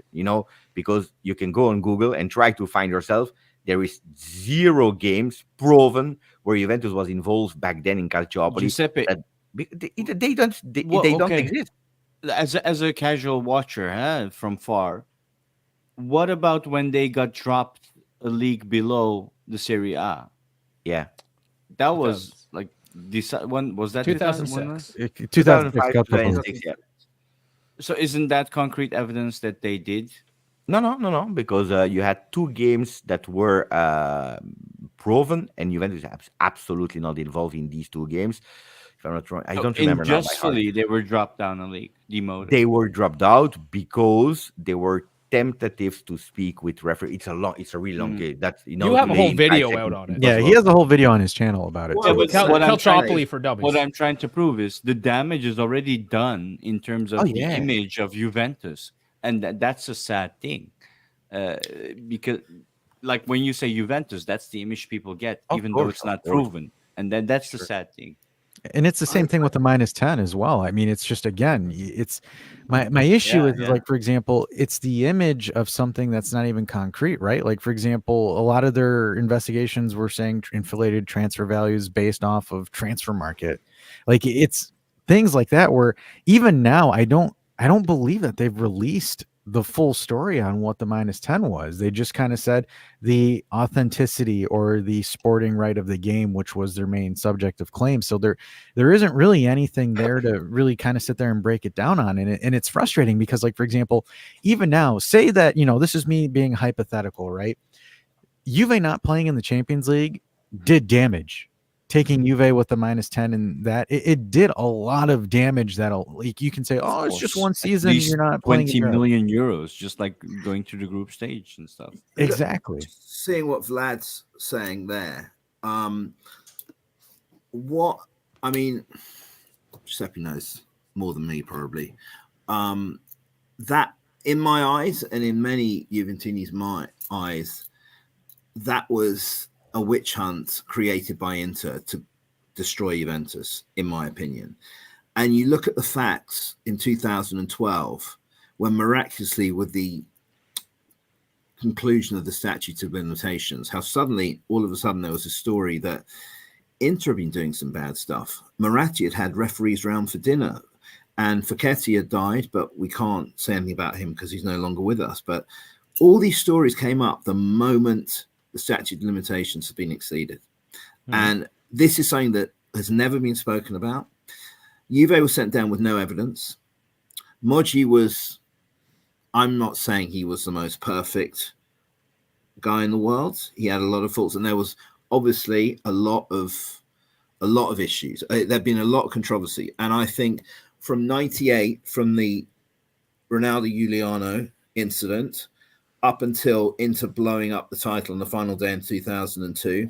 Because you can go on Google and try to find yourself. There is 0 games proven where Juventus was involved back then in Calciopoli. Giuseppe, They don't okay. exist. As a casual watcher, from far, what about when they got dropped a league below the Serie A? Yeah, That was like when was that? 2006. 2006 Cup. 2006, yeah. So isn't that concrete evidence that they did? No, because you had 2 games that were proven, and Juventus is absolutely not involved in these 2 games. If I'm not wrong, I don't remember now. Unjustly, they were dropped down a league, demoted. They were dropped out because they were tentatives to speak with referee. It's a really long game. That's you have a whole video out on it. Yeah, he has a whole video on his channel about it. Yeah, too. Calciopoli for dummies. What I'm trying to prove is the damage is already done in terms of the image of Juventus, and that's a sad thing. Because, like when you say Juventus, that's the image people get, even though it's not proven, and then that's the sad thing. And it's the same thing with the -10 as well. I mean, it's just, again, it's my issue is like, for example, it's the image of something that's not even concrete, right? Like, for example, a lot of their investigations were saying inflated transfer values based off of transfer market. Like, it's things like that where even now I don't believe that they've released the full story on what the -10 was. They just kind of said the authenticity or the sporting right of the game, which was their main subject of claim. So there isn't really anything there to really kind of sit there and break it down on. And it's frustrating because, like, for example, even now, say that, this is me being hypothetical, right? Juve not playing in the Champions League did damage. Taking Juve with the -10 and that it did a lot of damage. That'll, like, you can say, oh, it's just one season. You're not playing 20 million euros, just like going through the group stage and stuff. Exactly. Seeing what Vlad's saying there, Giuseppe knows more than me probably. That in my eyes and in many Juventini's eyes, that was a witch hunt created by Inter to destroy Juventus, in my opinion. And you look at the facts in 2012, when miraculously, with the conclusion of the statute of limitations, how suddenly, all of a sudden, there was a story that Inter had been doing some bad stuff. Moratti had referees round for dinner, and Facchetti had died, but we can't say anything about him because he's no longer with us. But all these stories came up the moment the statute of limitations have been exceeded. And this is something that has never been spoken about. Juve was sent down with no evidence. Moggi was, I'm not saying he was the most perfect guy in the world. He had a lot of faults, and there was obviously a lot of issues. There'd been a lot of controversy. And I think from 98, from the Ronaldo Giuliano incident, up until Inter blowing up the title on the final day in 2002,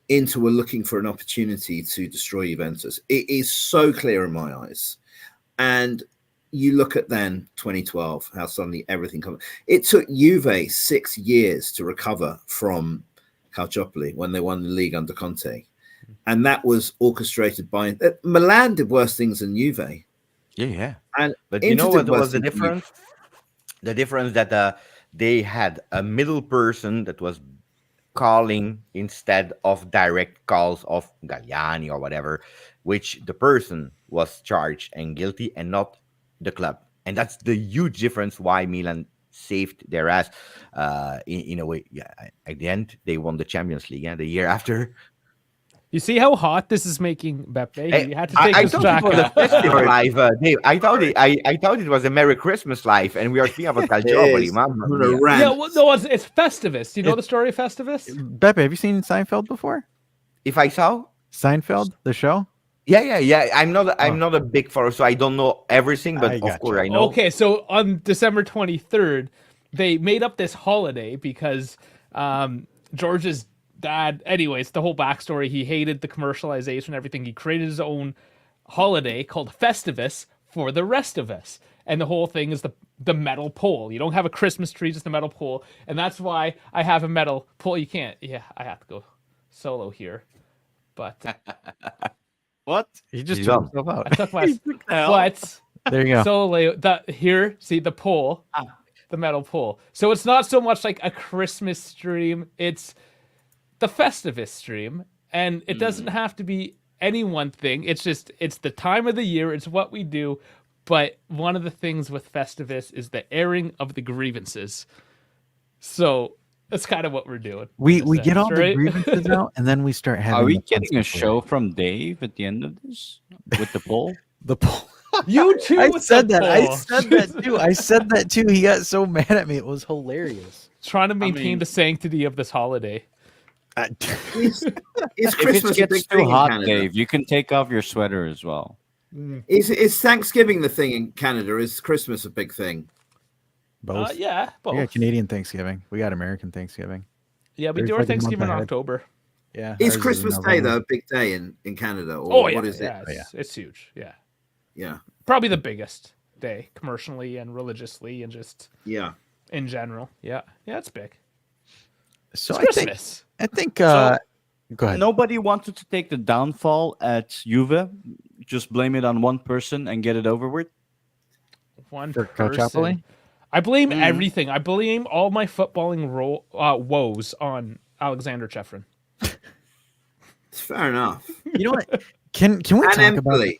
Inter were looking for an opportunity to destroy Juventus. It is so clear in my eyes. And you look at then 2012, how suddenly everything comes. It took Juve 6 years to recover from Calciopoli when they won the league under Conte. And that was orchestrated by Milan did worse things than Juve. Yeah. But Inter you know what did worse was the than Juve. difference? The difference that they had a middle person that was calling instead of direct calls of Galliani or whatever, which the person was charged and guilty and not the club. And that's the huge difference why Milan saved their ass in a way. Yeah, at the end, they won the Champions League the year after. You see how hot this is making Beppe? Hey, You had to take I this thought back it was a up. festive live, Dave. I thought it was a Merry Christmas live, and we are speaking about Calciopoli. Mamma mia. Yeah, well, no, it's Festivus. Do you know the story of Festivus? Beppe, have you seen Seinfeld before? If I saw Seinfeld, the show? Yeah. I'm not a big follower, so I don't know everything, but of course I know. Okay, so on December 23rd, they made up this holiday because George's dad, anyways, the whole backstory, he hated the commercialization and everything. He created his own holiday called Festivus for the rest of us. And the whole thing is the metal pole. You don't have a Christmas tree, just a metal pole. And that's why I have a metal pole. You can't. Yeah, I have to go solo here. But what? He just took himself out. I took my but there you go. Solo here, see the pole, the metal pole. So it's not so much like a Christmas stream, it's the Festivus stream, and it doesn't have to be any one thing. It's the time of the year. It's what we do. But one of the things with Festivus is the airing of the grievances. So that's kind of what we're doing. We get all the grievances out, and then we start having. Are we getting a show from Dave at the end of this with the poll? The poll. You too. I said that. I said that too. He got so mad at me. It was hilarious. Trying to maintain the sanctity of this holiday. Is Christmas if a it big gets too thing in hot, Canada? Dave, you can take off your sweater as well. Is Thanksgiving the thing in Canada? Is Christmas a big thing? Both. Yeah, both. We got Canadian Thanksgiving. We got American Thanksgiving. Yeah, we There's do our like a month Thanksgiving in ahead. October. Yeah. Is ours in Christmas Day November. though a big day in Canada? Or what is it? It's huge. Yeah. Yeah. Probably the biggest day commercially and religiously and just in general. Yeah. Yeah, it's big. So It's Christmas. I think. So, go ahead. Nobody wanted to take the downfall at Juve. Just blame it on one person and get it over with. One For person. Calciopoli? I blame everything. I blame all my footballing woes on Alexander Chefrin. It's fair enough. You know what? Can we And talk about? Empoli.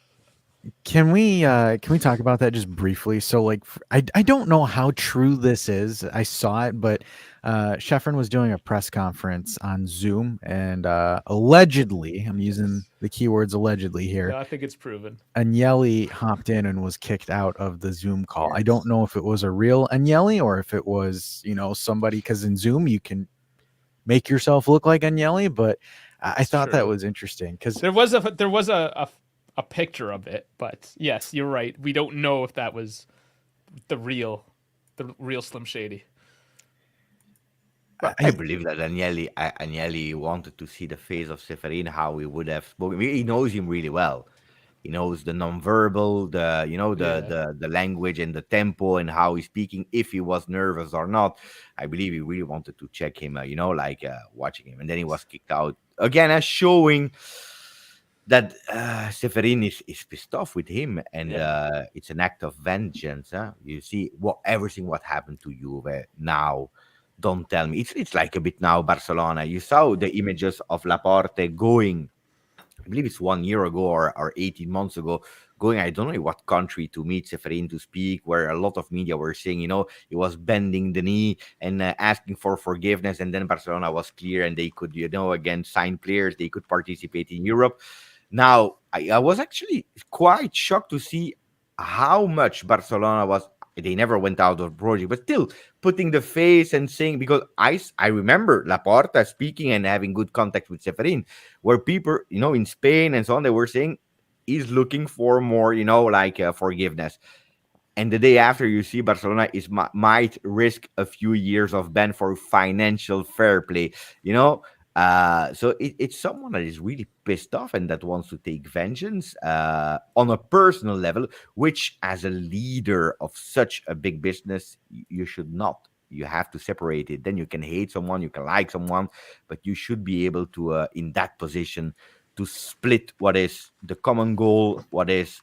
Can we talk about that just briefly? So like I don't know how true this is. I saw it, but Sheffrin was doing a press conference on Zoom, and allegedly, I'm using the keywords allegedly here. No, I think it's proven. Agnelli hopped in and was kicked out of the Zoom call. I don't Yes. know if it was a real Agnelli or if it was, somebody, because in Zoom you can make yourself look like Agnelli, but I It's thought that true. was interesting because There was a picture of it, but yes, you're right. We don't know if that was the real Slim Shady. But I believe that Agnelli wanted to see the face of Seferin, how he would have spoken. He knows him really well. He knows the nonverbal, Yeah. the language and the tempo and how he's speaking, if he was nervous or not. I believe he really wanted to check him, watching him. And then he was kicked out again, as showing that Seferin is pissed off with him, and Yeah. it's an act of vengeance. Huh? You see everything what happened to Juve now. Don't tell me it's like a bit now Barcelona. You saw the images of Laporte going. I believe it's 1 year ago or 18 months ago, going, I don't know what country to meet Seferin to speak, where a lot of media were saying, he was bending the knee and asking for forgiveness. And then Barcelona was clear and they could, again, sign players, they could participate in Europe. Now, I was actually quite shocked to see how much Barcelona was. They never went out of project, but still putting the face and saying, because I remember Laporta speaking and having good contact with Seferin, where people, in Spain and so on, they were saying he's looking for more, forgiveness. And the day after, you see Barcelona might risk a few years of ban for financial fair play. You know, so it's someone that is really pissed off and that wants to take vengeance on a personal level, which, as a leader of such a big business, you should not. You have to separate it. Then you can hate someone, you can like someone, but you should be able to, in that position, to split what is the common goal, what is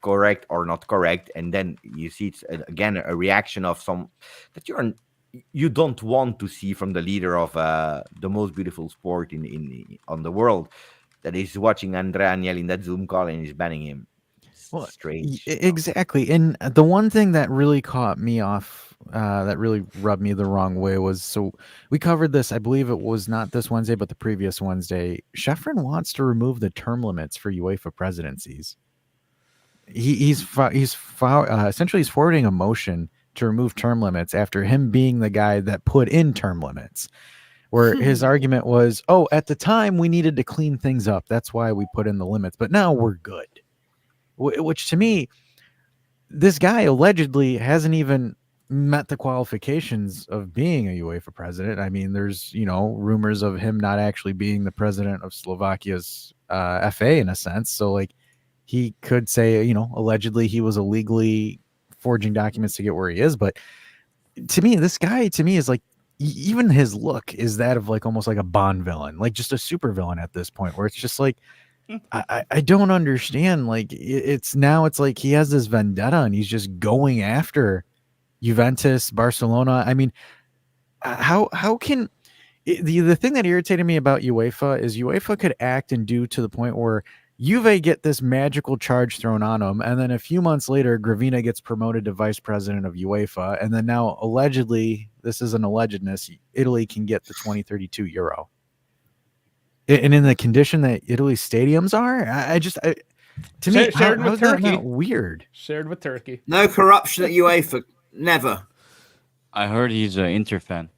correct or not correct, and then you see it's again a reaction of some that you don't want to see from the leader of the most beautiful sport in on the world, that is watching Andrea Agnelli in that Zoom call and is banning him. It's Well, strange. exactly. And the one thing that really caught me off, that really rubbed me the wrong way was, so we covered this, I believe it was not this Wednesday, but the previous Wednesday. Sheffrin wants to remove the term limits for UEFA presidencies. Essentially he's forwarding a motion to remove term limits after him being the guy that put in term limits. Where his argument was, oh, at the time we needed to clean things up. That's why we put in the limits, but now we're good. Which to me, this guy allegedly hasn't even met the qualifications of being a UEFA president. I mean, there's, rumors of him not actually being the president of Slovakia's FA in a sense. So like he could say, allegedly he was illegally forging documents to get where he is. But to me, this guy is like, even his look is that of like almost like a Bond villain, like just a super villain at this point, where it's just like, I don't understand. Like it's like he has this vendetta and he's just going after Juventus, Barcelona. I mean, how can the thing that irritated me about UEFA is UEFA could act and do to the point where Juve get this magical charge thrown on them, and then a few months later, Gravina gets promoted to vice president of UEFA, and then now allegedly, this is an allegedness, Italy can get the 2032 Euro. And in the condition that Italy's stadiums are, to me, Shared how with is that Turkey. not weird? Shared with Turkey. No corruption at UEFA. Never. I heard he's an Inter fan.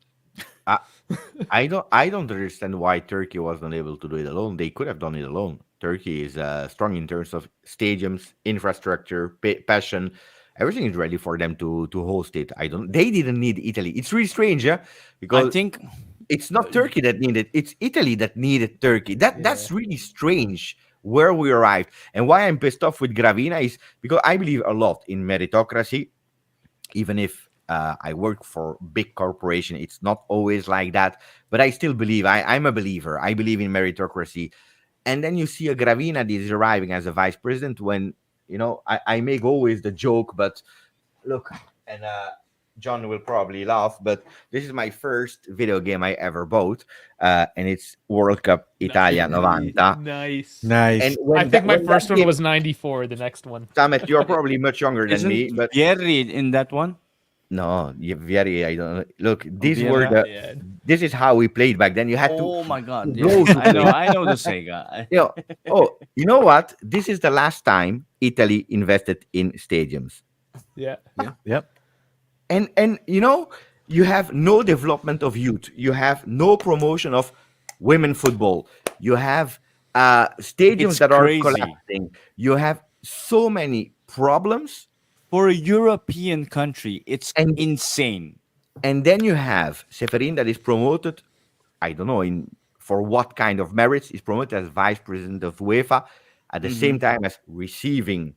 I don't understand why Turkey was not able to do it alone. They could have done it alone. Turkey is strong in terms of stadiums, infrastructure, passion. Everything is ready for them to host it. They didn't need Italy. It's really strange, yeah, I because think it's not Turkey that needed. It's Italy that needed Turkey. That's really strange where we arrived. And why I'm pissed off with Gravina is because I believe a lot in meritocracy, even if I work for big corporation, it's not always like that. But I still believe. I'm a believer. I believe in meritocracy. And then you see a Gravina that is arriving as a vice president when I make always the joke, but look, and John will probably laugh, but this is my first video game I ever bought, and it's World Cup Italia 90. Nice. And I think my when that first one game, was 94. The next one. Samet, you're probably much younger than Isn't me, but Vieri in that one? no, very. I don't look. These were Vieira? the. This is how we played back then. You had Oh my to god, go yes. to play. I know the Sega. You know, oh, you know what? This is the last time Italy invested in stadiums. Yeah. Yep. And you have no development of youth. You have no promotion of women football. You have stadiums It's that are crazy. collapsing. You have so many problems. For a European country, it's And insane. and then you have Seferin that is promoted, I don't know for what kind of merits, is promoted as vice president of UEFA at the same time as receiving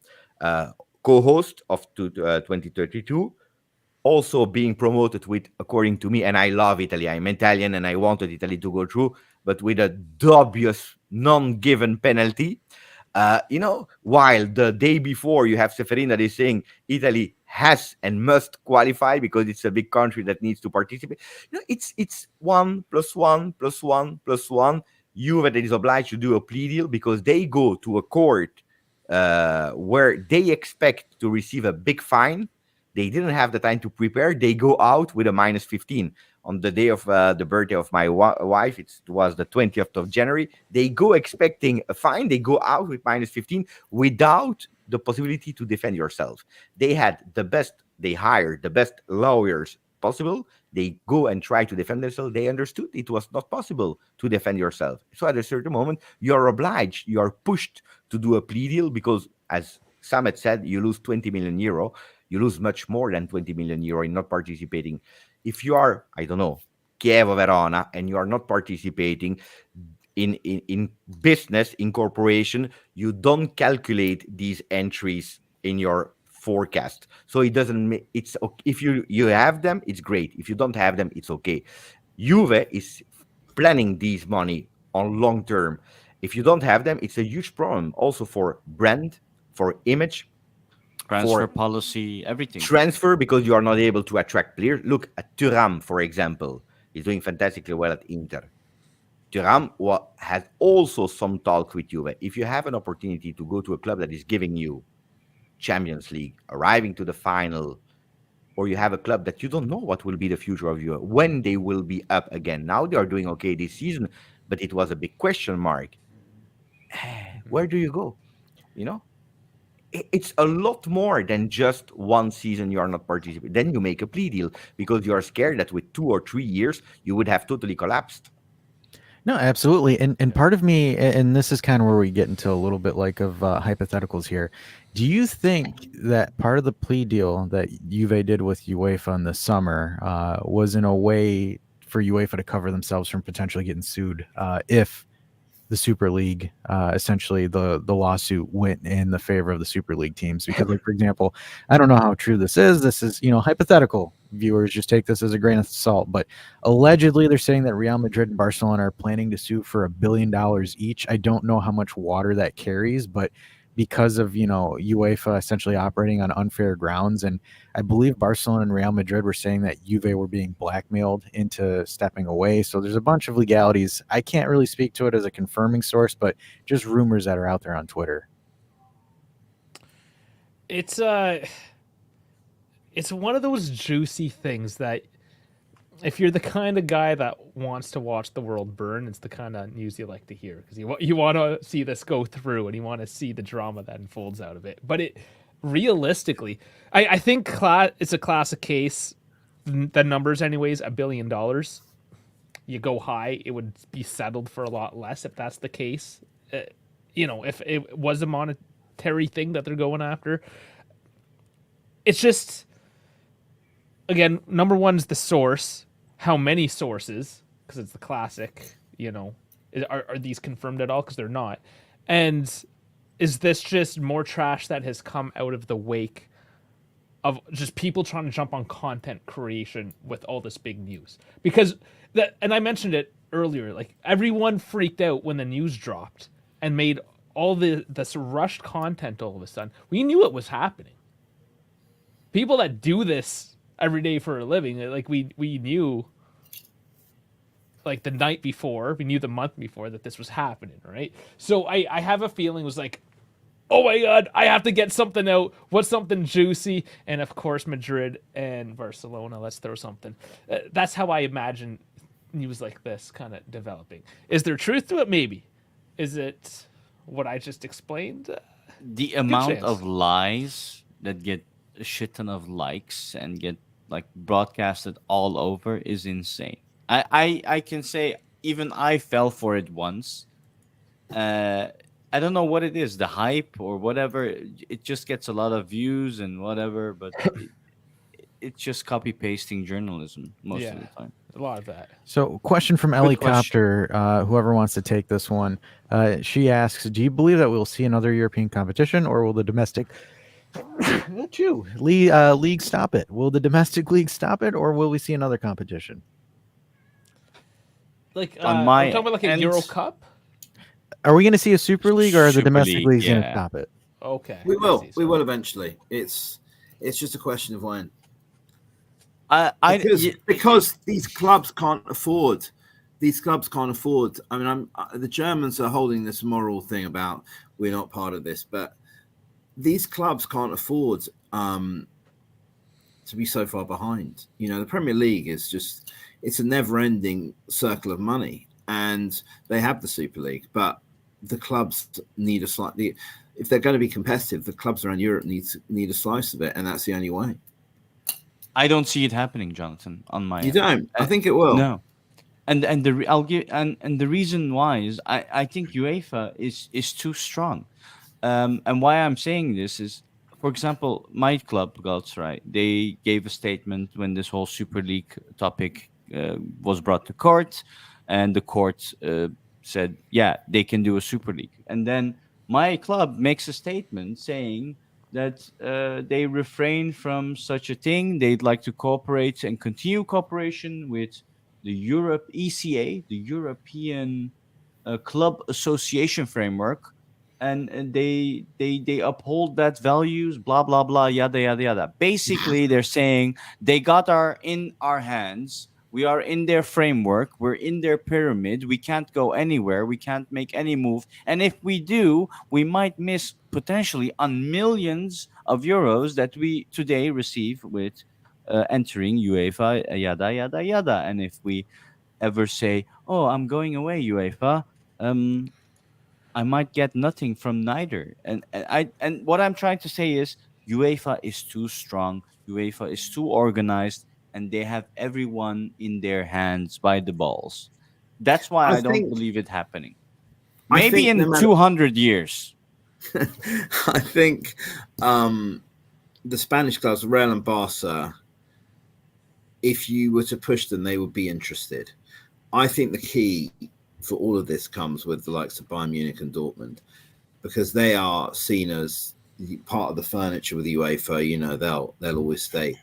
co-host of 2032, also being promoted with, according to me, and I love Italy, I'm Italian and I wanted Italy to go through, but with a dubious non-given penalty. While the day before you have Seferin that is saying Italy has and must qualify because it's a big country that needs to participate. It's 1+1+1+1+1. Juve that is obliged to do a plea deal because they go to a court where they expect to receive a big fine. They didn't have the time to prepare. They go out with a -15 on the day of the birthday of my wife. It was the 20th of January. They go expecting a fine. They go out with -15 without the possibility to defend yourself. They hired the best lawyers possible. They go and try to defend themselves. They understood it was not possible to defend yourself. So at a certain moment, you're obliged, you are pushed to do a plea deal because, as Samet said, you lose 20 million euro. You lose much more than 20 million euro in not participating. If you are, I don't know, Chievo Verona, and you are not participating in business, in corporation, you don't calculate these entries in your forecast. So it doesn't make it's okay. If you have them, it's great. If you don't have them, it's okay. Juve is planning these money on long term. If you don't have them, it's a huge problem also for brand, for image, Transfer for policy, everything. transfer, because you are not able to attract players. Look at Thuram, for example. He's doing fantastically well at Inter. Thuram has also some talk with Juve. If you have an opportunity to go to a club that is giving you Champions League, arriving to the final, or you have a club that you don't know what will be the future of Juve, when they will be up again. Now they are doing okay this season, but it was a big question mark. Where do you go? You know, it's a lot more than just one season you are not participating. Then you make a plea deal because you are scared that with 2 or 3 years you would have totally collapsed. No, absolutely. And part of me, and this is kind of where we get into a little bit like of hypotheticals here. Do you think that part of the plea deal that Juve did with UEFA in the summer was in a way for UEFA to cover themselves from potentially getting sued if the Super League, essentially the lawsuit went in the favor of the Super League teams? Because, like, for example, I don't know how true this is. This is, hypothetical. Viewers, just take this as a grain of salt. But allegedly, they're saying that Real Madrid and Barcelona are planning to sue for $1 billion each. I don't know how much water that carries, but because of UEFA essentially operating on unfair grounds, and I believe Barcelona and Real Madrid were saying that Juve were being blackmailed into stepping away. So there's a bunch of legalities. I can't really speak to it as a confirming source, but just rumors that are out there on Twitter. It's one of those juicy things that if you're the kind of guy that wants to watch the world burn, it's the kind of news you like to hear because you want to see this go through and you want to see the drama that unfolds out of it. But realistically, I think it's a classic case. The numbers, anyways, $1 billion. You go high, it would be settled for a lot less if that's the case. If it was a monetary thing that they're going after, it's just. Again, number one is the source. How many sources? Because it's the classic, are these confirmed at all? Because they're not. And is this just more trash that has come out of the wake of just people trying to jump on content creation with all this big news? Because and I mentioned it earlier, like everyone freaked out when the news dropped and made all this rushed content all of a sudden. We knew it was happening. People that do this every day for a living. Like we knew, like the night before, we knew the month before that this was happening, right? So I have a feeling it was like, oh my god, I have to get something out. What's something juicy? And of course, Madrid and Barcelona. Let's throw something. That's how I imagine news like this kind of developing. Is there truth to it? Maybe. Is it what I just explained? The Good amount chance. of lies that get a shit ton of likes and get like broadcasted all over is insane. I can say even I fell for it once. uh I don't know what it is, the hype or whatever. It just gets a lot of views and whatever, but it's just copy pasting journalism most of Yeah, the time. a lot of that. So, question from Good question. Helicopter. Whoever wants to take this one, she asks, "Do you believe that we'll see another European competition, or will the domestic league stop it? Will the domestic league stop it, or will we see another competition? Like, On are we my talking about like a end, Euro Cup? Are we going to see a Super League, or are the Super domestic League, leagues going to yeah. stop it?" Okay, We I see. will. We So, will eventually. It's just a question of when. I Because these clubs can't afford. These clubs can't afford. I mean, the Germans are holding this moral thing about we're not part of this, but these clubs can't afford to be so far behind. You know, the Premier League is just, it's a never-ending circle of money, and they have the Super League, but the clubs need a slightly, if they're going to be competitive, the clubs around Europe need a slice of it, and that's the only way. I don't see it happening, Jonathan, on my You end. don't? I think it will. No. And I'll give and the reason why is I think UEFA is too strong. And why I'm saying this is, for example, my club, Galatasaray, they gave a statement when this whole Super League topic was brought to court, and the court said, yeah, they can do a Super League. And then my club makes a statement saying that they refrain from such a thing. They'd like to cooperate and continue cooperation with the Europe ECA, the European Club Association Framework, and they uphold that values, blah blah blah, yada yada yada. Basically, they're saying they got our in our hands. We are in their framework. We're in their pyramid. We can't go anywhere. We can't make any move. And if we do, we might miss potentially on millions of euros that we today receive with entering UEFA, yada yada yada. And if we ever say, "Oh, I'm going away, UEFA," I might get nothing from neither. And what I'm trying to say is UEFA is too strong. UEFA is too organized, and they have everyone in their hands by the balls. That's why I I don't think. believe it happening. I Maybe think no in matter. 200 years. I think the Spanish clubs, Real and Barca, if you were to push them, they would be interested. I think the key for all of this comes with the likes of Bayern Munich and Dortmund, because they are seen as part of the furniture with the UEFA. You know, they'll always stay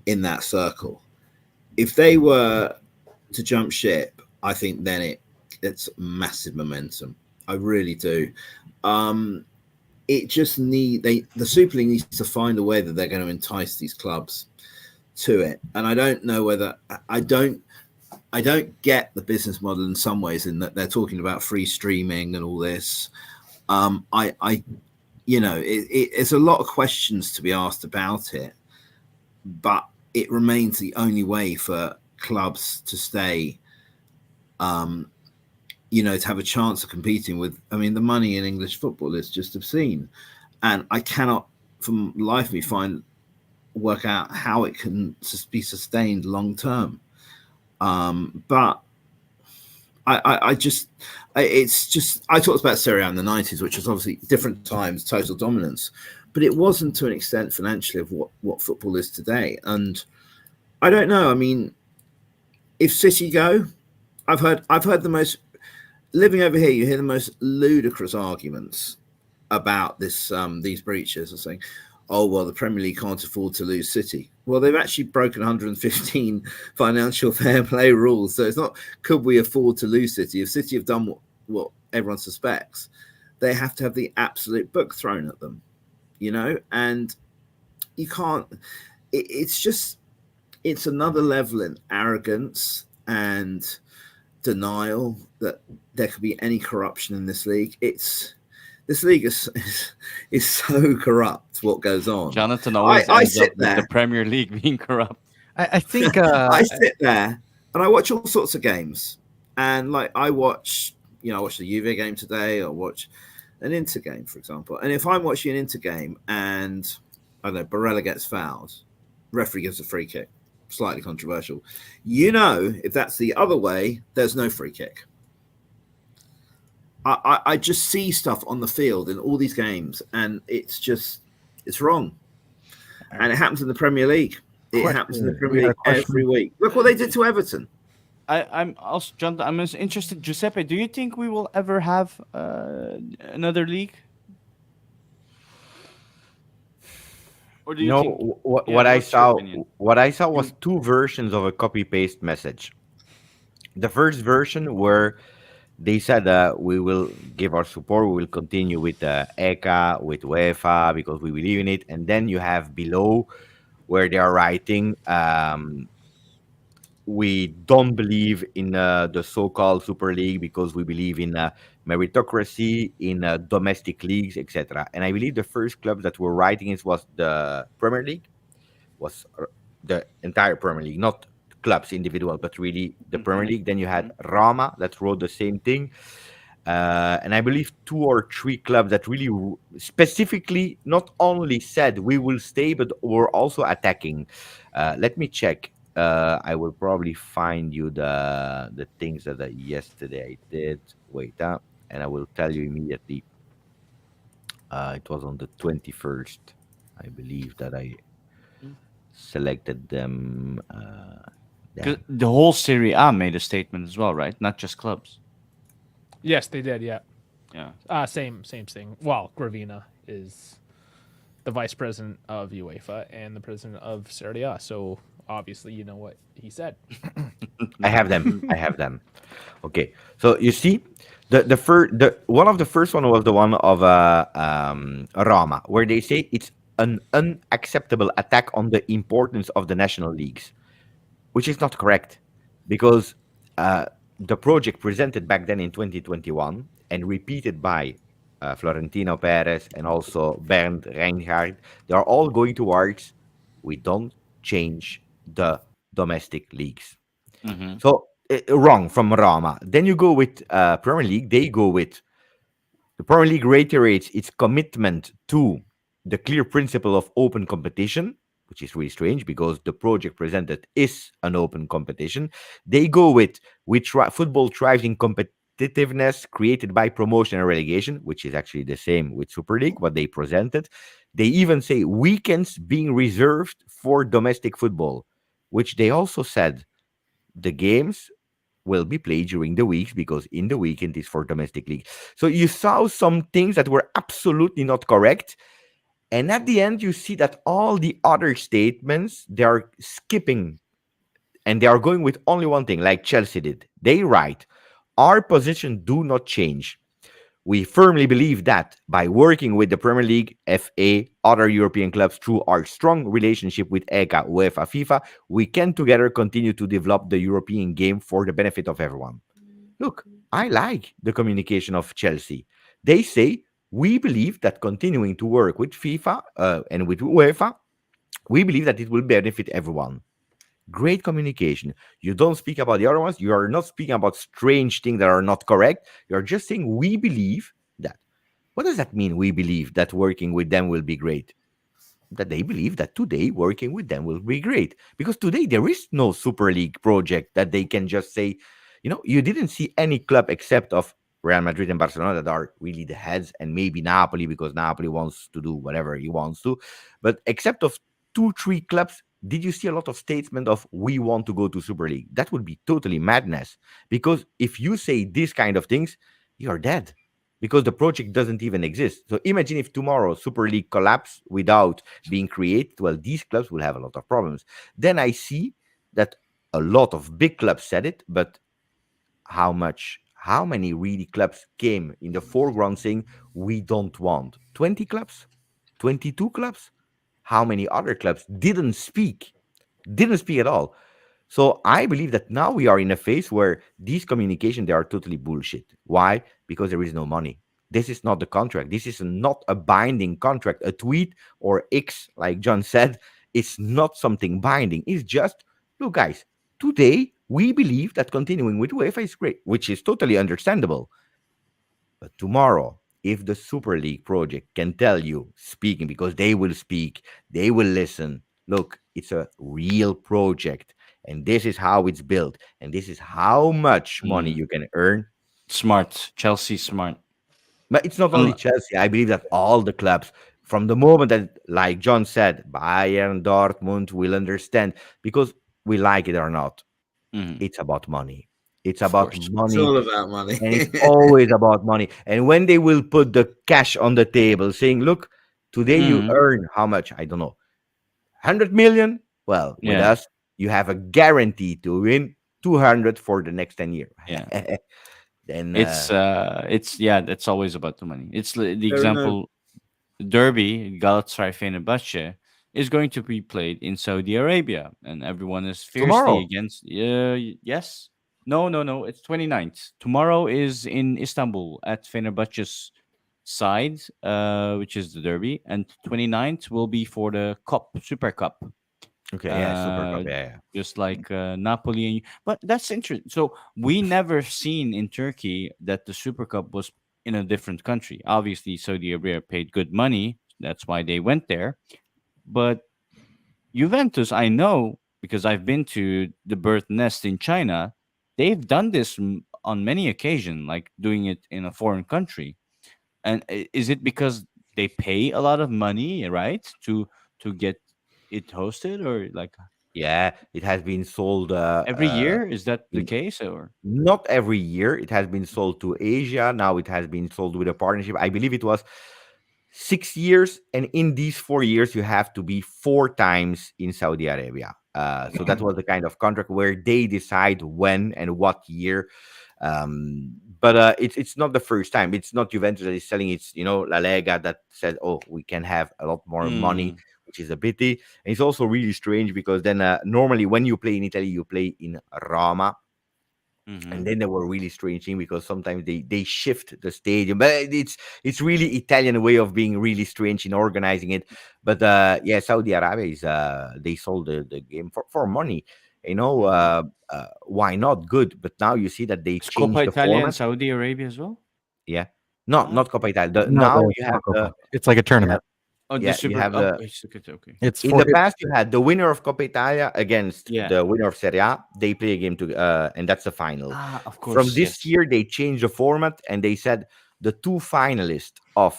in that circle. If they were to jump ship, I think then it's massive momentum. I really do. It just the Super League needs to find a way that they're going to entice these clubs to it. And I don't know whether I don't get the business model in some ways, in that they're talking about free streaming and all this. It's a lot of questions to be asked about it, but it remains the only way for clubs to stay, to have a chance of competing with. I mean, the money in English football is just obscene, and I cannot, from life, me work out how it can be sustained long term. But I talked about Serie A in the 90s, which was obviously different times, total dominance, but it wasn't to an extent financially of what football is today. And I don't know. I mean, if City go, I've heard the most, living over here, you hear the most ludicrous arguments about these breaches, and saying, oh, well, the Premier League can't afford to lose City. Well, they've actually broken 115 financial fair play rules. So it's not, could we afford to lose City? If City have done what everyone suspects, they have to have the absolute book thrown at them, and you can't, it's just it's another level in arrogance and denial that there could be any corruption in this league. This league is so corrupt. What goes on? Jonathan always I ends sit up with there. the Premier League being corrupt. I think I sit there and I watch all sorts of games, and like I watch the Juve game today, or watch an Inter game, for example. And if I'm watching an Inter game and I don't know, Barella gets fouled, referee gives a free kick, slightly controversial. If that's the other way, there's no free kick. I just see stuff on the field in all these games, and it's wrong. And it happens in the Premier League. It happens in the Premier League every week. Look what they did to Everton. I'm also, John, I'm interested. Giuseppe, do you think we will ever have another league? Or do you think what I what's your saw opinion? what I saw was two versions of a copy paste message. The first version where they said we will give our support, we will continue with ECA, with UEFA because we believe in it, and then you have below where they are writing we don't believe in the so-called Super League because we believe in meritocracy, in domestic leagues, etc. And I believe the first club that were writing it was the Premier League, was the entire Premier League, not clubs individual, but really the Premier League. Then you had Roma that wrote the same thing. And I believe two or three clubs that really specifically not only said we will stay, but were also attacking. Let me check. I will probably find you the things that yesterday I did. Wait up, and I will tell you immediately. It was on the 21st, I believe, that I selected them. 'Cause the whole Serie A made a statement as well, right? Not just clubs. Yes, they did. Yeah. Yeah. Same thing. Well, Gravina is the vice president of UEFA and the president of Serie A. So obviously, you know what he said. I have them. I have them. Okay, so you see, the one of the first one was the one of Roma, where they say it's an unacceptable attack on the importance of the national leagues, which is not correct, because the project presented back then in 2021 and repeated by Florentino Perez and also Bernd Reinhardt, they are all going towards we don't change the domestic leagues. Mhm. So wrong from Roma. Then you go with Premier League. They go with the Premier League reiterates its commitment to the clear principle of open competition, which is really strange because the project presented is an open competition. They go with football thrives in competitiveness created by promotion and relegation, which is actually the same with Super League, what they presented. They even say weekends being reserved for domestic football, which they also said the games will be played during the weeks because in the weekend is for domestic league. So you saw some things that were absolutely not correct. And at the end, you see that all the other statements, they are skipping and they are going with only one thing, like Chelsea did. They write, our position do not change. We firmly believe that by working with the Premier League, FA, other European clubs through our strong relationship with ECA, UEFA, FIFA, we can together continue to develop the European game for the benefit of everyone. Look, I like the communication of Chelsea. They say, we believe that continuing to work with FIFA and with UEFA, we believe that it will benefit everyone. Great communication. You don't speak about the other ones. You are not speaking about strange things that are not correct. You're just saying, we believe that. What does that mean? We believe that working with them will be great. That they believe that today working with them will be great. Because today there is no Super League project that they can just say, you didn't see any club except of Real Madrid and Barcelona that are really the heads, and maybe Napoli because Napoli wants to do whatever he wants to. But except of two, three clubs, did you see a lot of statement of we want to go to Super League? That would be totally madness. Because if you say these kind of things, you're dead because the project doesn't even exist. So imagine if tomorrow Super League collapse without being created. Well, these clubs will have a lot of problems. Then I see that a lot of big clubs said it, but how many really clubs came in the foreground saying we don't want 20 clubs, 22 clubs? how many other clubs didn't speak at all. So I believe that now we are in a phase where these communication they are totally bullshit. Why? Because there is no money. This is not the contract. This is not a binding contract. A tweet or X, like John said, it's not something binding. It's just, look, guys, today we believe that continuing with UEFA is great, which is totally understandable. But tomorrow, if the Super League project can tell you, speaking, because they will speak, they will listen, look, it's a real project, and this is how it's built, and this is how much money Mm. you can earn. Smart. Chelsea smart. But it's not only Unli- Chelsea. I believe that all the clubs, from the moment that, like John said, Bayern, Dortmund will understand because we like it or not, Mhm. it's about money. It's Of about course. It's money, all about money. and it's always about money. And when they will put the cash on the table, saying, "Look, today you Mhm. earn how much? I don't know, 100 million. Well, with Yeah. us, you have a guarantee to win 200 for the next 10 years." Yeah. Then, It's yeah, that's always about the money. It's the There are no. example Derby, Galatasaray Fenerbahce, is going to be played in Saudi Arabia, and everyone is fiercely tomorrow. against. Yes, no, no, no. It's 29th. Tomorrow is in Istanbul at Fenerbahce's side, which is the Derby, and 29th will be for the Cup, Super Cup. Okay, yeah, Super Cup, Uh, yeah, just like Napoli, but that's interesting. So we never seen in Turkey that the Super Cup was in a different country. Obviously, Saudi Arabia paid good money. That's why they went there. But Juventus, I know because I've been to the birth nest in China. They've done this on many occasions, like doing it in a foreign country. And is it because they pay a lot of money, right, to get it hosted, or like yeah. It has been sold every year? Is that the in case, or? not every year. It has been sold to Asia. Now it has been sold with a partnership. I believe it was 6 years, and in these 4 years, you have to be four times in Saudi Arabia. So that was the kind of contract where they decide when and what year. But it's not the first time. It's not Juventus that is selling. It's La Lega that said, "Oh, we can have a lot more money," Mm, which is a pity. And it's also really strange because then normally when you play in Italy, you play in Roma, and mm-hmm. then they were really strange thing because sometimes they shift the stadium, but it's really Italian way of being really strange in organizing it. But yeah, Saudi Arabia is they sold the game for money, Mm-hmm. why not? Good. But now you see that they Is Coppa changed the Italia in format. Saudi Arabia as well? Yeah, not Ah, Coppa Italia. No, Now it's you have not Copa. It's like a you have tournament. oh, the yeah, you Super. have Oh, the it's okay. Okay. It's in for the past, you had the winner of Coppa Italia against Yeah. the winner of Serie A. They play a game to, and that's the final. Ah, of From course. this Yes. year, they changed the format and they said the two finalists of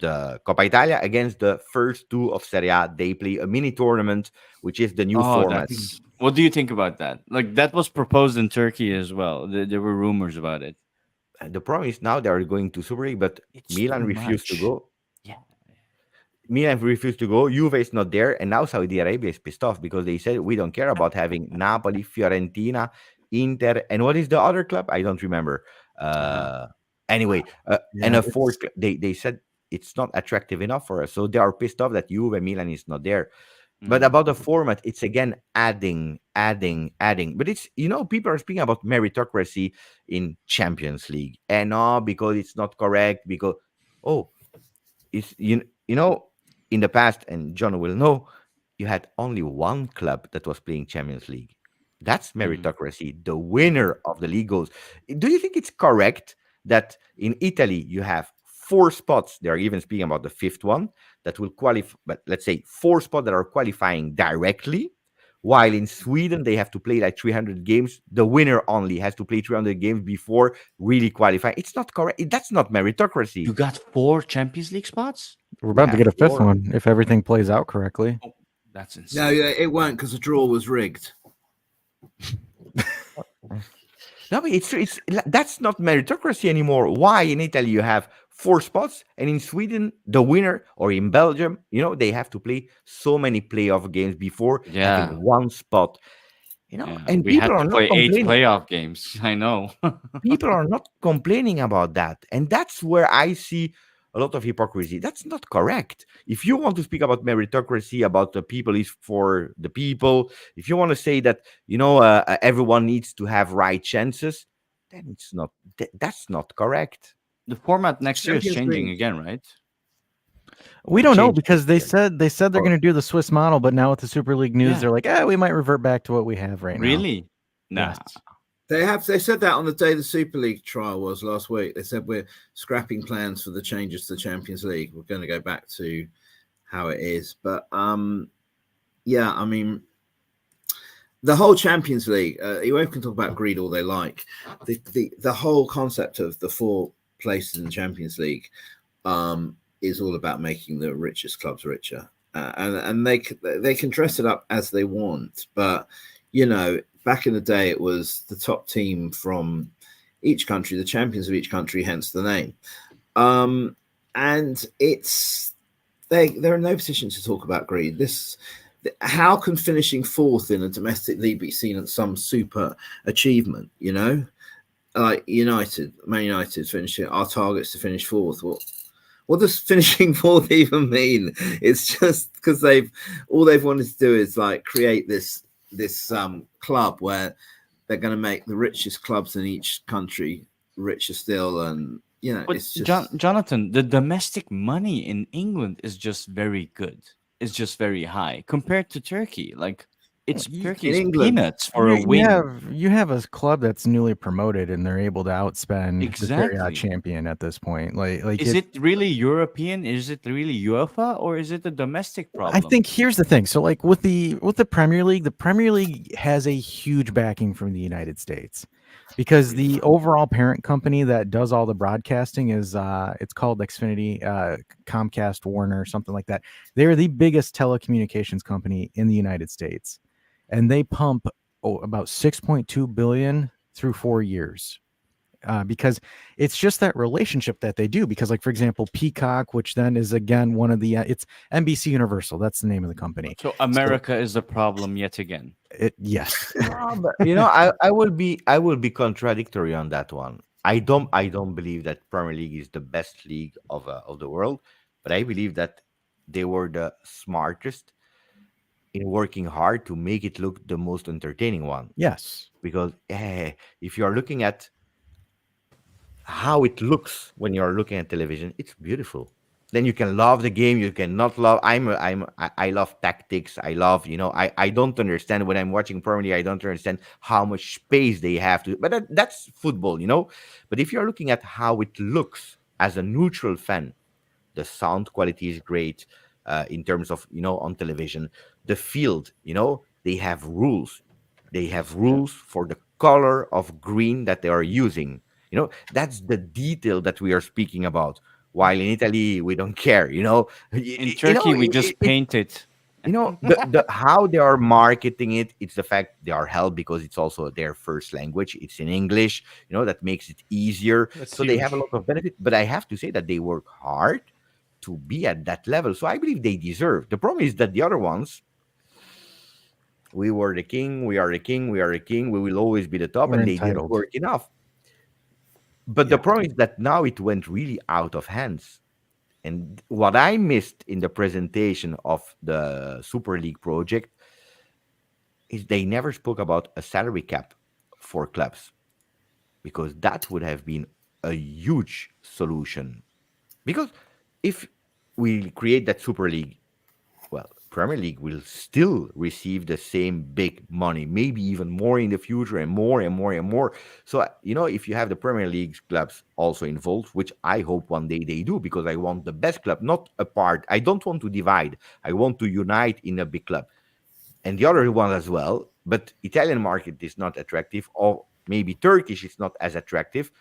the Coppa Italia against the first two of Serie A. They play a mini tournament, which is the new Oh, format. that's. What do you think about that? Like that was proposed in Turkey as well. There were rumors about it. The problem is now they are going to Super League, but It's too Milan refused to much. go. Yeah. Milan refused to go. Juve is not there, and now Saudi Arabia is pissed off because they said we don't care about having Napoli, Fiorentina, Inter, and what is the other club? I don't remember. Uh huh. Uh, anyway, and yeah, a fourth. They said it's not attractive enough for us, so they are pissed off that Juve Milan is not there. But Mm. about the format, it's again adding, adding, adding. But it's people are speaking about meritocracy in Champions League, and no, because it's not correct. Because oh, it's in the past, and John will know, you had only one club that was playing Champions League. That's Mm. meritocracy. The winner of the league goes. Do you think it's correct that in Italy you have four spots? They are even speaking about the fifth one that will qualify, but let's say four spots that are qualifying directly. While in Sweden they have to play like 300 games, the winner only has to play 300 games before really qualifying. It's not correct. That's not meritocracy. You got 4 Champions League spots? we're You about to have get a fifth four. one if everything plays out correctly. Oh, that's No, insane. yeah, it won't because the draw was rigged. No, but that's not meritocracy anymore. Why in Italy you have four spots, and in Sweden the winner, or in Belgium, they have to play so many playoff games before having Yeah. one spot. Yeah. And We people had are to not play eight complaining. playoff games. I know. People are not complaining about that, and that's where I see a lot of hypocrisy. That's not correct. If you want to speak about meritocracy, about the people is for the people, if you want to say that, everyone needs to have right chances, then it's not, that's not correct. The format next year is Champions changing League. again, right? We Or don't know changed because this year? they said they're Or going to do the Swiss model, but now with the Super League news, Yeah. they're like, we might revert back to what we have right now. Really? Nah. Yes. They said that on the day the Super League trial was last week. They said we're scrapping plans for the changes to the Champions League. We're going to go back to how it is. But yeah, I mean, the whole Champions League. You can talk about greed all they like. The whole concept of the 4 places in the Champions League is all about making the richest clubs richer, and they can dress it up as they want. But back in the day, it was the top team from each country, the champions of each country, hence the name. And they're in no position to talk about greed. How can finishing 4th in a domestic league be seen as some super achievement? Like Man United finishing, our target's to finish 4th. What does finishing 4th even mean? It's just because all they've wanted to do is like create this club where they're going to make the richest clubs in each country richer still, and But it's just Jonathan, the domestic money in England is just very good. It's just very high compared to Turkey. Like Turkey in is England. peanuts for a win. You have a club that's newly promoted, and they're able to outspend the Serie A Exactly. champion at this point. Like Is it really European? Is it really UEFA, or is it a domestic I problem? think here's the thing. So like with the Premier League, the Premier League has a huge backing from the United States because the overall parent company that does all the broadcasting is it's called Xfinity, Comcast, Warner, something like that. They're the biggest telecommunications company in the United States, and they pump about 6.2 billion through 4 years. Because it's just that relationship that they do. Because, like, for example, Peacock, which then is again one of the it's NBC Universal. That's the name of the company. So America is the problem yet again. Yes. But, I will be contradictory on that one. I don't believe that Premier League is the best league of the world, but I believe that they were the smartest in working hard to make it look the most entertaining one. Yes. Because if you are looking at how it looks when you're looking at television, it's beautiful. Then you can love the game. You cannot love. I love tactics. I love. I don't understand when I'm watching Premier League. I don't understand how much space they have to. But that's football. But if you're looking at how it looks as a neutral fan, the sound quality is great in terms of on television. The field, they have rules. They have rules for the color of green that they are using. That's the detail that we are speaking about. While in Italy, we don't care. In Turkey, we just paint it. The how they are marketing it, it's the fact they are helped because it's also their first language. It's in English. That makes it easier. That's So they have a huge. lot of benefit. But I have to say that they work hard to be at that level. So I believe they deserve. The problem is that the other ones, we were the king, we are the king, we are the king, we will always be the top, We're and they didn't entitled. work enough. But the problem is that now it went really out of hands. And what I missed in the presentation of the Super League project is they never spoke about a salary cap for clubs, because that would have been a huge solution. Because if we create that Super League, well, Premier League will still receive the same big money, maybe even more in the future, and more and more and more. So, if you have the Premier League clubs also involved, which I hope one day they do, because I want the best club, not apart. I don't want to divide. I want to unite in a big club. And the other one as well. But Italian market is not attractive, or maybe Turkish is not as attractive.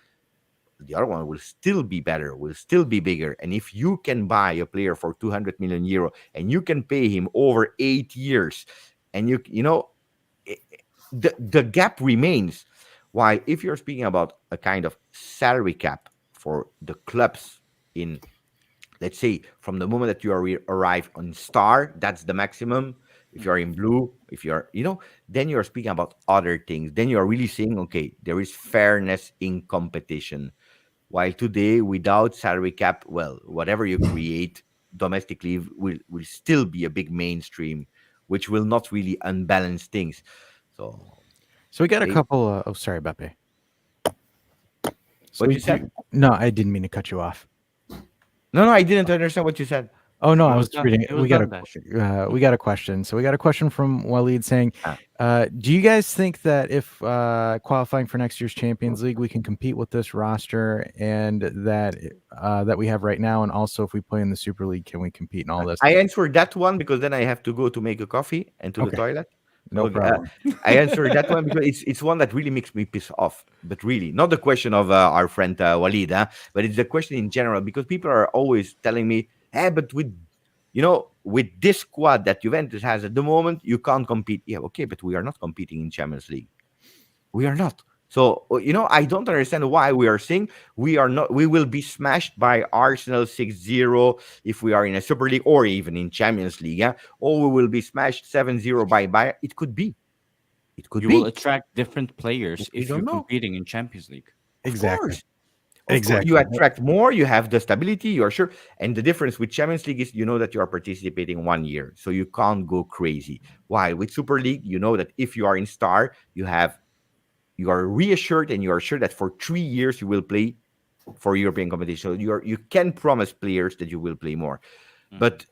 The other one will still be better, will still be bigger. And if you can buy a player for 200 million euro and you can pay him over 8 years, and the gap remains. While if you're speaking about a kind of salary cap for the clubs in, let's say, from the moment that you arrive on star, that's the maximum. If you're in blue, if you're, then you're speaking about other things. Then you're really saying, okay, there is fairness in competition. While today, without salary cap, well, whatever you create domestically will still be a big mainstream, which will not really unbalance things. So So we got a they, couple. Oh, sorry, Beppe. So what we you said? do. No, I didn't mean to cut you off. No, I didn't understand what you said. Oh no, It I was was done. reading. It was done, Dash. We got a question. So we got a question from Waleed saying, Ah, "Do you guys think that if qualifying for next year's Champions League, we can compete with this roster and that we have right now, and also if we play in the Super League, can we compete in all this?" I answered that one because then I have to go to make a coffee and to the Okay, toilet. no So problem. I answered that one because it's one that really makes me piss off. But really, not the question of our friend Walid, but it's the question in general because people are always telling me, "Hey, but with this squad that Juventus has at the moment, you can't compete." Yeah, okay, but we are not competing in Champions League. We are not. So I don't understand why we are saying we are not. We will be smashed by Arsenal 6-0 if we are in a Super League or even in Champions League. Yeah, or we will be smashed 7-0 by Bayern. It could be. It could You will be. attract different But players we if you're don't know. competing in Champions League. Of Exactly. course. Of course, you Exactly. attract more. You have the stability. You are sure. And the difference with Champions League is you know that you are participating 1 year, so you can't go crazy. While with Super League, you know that if you are in Star, you are reassured and you are sure that for 3 years you will play for European competition. So you can promise players that you will play more. Mhm. But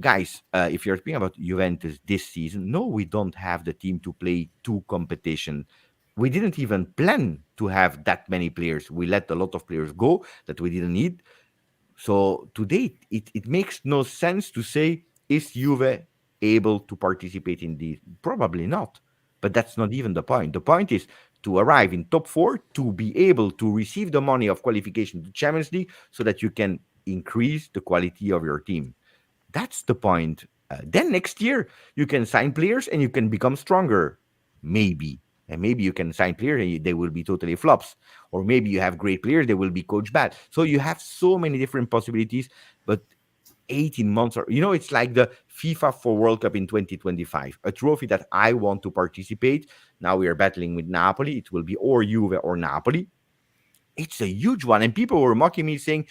guys, if you're speaking about Juventus this season, no, we don't have the team to play two competition. We didn't even plan to have that many players. We let a lot of players go that we didn't need. So today, it makes no sense to say, is Juve able to participate in this? Probably not. But that's not even the point. The point is to arrive in top four, to be able to receive the money of qualification to Champions League so that you can increase the quality of your team. That's the point. Then next year, you can sign players and you can become stronger. Maybe. And maybe you can sign players and they will be totally flops. Or maybe you have great players, they will be coached bad. So you have so many different possibilities. But 18 months, or it's like the FIFA for World Cup in 2025, a trophy that I want to participate. Now we are battling with Napoli. It will be or Juve or Napoli. It's a huge one. And people were mocking me saying,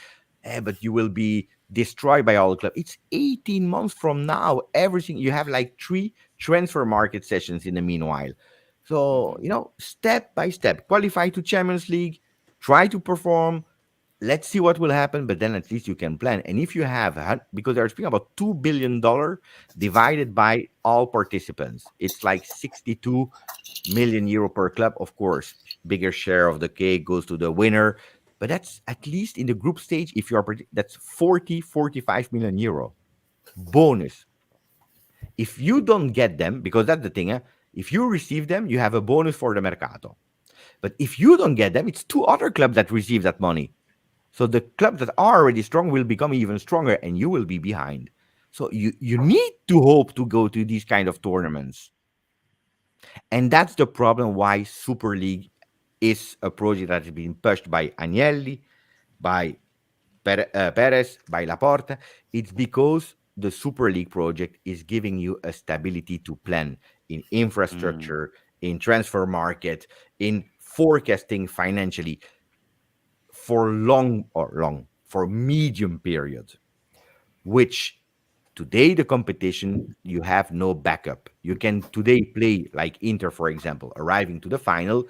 but you will be destroyed by all the club. It's 18 months from now. Everything you have like 3 transfer market sessions in the meanwhile. So, step by step, qualify to Champions League, try to perform. Let's see what will happen, but then at least you can plan. And if you have, because they're speaking about $2 billion divided by all participants, it's like 62 million euro per club. Of course, bigger share of the cake goes to the winner, but that's at least in the group stage. If you are, that's 45 million euro bonus. If you don't get them, because that's the thing, if you receive them, you have a bonus for the mercato. But if you don't get them, it's 2 other clubs that receive that money. So the clubs that are already strong will become even stronger, and you will be behind. So you need to hope to go to these kind of tournaments. And that's the problem why Super League is a project that is being pushed by Agnelli, by Perez, by Laporta. It's because the Super League project is giving you a stability to plan in Mm. infrastructure, in transfer market, in forecasting financially for medium periods, which today the competition you have no backup. You can today play like Inter, for example, arriving to the final.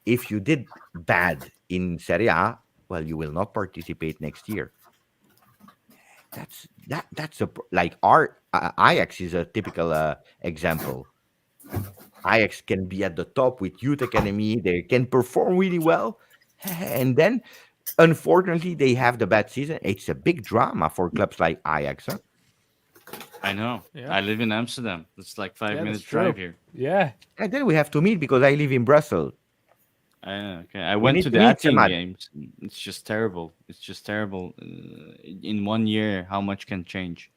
If you did bad in Serie A, well, you will not participate next year. That's like our Ajax is a typical example. Ajax can be at the top with youth academy. They can perform really well, and then unfortunately they have the bad season. It's a big drama for clubs like Ajax. Huh? I know. Yeah. I live in Amsterdam. It's like five Yeah, that's minutes drive true. here. Yeah. And then we have to meet because I live in Brussels. Okay. I We went need to to the meet, Athene Samad. games. It's just terrible. It's just terrible. In 1 year, how much can change?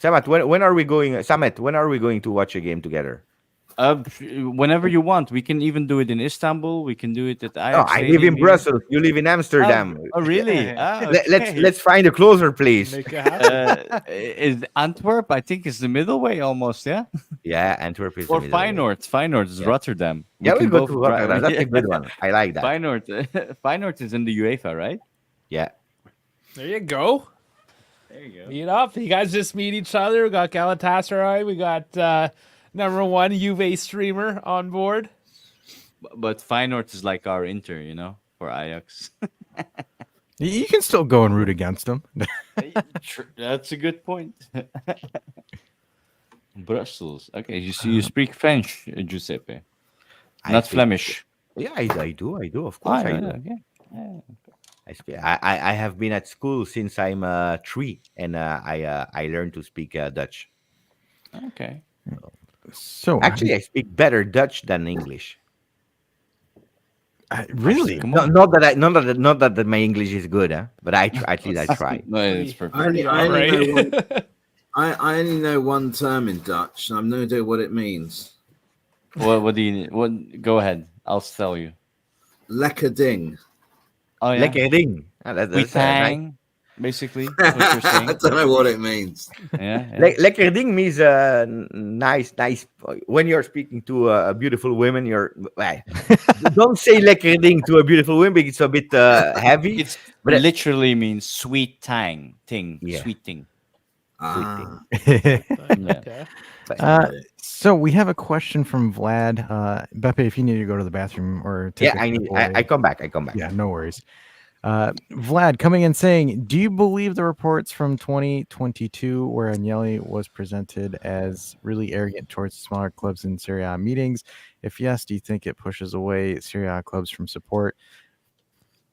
Samad, when are we going? Samet, when are we going to watch a game together? Whenever you want. We can even do it in Istanbul. We can do it at Oh, Ajax I live in Stadium here. Brussels. You live in Amsterdam. Oh, really? Let's find a closer place. Make it happen. Is Antwerp? I think is the middle way almost. Yeah. Yeah, Antwerp is the Or middle way. Feyenoord. Feyenoord is Yeah. Rotterdam. Yeah, we can go both to Rotterdam. That's a good one. I like that. Feyenoord is in the UEFA, right? Yeah. There you go. There you go. Meet up. You guys just meet each other. We got Galatasaray. We got number one Juve streamer on board. But Feyenoord is like our Inter, you know, for Ajax. You can still go and root against them. That's a good point. Brussels. Okay, you speak French, Giuseppe. Not Flemish. Yeah, I do. Of course, I do. Okay. Yeah. I have been at school since I'm 3, and I learned to speak Dutch. Okay. So Actually, I speak better Dutch than English. Really? Not that my English is good, but at least I try. No, it's perfect. I only know one term in Dutch, and I've no idea what it means. What do you? What? Go ahead. I'll tell you. Lekker ding. Oh yeah. Lekker ding. We tang, basically. What you're saying. I don't know what it means. Yeah. Lekker ding means nice. When you're speaking to a beautiful woman, don't say lekker ding to a beautiful woman because it's a bit heavy. But it literally means sweet ting, Yeah. sweet ting. Okay. So we have a question from Vlad. Beppe, if you need to go to the bathroom or take I come back. Yeah, no worries. Vlad coming in saying, do you believe the reports from 2022 where Agnelli was presented as really arrogant towards smaller clubs in Serie A meetings? If yes, do you think it pushes away Serie A clubs from support?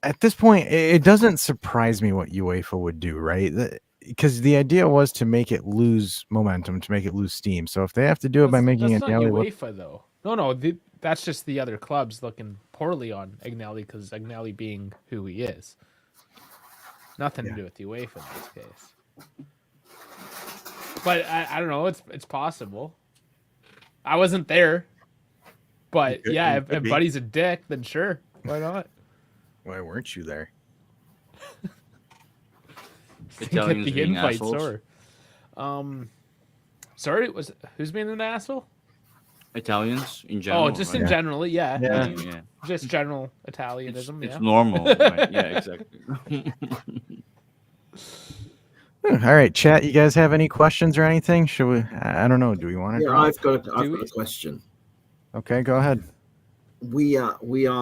At this point, it doesn't surprise me what UEFA would do, right? Because the idea was to make it lose momentum, to make it lose steam. So if they have to do it by making that's not Agnelli UEFA though. No, that's just the other clubs looking poorly on Agnelli because Agnelli being who he is. Nothing to do with the UEFA in this case. But I don't know. It's possible. I wasn't there, but yeah, if Buddy's a dick, then sure, why not? Why weren't you there? Italians Get the being invite, assholes. sorry, who's being an asshole? Italians in general. Oh, just in right? general, yeah. Yeah. I mean, just general Italianism. It's yeah. normal. Right? Yeah, exactly. All right, chat. You guys have any questions or anything? Should we? I don't know. Do we want to? Yeah, I've got a question. Okay, go ahead. We are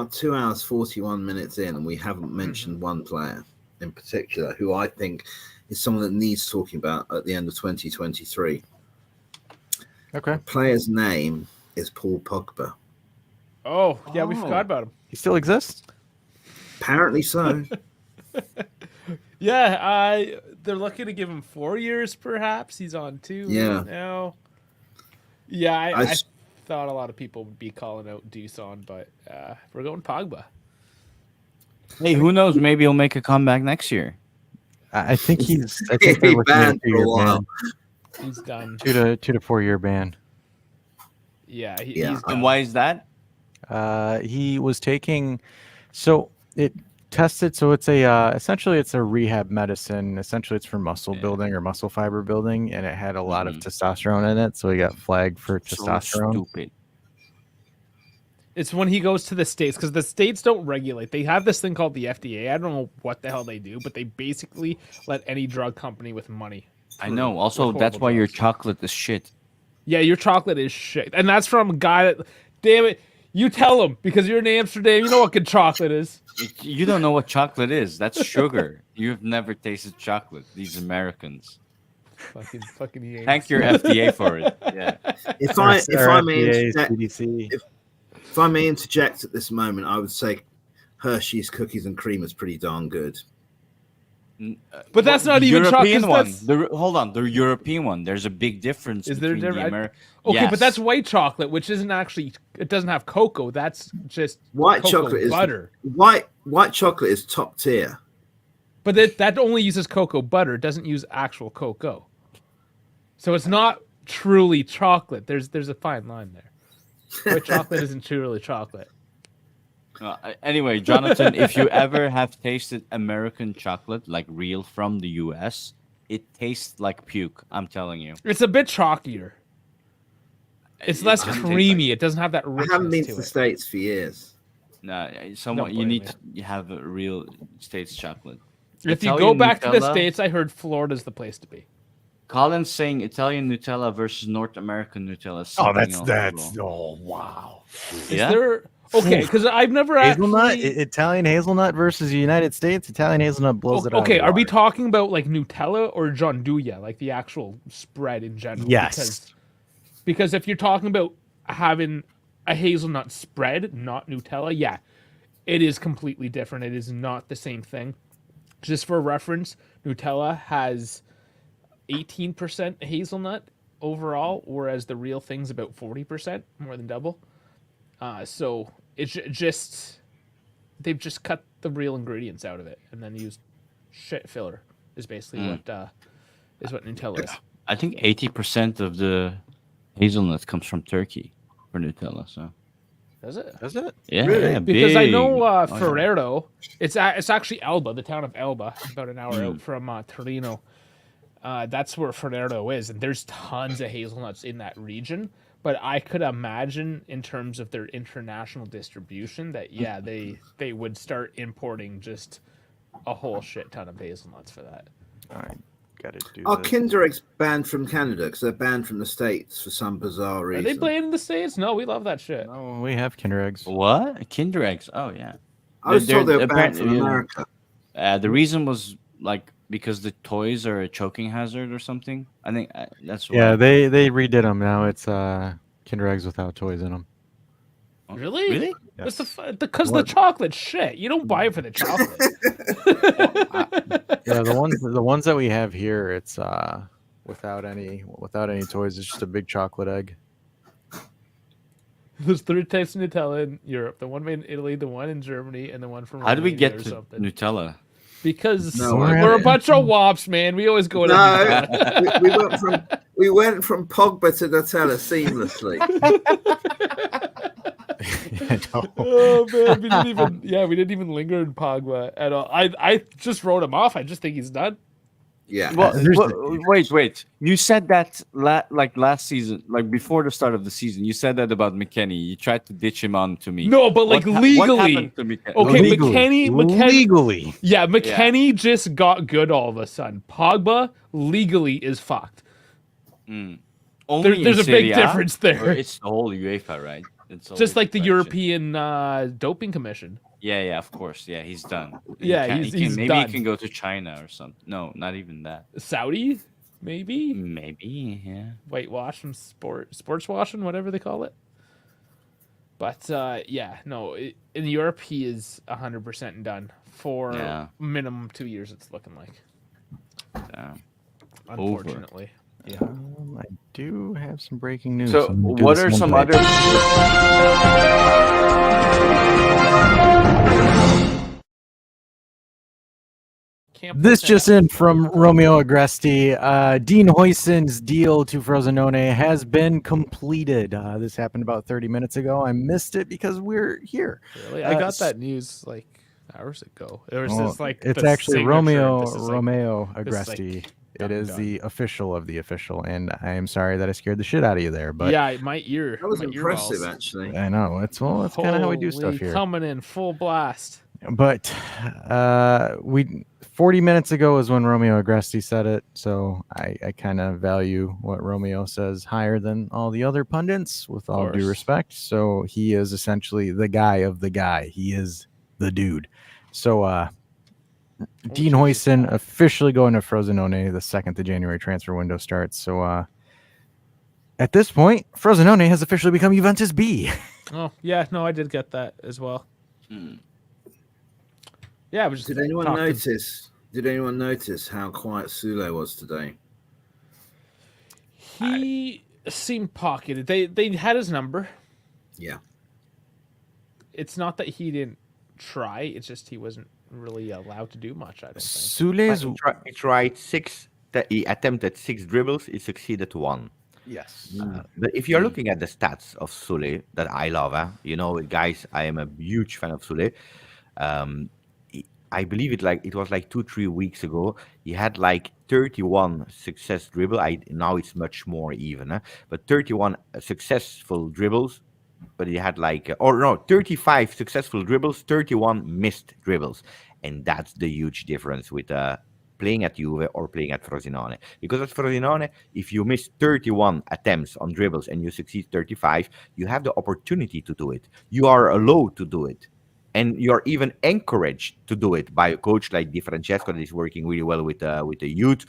2 hours 41 minutes in, and we haven't mentioned one player in particular who I think is someone that needs talking about at the end of 2023. Okay. The player's name is Paul Pogba. Oh, yeah, we forgot about him. He still exists? Apparently so. Yeah, they're looking to give him 4 years, perhaps. He's on 2 Yeah. now. Yeah, I thought a lot of people would be calling out Dusan, but we're going Pogba. Hey, who knows? Maybe he'll make a comeback next year. I think he's. I think they're looking at a 2-year ban. He's done. 2 to 4 year ban. Yeah, he's And done. why is that? He was taking. So it tested. So it's essentially it's a rehab medicine. Essentially, it's for muscle building or muscle fiber building, and it had a lot of testosterone in it. So he got flagged for testosterone. So stupid. It's when he goes to the States, because the States don't regulate. They have this thing called the FDA. I don't know what the hell they do, but they basically let any drug company with money. I know. Also, that's why your chocolate is shit. Yeah, your chocolate is shit. And that's from a guy that, damn it, you tell him, because you're in Amsterdam, you know what good chocolate is. You don't know what chocolate is. That's sugar. You've never tasted chocolate. These Americans. Fucking Yanks. Thank your FDA for it. Yeah. If I may interject at this moment, I would say Hershey's cookies and cream is pretty darn good. But that's not even European chocolate. one. Hold on, the European one. There's a big difference. Is there between the difference? Ameri- Okay, Yes. but that's white chocolate, which isn't actually. It doesn't have cocoa. That's just White cocoa chocolate is butter. White chocolate is top tier. But that only uses cocoa butter. It doesn't use actual cocoa. So it's not truly chocolate. There's a fine line there. White chocolate isn't truly chocolate. Anyway, Jonathan, if you ever have tasted American chocolate, like real from the US, it tastes like puke. I'm telling you. It's a bit chalkier. It's less just tastes creamy. It doesn't have that I richness haven't been to to the it. States for years. No, Don't you blame need me. to have a real States chocolate. If you Italian go back to the Nutella- States, I heard Florida's the place to be. Colin's saying Italian Nutella versus North American Nutella. Is Oh, something that's else, bro. oh wow. Is Yeah? there okay? Because I've never Hazelnut, actually. Italian hazelnut versus the United States. Italian hazelnut blows it out. Okay, of the are we water. talking about like Nutella or gianduja, like the actual spread in general? Yes. Because if you're talking about having a hazelnut spread, not Nutella, yeah, it is completely different. It is not the same thing. Just for reference, Nutella has 18% hazelnut overall, whereas the real thing's about 40%, more than double. So it's just they've just cut the real ingredients out of it and then used shit filler. Is basically what Nutella is. I think 80% of the hazelnut comes from Turkey for Nutella. So Does it? Does it? yeah, Really? yeah, Because I know big. Oh, yeah. Ferrero. It's actually Elba, the town of Elba, about an hour out from Torino. That's where Ferrero is, and there's tons of hazelnuts in that region. But I could imagine, in terms of their international distribution, that yeah, they would start importing just a whole shit ton of hazelnuts for that. I gotta do Are this. Kinder Eggs banned from Canada? Because they're banned from the States for some bizarre Are reason. they playing in the States? No, we love that shit. Oh, we have Kinder eggs. What? Kinder eggs? Oh yeah. I was told they were banned apparently, from America. The reason was like because the toys are a choking hazard or something. I think that's why. Yeah, they redid them now. It's Kinder eggs without toys in them. Really? Really? What's because the chocolate shit. You don't buy it for the chocolate. Yeah, the ones that we have here, it's without any toys. It's just a big chocolate egg. There's 3 types of Nutella in Europe. The one made in Italy, the one in Germany, and the one from How do we Romania get or to something. Nutella? Because No, we're a bunch of wops, man. We always go to Nutella. we went from Pogba to Nutella seamlessly. Oh man, we didn't even linger in Pogba at all. I just wrote him off. I just think he's done. Yeah. Well, wait. You said that last season, like before the start of the season. You said that about McKennie. You tried to ditch him on to me. No, but like What legally. happened to McKennie? Okay, Legally. McKennie. Legally. Yeah, McKennie just got good all of a sudden. Pogba legally is fucked. Only There's in a big Serie A, difference there. or it's the whole UEFA, right? It's Just always like the correction. European Doping Commission. Yeah, of course. Yeah, he's done. Yeah, maybe done. he can go to China or something. No, not even that. Saudi, maybe. Maybe, yeah. Whitewash and sports washing, whatever they call it. But in Europe he is 100% done for minimum 2 years. It's looking like. Unfortunately. Yeah. I do have some breaking news. So, I'm gonna do what this are one some day. other? This just in from Romeo Agresti. Dean Hoysen's deal to Frosinone has been completed. This happened about 30 minutes ago. I missed it because we're here. Really? I got that news like hours ago. It was just like it's the actually signature. Romeo This is, like, Romeo this is, Agresti. like, It is done. the official of the official, and I am sorry that I scared the shit out of you there. But yeah, my ear. That was my impressive, earballs. actually. I know it's kind of how we do stuff Holy, here. Coming in full blast. But 40 minutes ago is when Romeo Agresti said it, so I kind of value what Romeo says higher than all the other pundits, with all due course. respect. So he is essentially the guy of the guy. He is the dude. So Dean Hoysen officially going to Frosinone the second the January transfer window starts. So at this point, Frosinone has officially become Juventus B. Oh yeah, no, I did get that as well. Yeah, we just Did anyone notice? Did anyone notice how quiet Sule was today? He seemed pocketed. They had his number. Yeah. It's not that he didn't try. It's just he wasn't really allowed to do much. I don't think. Sule's He tried 6. He attempted 6 dribbles. He succeeded 1. Yes. But if you're looking at the stats of Sule that I love, guys, I am a huge fan of Sule. Um, I believe it was like 2 3 weeks ago. He had like 31 success dribble. I now it's much more even, but 31 successful dribbles, but he had like, or no, 35 successful dribbles, 31 missed dribbles. And that's the huge difference with playing at Juve or playing at Frosinone. Because at Frosinone, if you miss 31 attempts on dribbles and you succeed 35, you have the opportunity to do it. You are allowed to do it. And you're even encouraged to do it by a coach like Di Francesco that is working really well with the youth.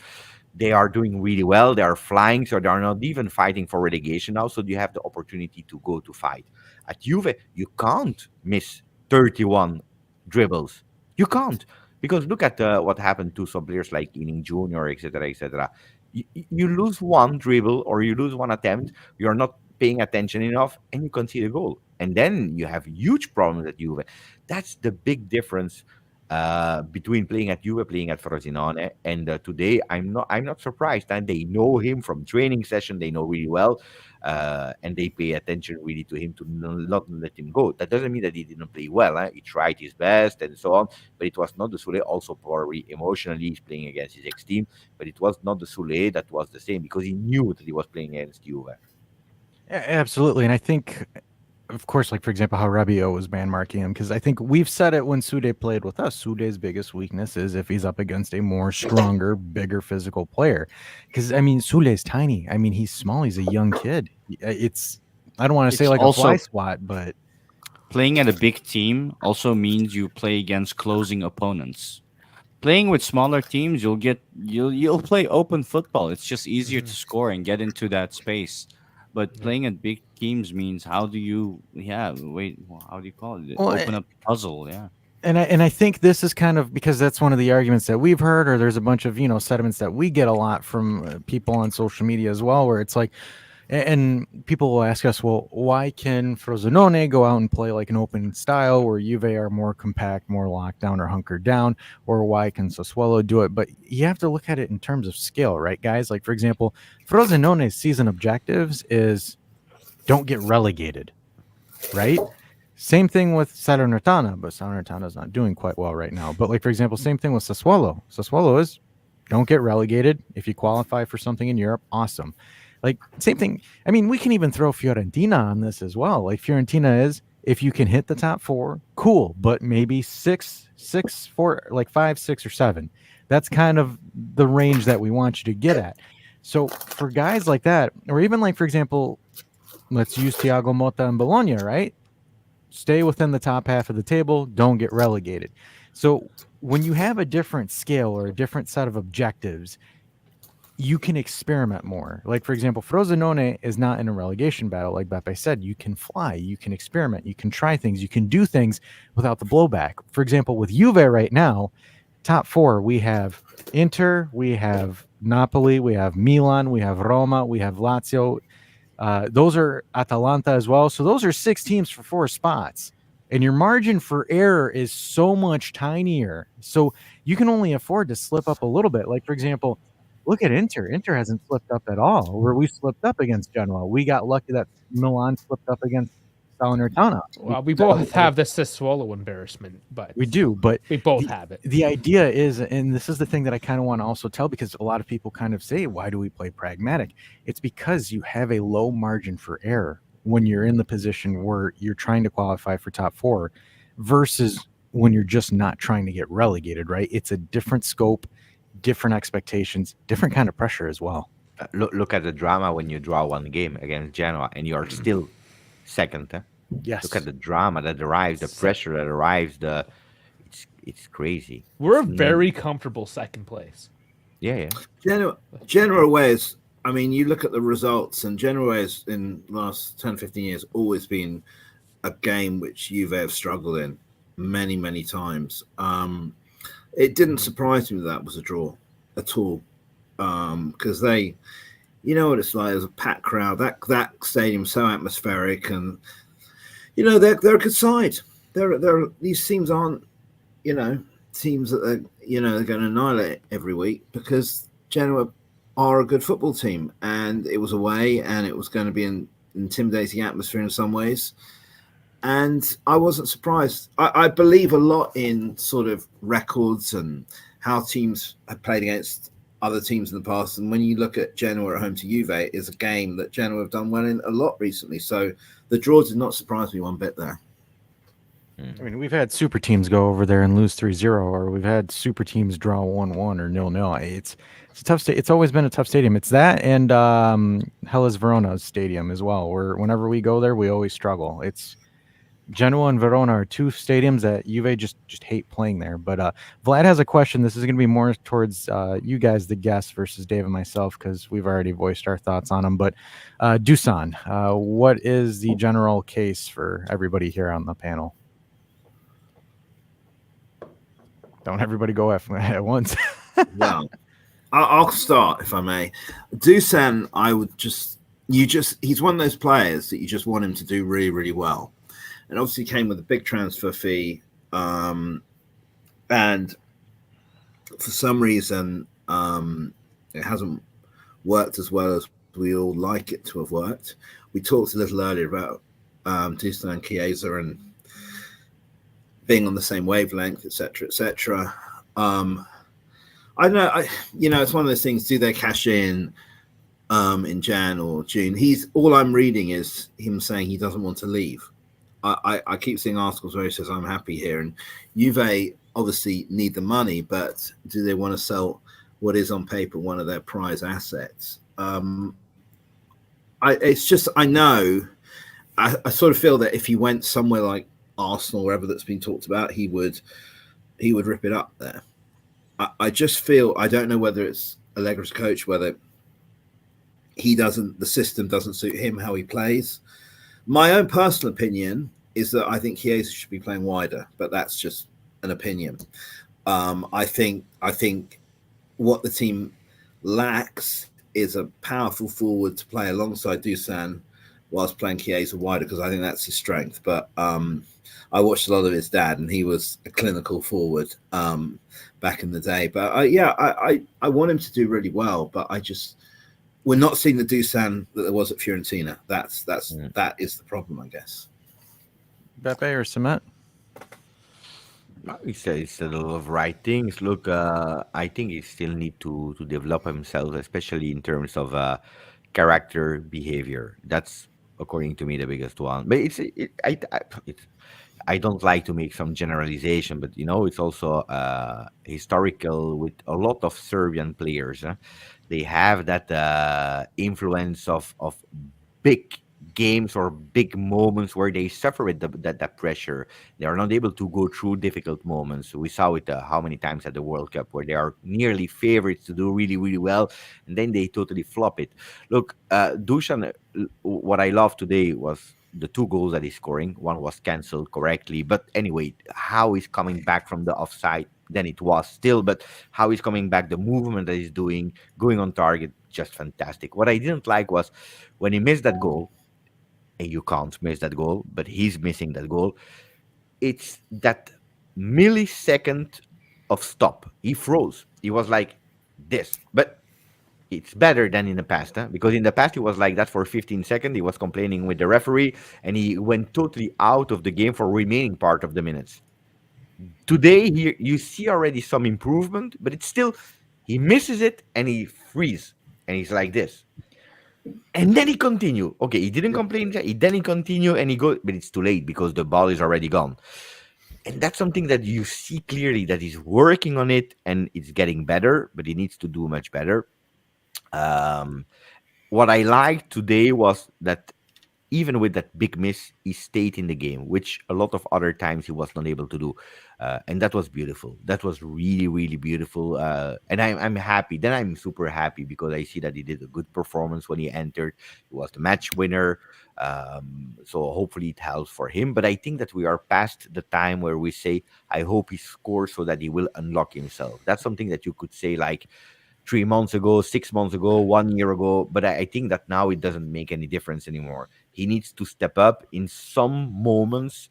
They are doing really well. They are flying, so they are not even fighting for relegation now. So you have the opportunity to go to fight. At Juve, you can't miss 31 dribbles. You can't, because look at what happened to some players like Inning Junior, etc., etc. You lose one dribble or you lose one attempt. You're not paying attention enough, and you concede a goal, and then you have huge problems at Juve. That's the big difference between playing at Juve, playing at Frosinone, and today I'm not surprised. And they know him from training session. They know really well, and they pay attention really to him to not let him go. That doesn't mean that he didn't play well. He tried his best and so on, but it was not the Sule. Also, probably emotionally, he's playing against his ex team, but it was not the Sule that was the same because he knew that he was playing against Juve. Absolutely. And I think, of course, like for example, how Rabiot was man marking him, because I think we've said it when Sude played with us. Sude's biggest weakness is if he's up against a more stronger, bigger physical player. Because I mean, Sude's tiny. I mean, he's small. He's a young kid. It's I don't want to say It's like a fly also swat, but playing at a big team also means you play against closing opponents. Playing with smaller teams, you'll play open football. It's just easier to score and get into that space. But playing at big teams means how do you how do you call it? well, Open up the puzzle, yeah. and I think this is kind of because that's one of the arguments that we've heard, or there's a bunch of sediments that we get a lot from people on social media as well, where it's like, and people will ask us, well, why can Frosinone go out and play like an open style where Juve are more compact, more locked down or hunkered down, or why can Sassuolo do it? But you have to look at it in terms of skill, right, guys? Like, for example, Frosinone's season objectives is don't get relegated, right? Same thing with Salernitana, but Salernitana is not doing quite well right now. But like, for example, same thing with Sassuolo. Sassuolo is don't get relegated. If you qualify for something in Europe, awesome. Like, same thing. I mean, we can even throw Fiorentina on this as well. Like, Fiorentina is, if you can hit the top four, cool, but maybe six, four, like 5, 6, or 7. That's kind of the range that we want you to get at. So for guys like that, or even like, for example, let's use Thiago Motta and Bologna, right? Stay within the top half of the table, don't get relegated. So when you have a different scale or a different set of objectives, you can experiment more. Like, for example, Frosinone is not in a relegation battle. Like Beppe said, you can fly, you can experiment, you can try things, you can do things without the blowback. For example, with Juve right now, top 4, we have Inter, we have Napoli, we have Milan, we have Roma, we have Lazio. Those are Atalanta as well. So those are 6 teams for 4 spots. And your margin for error is so much tinier. So you can only afford to slip up a little bit. Like, for example, look at Inter. Inter hasn't slipped up at all. Where we slipped up against Genoa. We got lucky that Milan slipped up against Salernitana. Well, we both have the Sassuolo embarrassment, but we do. But we both have it. The idea is, and this is the thing that I kind of want to also tell, because a lot of people kind of say, why do we play pragmatic? It's because you have a low margin for error when you're in the position where you're trying to qualify for top 4 versus when you're just not trying to get relegated, right? It's a different scope, different expectations, different kind of pressure as well. Look at the drama when you draw one game against Genoa and you're still second. Yes. Look at the drama that arrives, the pressure that arrives. It's crazy. We're very comfortable second place. Yeah. Genoa away is, I mean, you look at the results, and Genoa has in the last 10, 15 years always been a game which Juve have struggled in many, many times. It didn't surprise me that was a draw at all, because they, you know what it's like. There's a packed crowd. That stadium's so atmospheric, and they're a good side. These teams aren't, teams that they're going to annihilate every week, because Genoa are a good football team, and it was away, and it was going to be an intimidating atmosphere in some ways. And I wasn't surprised. I believe a lot in sort of records and how teams have played against other teams in the past. And when you look at Genoa at home to Juve, it is a game that Genoa have done well in a lot recently. So the draw did not surprise me one bit there. I mean, we've had super teams go over there and lose 3-0, or we've had super teams draw 1-1 or 0-0. It's a tough It's always been a tough stadium. It's that and Hellas Verona's stadium as well, where whenever we go there, we always struggle. It's Genoa and Verona are two stadiums that Juve just hate playing there. But Vlad has a question. This is going to be more towards you guys, the guests, versus Dave and myself, because we've already voiced our thoughts on them. But Dusan, what is the general case for everybody here on the panel? Don't everybody go at once. Well, I'll start if I may. Dusan, I would he's one of those players that you just want him to do really, really well. And obviously came with a big transfer fee. And for some reason, it hasn't worked as well as we all like it to have worked. We talked a little earlier about Dusan and Chiesa and being on the same wavelength, etc., etc. I don't know. It's one of those things. Do they cash in Jan or June? All I'm reading is him saying he doesn't want to leave. I keep seeing articles where he says I'm happy here, and Juve obviously need the money, but do they want to sell what is on paper one of their prize assets? I sort of feel that if he went somewhere like Arsenal, wherever that's been talked about, he would rip it up there. I just feel, I don't know whether it's Allegra's coach, whether the system doesn't suit him, how he plays. My own personal opinion is that I think Chiesa should be playing wider, but that's just an opinion. I think what the team lacks is a powerful forward to play alongside Dusan whilst playing Chiesa wider, because I think that's his strength. But I watched a lot of his dad, and he was a clinical forward back in the day. But I want him to do really well, but we're not seeing the Dusan that there was at Fiorentina. That is the problem, I guess. Beppe or Cement? He says a lot of right things. Look, I think he still need to develop himself, especially in terms of character, behavior. That's, according to me, the biggest one. But I don't like to make some generalization, but it's also historical with a lot of Serbian players. They have that influence of big games or big moments where they suffer with that pressure. They are not able to go through difficult moments. We saw it how many times at the World Cup where they are nearly favorites to do really, really well, and then they totally flop it. Look, Dusan, what I love today was the two goals that he's scoring. One was cancelled correctly, but anyway, how he's coming back from the offside, then it was still, but how he's coming back, the movement that he's doing, going on target, just fantastic. What I didn't like was when he missed that goal, and you can't miss that goal, but he's missing that goal. It's that millisecond of stop. He froze. He was like this, but it's better than in the past, because in the past he was like that for 15 seconds. He was complaining with the referee, and he went totally out of the game for remaining part of the minutes. Today, you see already some improvement, but it's still, he misses it and he freezes, and he's like this. And then he continue. Okay, he didn't complain. Then he continue and he go, but it's too late because the ball is already gone. And that's something that you see clearly that he's working on it, and it's getting better, but he needs to do much better. What I liked today was that even with that big miss, he stayed in the game, which a lot of other times he was not able to do. And that was beautiful. That was really, really beautiful. And I'm happy. Then I'm super happy because I see that he did a good performance when he entered. He was the match winner. So hopefully it helps for him. But I think that we are past the time where we say, I hope he scores so that he will unlock himself. That's something that you could say like 3 months ago, 6 months ago, 1 year ago. But I think that now it doesn't make any difference anymore. He needs to step up in some moments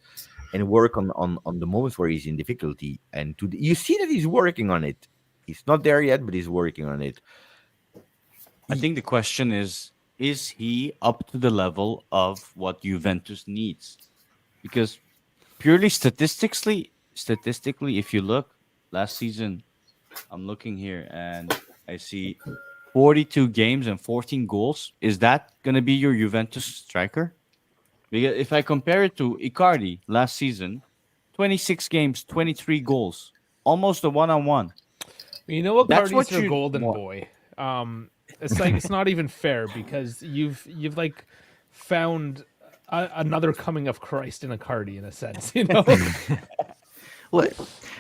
and work on the moments where he's in difficulty. And you see that he's working on it. He's not there yet, but he's working on it. I think the question is he up to the level of what Juventus needs? Because purely statistically, if you look last season, I'm looking here and I see 42 games and 14 goals. Is that gonna be your Juventus striker? Because if I compare it to Icardi last season, 26 games, 23 goals, almost a one-on-one. You know what? That's Cardi's what your you golden want. boy. It's like it's not even fair because you've like found another coming of Christ in a Cardi in a sense. You know. Look,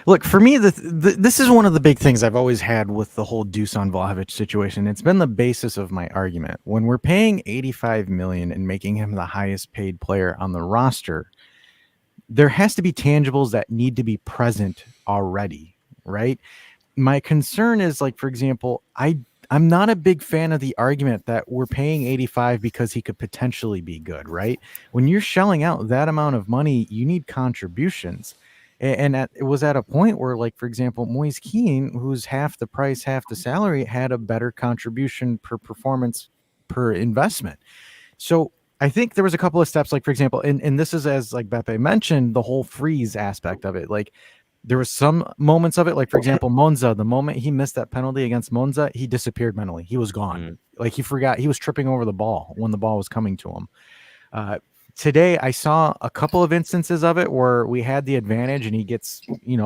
look for me. This is one of the big things I've always had with the whole Dusan Vlahovic situation. It's been the basis of my argument. When we're paying 85 million and making him the highest paid player on the roster, there has to be tangibles that need to be present already, right? My concern is, like, for example, I'm not a big fan of the argument that we're paying 85 because he could potentially be good, right? When you're shelling out that amount of money, you need contributions. It was at a point where, like, for example, Moise Keane, who's half the price, half the salary, had a better contribution per performance per investment. So I think there was a couple of steps, like, for example, and this is, as like Beppe mentioned, the whole freeze aspect of it. Like, there was some moments of it, like, for example, Monza, the moment he missed that penalty against Monza, he disappeared mentally. He was gone. Like, he forgot he was tripping over the ball when the ball was coming to him. Today, I saw a couple of instances of it where we had the advantage and he gets,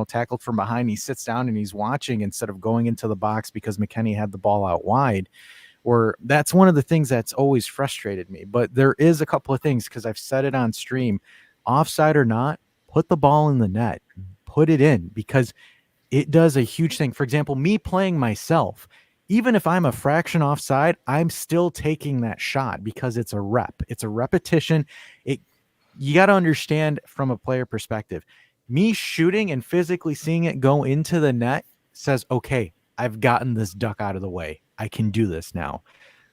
tackled from behind. He sits down and he's watching instead of going into the box because McKennie had the ball out wide. Or that's one of the things that's always frustrated me. But there is a couple of things, because I've said it on stream, offside or not, put the ball in the net, put it in, because it does a huge thing. For example, me playing myself, even if I'm a fraction offside, I'm still taking that shot because it's a rep. It's a repetition. You got to understand from a player perspective. Me shooting and physically seeing it go into the net says, okay, I've gotten this duck out of the way. I can do this now.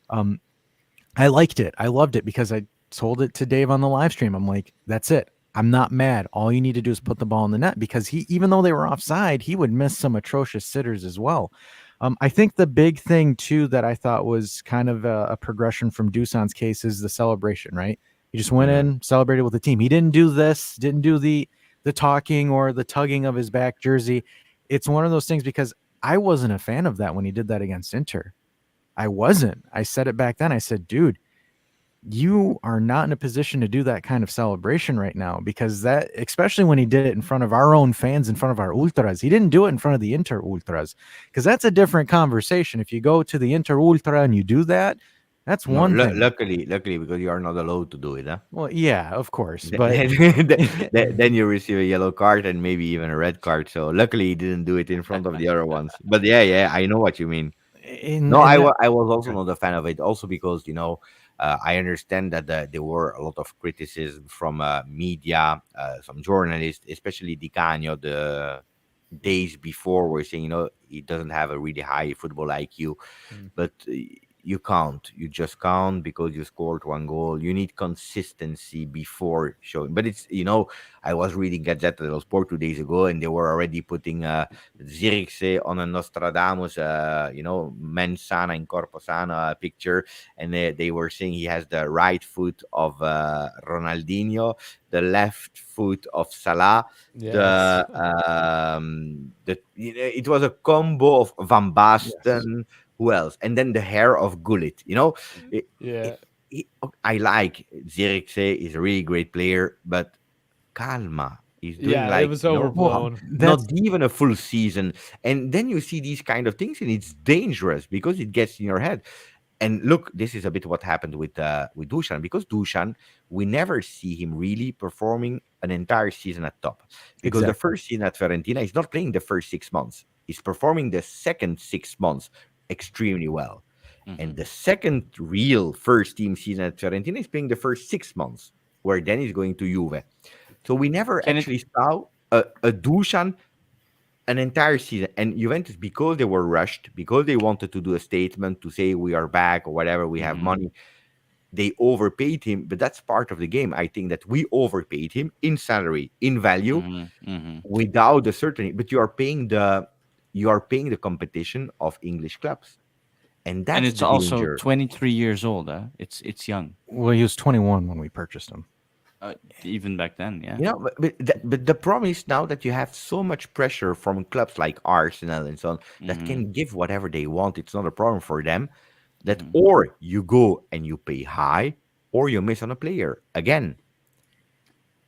I liked it. I loved it because I told it to Dave on the live stream. I'm like, that's it. I'm not mad. All you need to do is put the ball in the net, because even though they were offside, he would miss some atrocious sitters as well. I think the big thing too that I thought was kind of a progression from Dusan's case is the celebration, right? He just went in, celebrated with the team. He didn't do the talking or the tugging of his back jersey. It's one of those things, because I wasn't a fan of that when he did that against Inter. I wasn't. I said it back then. I said, dude, you are not in a position to do that kind of celebration right now, because that, especially when he did it in front of our own fans, in front of our ultras. He didn't do it in front of the Inter ultras, because that's a different conversation. If you go to the Inter ultra and you do that, that's No, one thing. luckily, because you are not allowed to do it, huh? Well, yeah, of course, Th- but then you receive a yellow card and maybe even a red card. So luckily, he didn't do it in front of the other ones. But yeah, I know what you mean. No, I was also not a fan of it. Also because I understand that there were a lot of criticism from media, some journalists, especially Di Canio, the days before, were saying he doesn't have a really high football IQ, but you can't. You just can't because you scored one goal. You need consistency before showing. But I was reading Gazzetta dello Sport 2 days ago, and they were already putting Zirkzee on a Nostradamus, mens sana in corpo sano picture, and they were saying he has the right foot of Ronaldinho, the left foot of Salah. Yes. It was a combo of Van Basten. Who else? And then the hair of Gullit. It, Yeah. I like Zirkzee. Is a really great player, but Calma. He's doing Yeah, it like was overblown. not even a full season, and then you see these kind of things, and it's dangerous because it gets in your head. And look, this is a bit what happened with Dusan, because Dusan, we never see him really performing an entire season at top, because the Exactly. first season at Fiorentina, he's not playing the first 6 months. He's performing the second 6 months extremely well, and the second real first team season at Fiorentina is playing the first 6 months, where then he's going to Juve. So we never Can it actually saw a Dusan an entire season. And Juventus, because they were rushed, because they wanted to do a statement to say we are back or whatever, we have money, they overpaid him. But that's part of the game. I think that we overpaid him in salary, in value, without the certainty. But you are paying the competition of English clubs. and that's And it's the also danger. 23 years old. It's young. Well, he was 21 when we purchased him. Even back then, yeah. You know, but the problem is now that you have so much pressure from clubs like Arsenal and so on that Hmm. can give whatever they want. It's not a problem for them. That Hmm. or you go and you pay high, or you miss on a player again.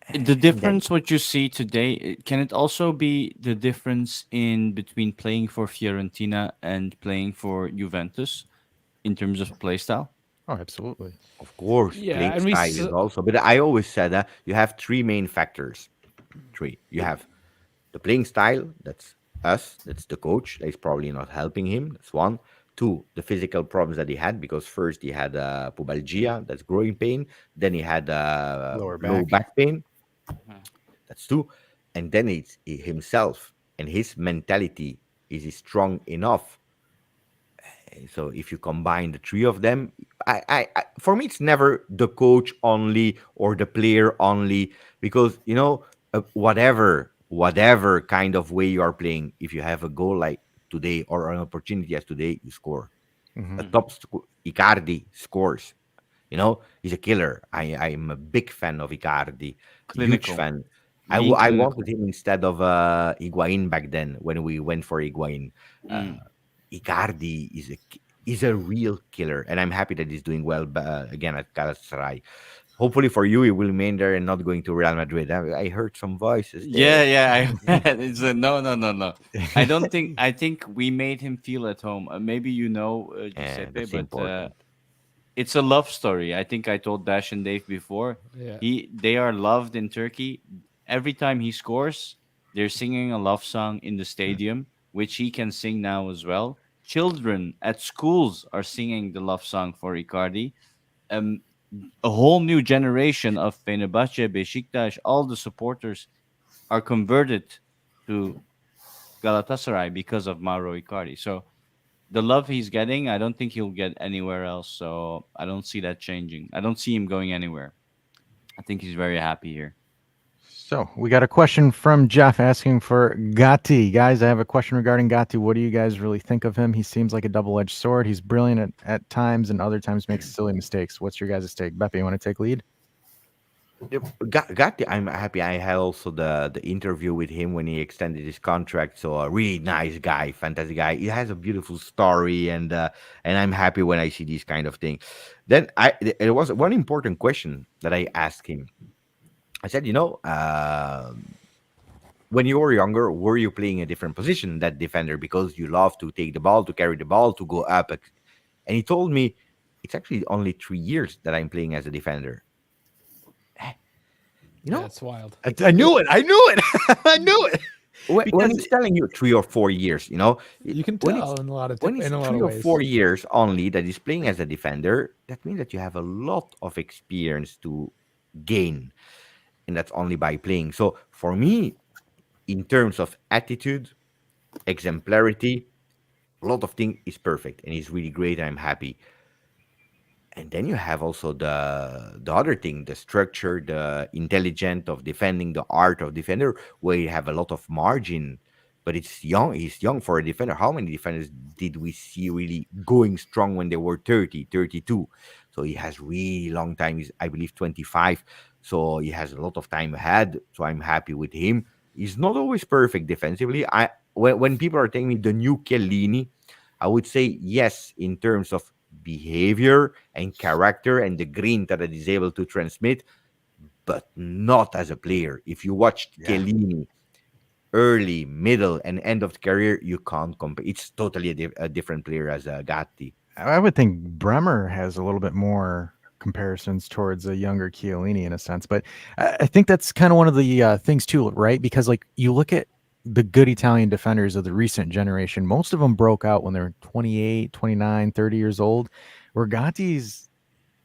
The And then difference, what you see today, can it also be the difference in between playing for Fiorentina and playing for Juventus in terms of play style? Oh, absolutely. of course, Yeah, playing and style is also. But I always said that you have three main factors. Three. You have the playing style. That's us. That's the coach. That is probably not helping him. That's one. Two, the physical problems that he had because first he had pubalgia, that's growing pain. Then he had Lower low back. back pain. That's two. And then it's himself and his mentality. Is he strong enough? So if you combine the three of them, for me it's never the coach only or the player only because whatever kind of way you are playing, if you have a goal like today or an opportunity as today, you score. A Hmm. Icardi scores. He's a killer. I'm a big fan of Icardi, huge Clinical, fan. being I wanted clinical. him instead of Higuain back then when we went for Higuain. Uh, Mm. Icardi is a real killer, and I'm happy that he's doing well again at Galatasaray. Hopefully for you, he will remain there and not going to Real Madrid. I heard some voices there. Yeah, yeah. It's a no, no, no, no. I don't think. I think we made him feel at home. Maybe Yeah, Giuseppe, that's but important. it's a love story. I think I told Dash and Dave before. Yeah. They are loved in Turkey. Every time he scores, they're singing a love song in the stadium, which he can sing now as well. Children at schools are singing the love song for Icardi. Um, a whole new generation of Fenerbahce, Beşiktaş, all the supporters are converted to Galatasaray because of Mauro Icardi. So the love he's getting, I don't think he'll get anywhere else. So I don't see that changing. I don't see him going anywhere. I think he's very happy here. So we got a question from Jeff asking for Gatti. Guys, I have a question regarding Gatti. What do you guys really think of him? He seems like a double-edged sword. He's brilliant at times and other times makes silly mistakes. What's your guys' take? Beppe, you want to take lead? Yep, I'm happy. I had also the interview with him when he extended his contract. So a really nice guy, fantastic guy. He has a beautiful story, and I'm happy when I see these kind of thing. Then there was one important question that I asked him. I said, when you were younger, were you playing a different position that defender because you love to take the ball, to carry the ball, to go up? And he told me it's actually only 3 years that I'm playing as a defender. You know, That's wild. I knew it. I knew it. I knew it. when Because he's telling you 3 or 4 years, You can when it's tell in a lot of when it's in a lot three of or ways. 4 years only that he's playing as a defender, that means that you have a lot of experience to gain, and that's only by playing. So for me, in terms of attitude, exemplarity, a lot of things is perfect, and he's really great, and I'm happy. And then you have also the other thing, the structure, the intelligence of defending, the art of defender, where you have a lot of margin. But it's young. He's young for a defender. How many defenders did we see really going strong when they were 30, 32? So he has really long time. He's, I believe, 25. So he has a lot of time ahead. So I'm happy with him. He's not always perfect defensively. When people are telling me the new Chiellini, I would say yes in terms of behavior and character and the green that it is able to transmit, but not as a player. If you watched Chiellini early, middle, and end of the career, you can't compare. It's totally a different player as Gatti. I would think Bremer has a little bit more comparisons towards a younger Chiellini in a sense, but I think that's kind of one of the things too, right? Because like you look at the good Italian defenders of the recent generation, most of them broke out when they were 28, 29, 30 years old, where Gatti's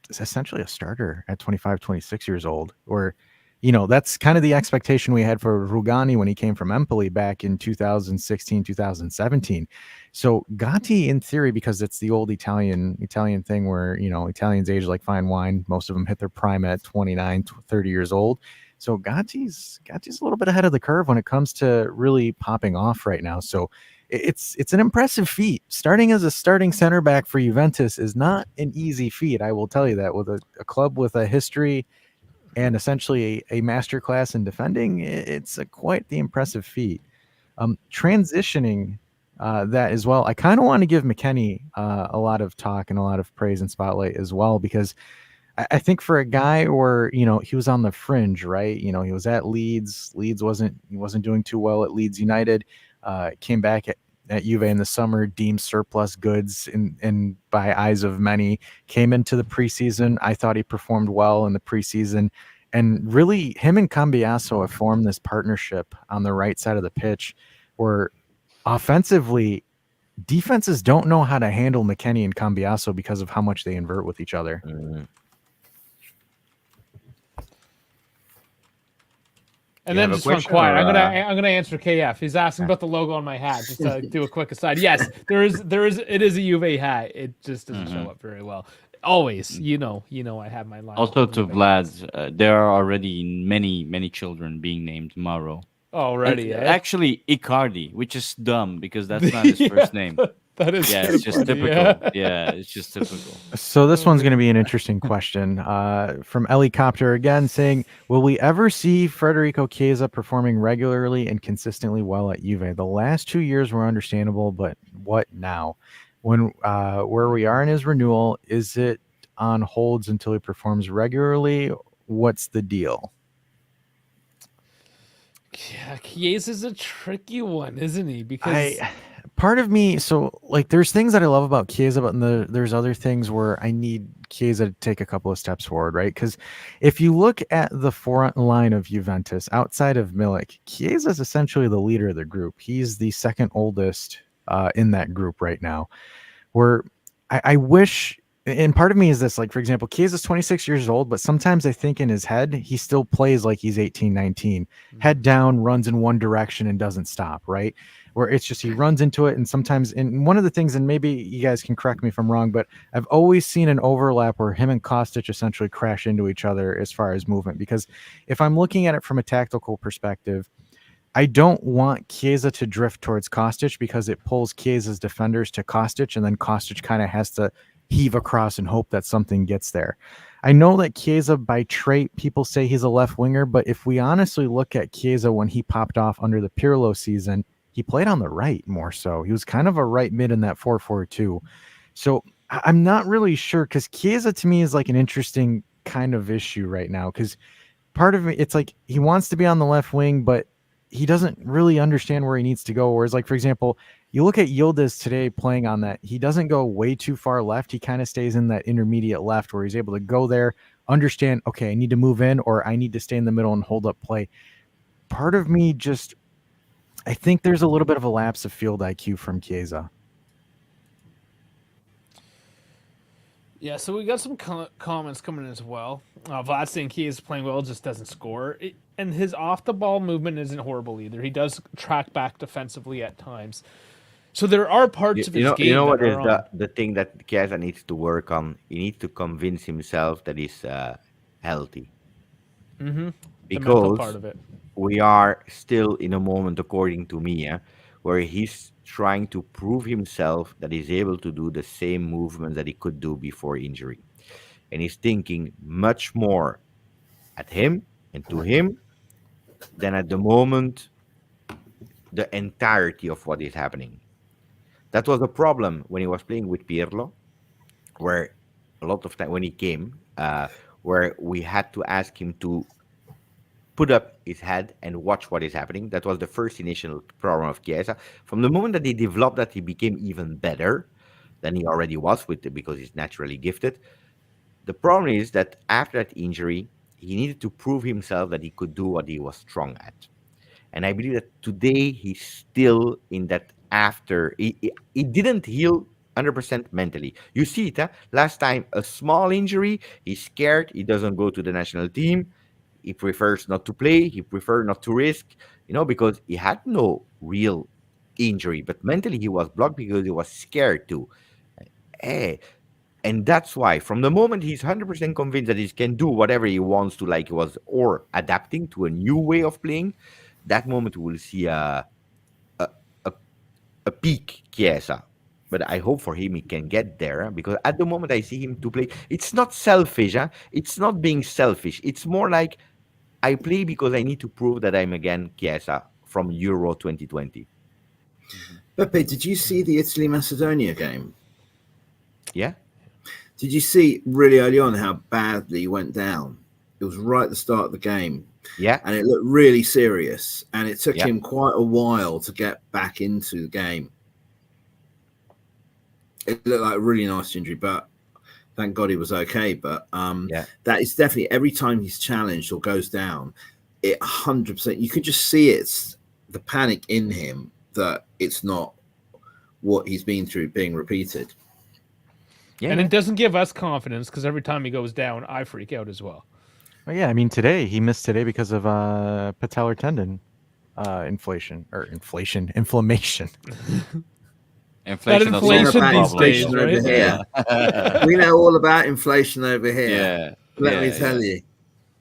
is essentially a starter at 25, 26 years old, or that's kind of the expectation we had for Rugani when he came from Empoli back in 2016, 2017. So Gatti, in theory, because it's the old Italian thing where, Italians age like fine wine. Most of them hit their prime at 29, 30 years old. So Gatti's a little bit ahead of the curve when it comes to really popping off right now. So it's an impressive feat. Starting as a starting center back for Juventus is not an easy feat. I will tell you that, with a club with a history and essentially a master class in defending, it's quite the impressive feat. Transitioning that as well, I kind of want to give McKennie a lot of talk and a lot of praise and spotlight as well, because I think for a guy where, he was on the fringe, right? He was at Leeds. He wasn't doing too well at Leeds United. Came back at Juve in the summer, deemed surplus goods in by eyes of many. Came into the preseason. I thought he performed well in the preseason. And really, him and Cambiaso have formed this partnership on the right side of the pitch where offensively, defenses don't know how to handle McKennie and Cambiaso because of how much they invert with each other. And then just run quiet. I'm gonna answer KF. He's asking about the logo on my hat. Just to do a quick aside. Yes, it is a Juve hat. It just doesn't show up very well. Always, I have my line. Also to Vlad, there are already many children being named Mauro. Already, actually Icardi, which is dumb because that's not his first name. That is it's just funny, typical. Yeah, it's just typical. So this one's going to be an interesting question from Helicopter again, saying, will we ever see Federico Chiesa performing regularly and consistently well at Juve? The last 2 years were understandable, but what now? When where we are in his renewal, is it on holds until he performs regularly? What's the deal? Yeah, Chiesa's a tricky one, isn't he? Because part of me, there's things that I love about Chiesa, but there's other things where I need Chiesa to take a couple of steps forward, right? Because if you look at the front line of Juventus, outside of Milik, Chiesa is essentially the leader of the group. He's the second oldest in that group right now. Where I wish, and part of me is this, like, for example, Chiesa's 26 years old, but sometimes I think in his head, he still plays like he's 18, 19. Head down, runs in one direction and doesn't stop, right? Where it's just he runs into it. And sometimes, and one of the things, and maybe you guys can correct me if I'm wrong, but I've always seen an overlap where him and Kostic essentially crash into each other as far as movement. Because if I'm looking at it from a tactical perspective, I don't want Chiesa to drift towards Kostic because it pulls Chiesa's defenders to Kostic, and then Kostic kind of has to heave across and hope that something gets there. I know that Chiesa by trait, people say he's a left winger, but if we honestly look at Chiesa when he popped off under the Pirlo season, he played on the right more so. He was kind of a right mid in that 4-4-2. So I'm not really sure, because Chiesa to me is like an interesting kind of issue right now, because part of it, it's like he wants to be on the left wing, but he doesn't really understand where he needs to go. Whereas, like, for example, you look at Yildiz today playing on that, he doesn't go way too far left. He kind of stays in that intermediate left where he's able to go there, understand, okay, I need to move in or I need to stay in the middle and hold up play. Part of me I think there's a little bit of a lapse of field IQ from Chiesa. Yeah, so we got some comments coming in as well. Vlad saying Chiesa is playing well, just doesn't score. And his off-the-ball movement isn't horrible either. He does track back defensively at times. So there are parts of his game. You know what that is are the thing that Chiesa needs to work on? He needs to convince himself that he's healthy. Mm-hmm. The mental part Because of it. we are still in a moment, according to me, where he's trying to prove himself that he's able to do the same movements that he could do before injury. And he's thinking much more at him and to him than at the moment the entirety of what is happening. That was a problem when he was playing with Pirlo, where a lot of time when he came, where we had to ask him to put up his head and watch what is happening. That was the first initial problem of Chiesa. From the moment that he developed that, he became even better than he already was because he's naturally gifted. The problem is that after that injury, he needed to prove himself that he could do what he was strong at. And I believe that today he's still in that after. He didn't heal 100% mentally. You see it, last time, a small injury, he's scared, he doesn't go to the national team, he prefers not to play, he prefers not to risk, because he had no real injury, but mentally he was blocked because he was scared too. And that's why, from the moment he's 100% convinced that he can do whatever he wants to, like he was, or adapting to a new way of playing, that moment we will see a a peak Chiesa, but I hope for him he can get there because at the moment I see him to play. It's not selfish. Huh? It's not being selfish. It's more like I play because I need to prove that I'm again Chiesa from Euro 2020. Pepe, did you see the Italy Macedonia game? Yeah. Did you see really early on how badly he went down? It was right at the start of the game. Yeah. And it looked really serious. And it took Yeah. him quite a while to get back into the game. It looked like a really nice injury, but thank God he was okay. But that is definitely every time he's challenged or goes down, it 100%. You can just see it's the panic in him that it's not what he's been through being repeated. Yeah, and it doesn't give us confidence because every time he goes down, I freak out as well. Well, yeah, I mean today he missed today because of patellar tendon inflammation. Inflation inflation over here. We know all about inflation over here. Yeah. Let me tell you.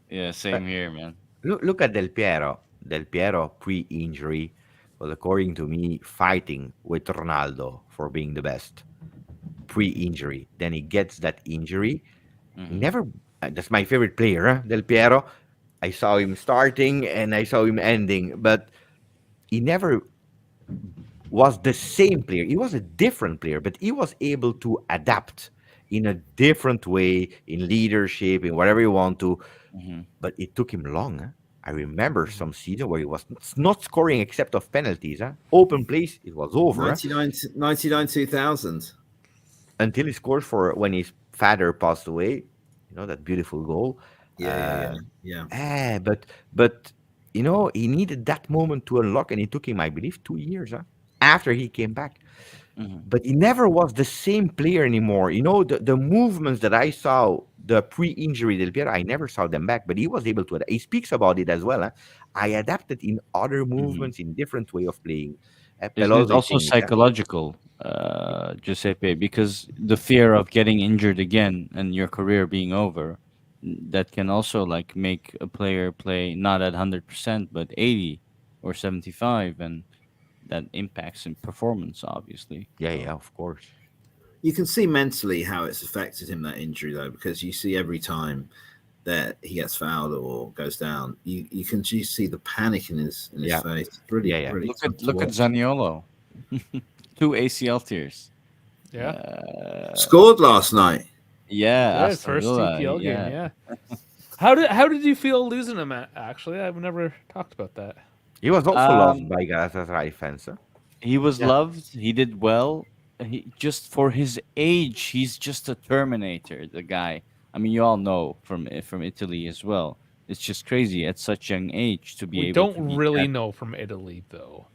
Yeah, same here, man. Look at Del Piero. Del Piero pre-injury was, according to me, fighting with Ronaldo for being the best pre-injury. Then he gets that injury. He never. That's my favorite player, huh? Del Piero. I saw him starting and I saw him ending, but he never was the same player. He was a different player, but he was able to adapt in a different way, in leadership, in whatever you want to. But it took him long. Huh? I remember some season where he was not scoring except of penalties. Huh? Open plays, it was over. 99 2000. Until he scored for when his father passed away. You know, that beautiful goal. Yeah. But you know, he needed that moment to unlock, and it took him, I believe, 2 years after he came back. But he never was the same player anymore. You know, the movements that I saw, the pre-injury Del Piero, I never saw them back, but he was able to. He speaks about it as well. Huh? I adapted in other movements, in different way of playing. It's also psychological, Giuseppe, because the fear of getting injured again and your career being over, that can also like make a player play not at 100% but 80 or 75, and that impacts in performance, obviously. Yeah, of course. You can see mentally how it's affected him, that injury, though, because you see every time that he gets fouled or goes down, you can just see the panic in his face. It's really, really look at Zaniolo. 2 ACL tears. Yeah. Scored last night. Yeah, his first Villa, EPL game. Yeah. How did you feel losing him? Actually, I've never talked about that. He was also loved by Galatasaray fans. Huh? He was loved. He did well. He, just for his age, he's just a Terminator. The guy. I mean, you all know from Italy as well. It's just crazy at such young age to be We able. don't really know from Italy though.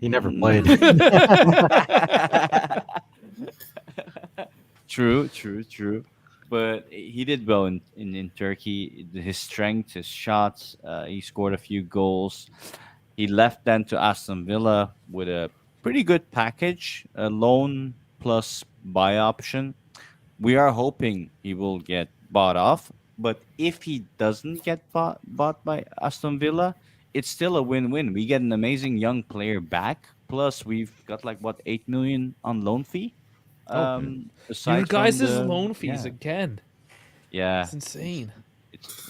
He never played. True. But he did well in Turkey. His strength, his shots, he scored a few goals. He left then to Aston Villa with a pretty good package, a loan plus buy option. We are hoping he will get bought off. But if he doesn't get bought by Aston Villa, it's still a win-win. We get an amazing young player back. Plus, we've got like, what, 8 million on loan fee? Your guys' loan fees again. Yeah. It's insane.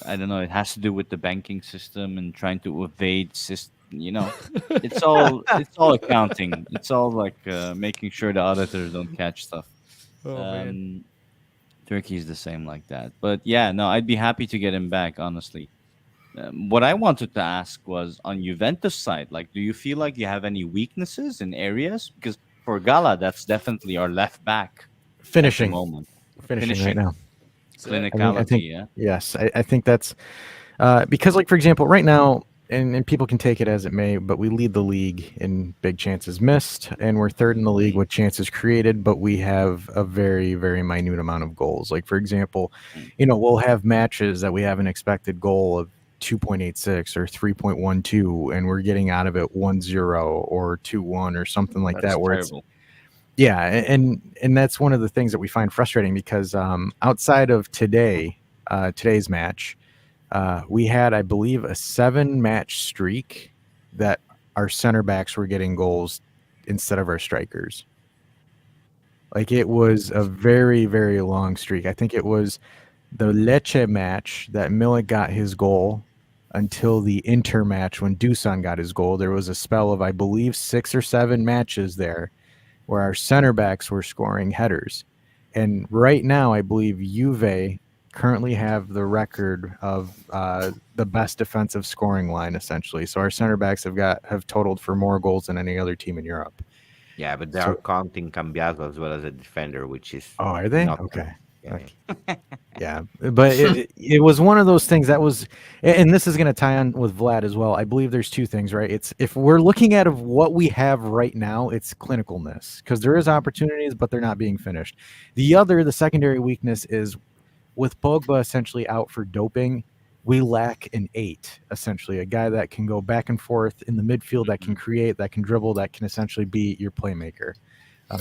I don't know. It has to do with the banking system and trying to evade you know, it's all accounting. It's all like making sure the auditors don't catch stuff. Man. Turkey is the same like that. But yeah, no, I'd be happy to get him back, honestly. What I wanted to ask was on Juventus side, like, do you feel like you have any weaknesses in areas? Because for Gala, that's definitely our left back. Finishing. At the moment. Finishing right now. Clinicality, I think, yeah. Yes, I think that's because, like, for example, right now, and people can take it as it may, but we lead the league in big chances missed, and we're third in the league with chances created, but we have a very, very minute amount of goals. Like, for example, you know, we'll have matches that we have an expected goal of 2.86 or 3.12, and we're getting out of it 1-0 or 2-1 or something like that, where terrible. and that's one of the things that we find frustrating because outside of today's match, we had, I believe, a 7-match streak that our center backs were getting goals instead of our strikers. Like it was a very, very long streak. I think it was the Lecce match that Milik got his goal until the Inter match when Dusan got his goal. There was a spell of, I believe, 6 or 7 matches there where our center backs were scoring headers. And right now, I believe Juve currently have the record of the best defensive scoring line, essentially. So our center backs have totaled for more goals than any other team in Europe. Yeah, but they are So, counting Cambiaso as well as a defender, which is oh, are they? not Okay. Yeah, Okay. Yeah, but it was one of those things that was, and this is going to tie on with Vlad as well. I believe there's two things, right? It's if we're looking at of what we have right now, it's clinicalness because there is opportunities, but they're not being finished. The secondary weakness is with Pogba essentially out for doping. We lack an 8, essentially, a guy that can go back and forth in the midfield, that can create, that can dribble, that can essentially be your playmaker.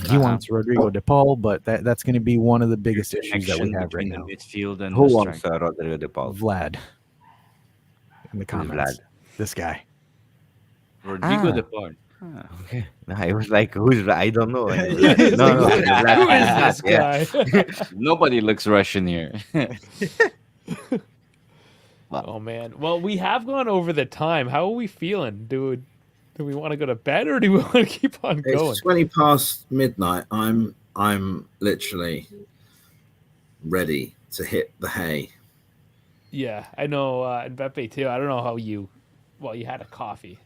He wants Rodrigo De Paul, but that's going to be one of the biggest issues that we Connection have right between the now. midfield and who the wants strike. Rodrigo De Paul? Vlad in the Who's comments. Vlad? This guy. Rodrigo de Paul. Okay. No, I was like, who's I don't know. any Vlad. No, no, the Vlad Who is is not, this guy? Nobody looks Russian here. Oh man. Well, we have gone over the time. How are we feeling? Do we want to go to bed or do we want to keep on going? It's 20 past midnight. I'm literally ready to hit the hay. Yeah, I know. And Beppe too. I don't know how you. Well, you had a coffee.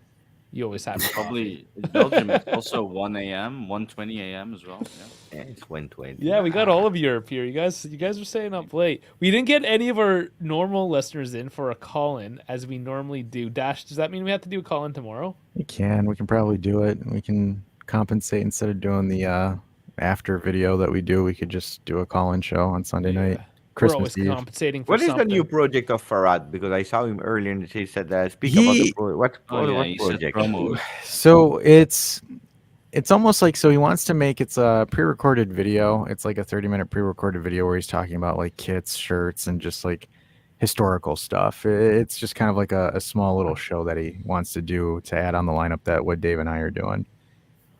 You always have a coffee. Probably in Belgium. It's also 1 a.m., 1:20 a.m. as well. Yeah. Yeah, it's 1:20. Yeah, we got all of Europe here. You guys are staying up late. We didn't get any of our normal listeners in for a call-in as we normally do. Dash, does that mean we have to do a call-in tomorrow? We can probably do it. We can compensate instead of doing the after video that we do. We could just do a call-in show on Sunday night. We're Christmas always Eve. compensating for What is something. the new project of Farad? Because I saw him earlier and he said, speak about the what he said project? promo. So it's almost like, so he wants to make, it's a pre-recorded video. It's like a 30-minute pre-recorded video where he's talking about like kits, shirts, and just like historical stuff. It's just kind of like a small little show that he wants to do to add on the lineup that what Dave and I are doing.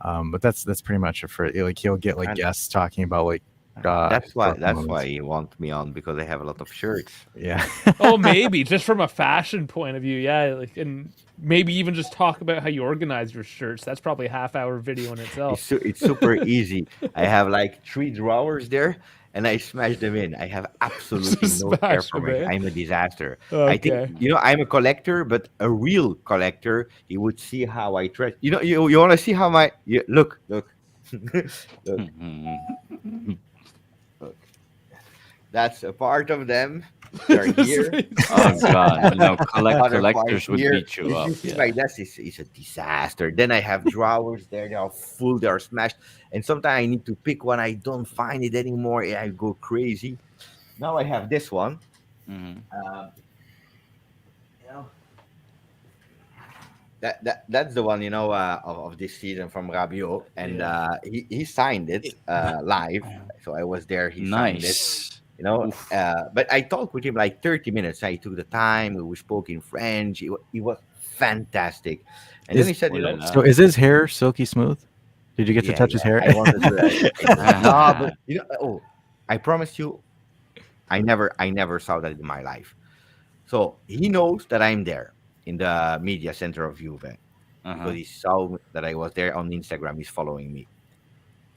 But that's pretty much it for like he'll get like guests talking about like That's why moments. he wants me on, because I have a lot of shirts. Yeah. Oh, maybe just from a fashion point of view, yeah. Like, and maybe even just talk about how you organize your shirts. That's probably a half-hour video in itself. It's super easy. I have like 3 drawers there, and I smash them in. I have absolutely no care Smash for them me. in? I'm a disaster. Okay. I think I'm a collector, but a real collector. You would see how I dress. You want to see how look. Look. That's a part of them. They're here. Oh God! No, Other collectors part would here. beat you If up. you see Yeah. my desk, it's a disaster. Then I have drawers there. They are full. They are smashed. And sometimes I need to pick one. I don't find it anymore. I go crazy. Now I have this one. Mhm. That's the one of this season from Rabiot, and he signed it live. So I was there. He signed it. Nice. But I talked with him like 30 minutes. I took the time. We spoke in French. He was fantastic. And then he said, So is his hair silky smooth? Did you get to touch his hair? I wanted to. No, but I promise you, I never saw that in my life. So he knows that I'm there in the media center of Juve because he saw that I was there on Instagram. He's following me,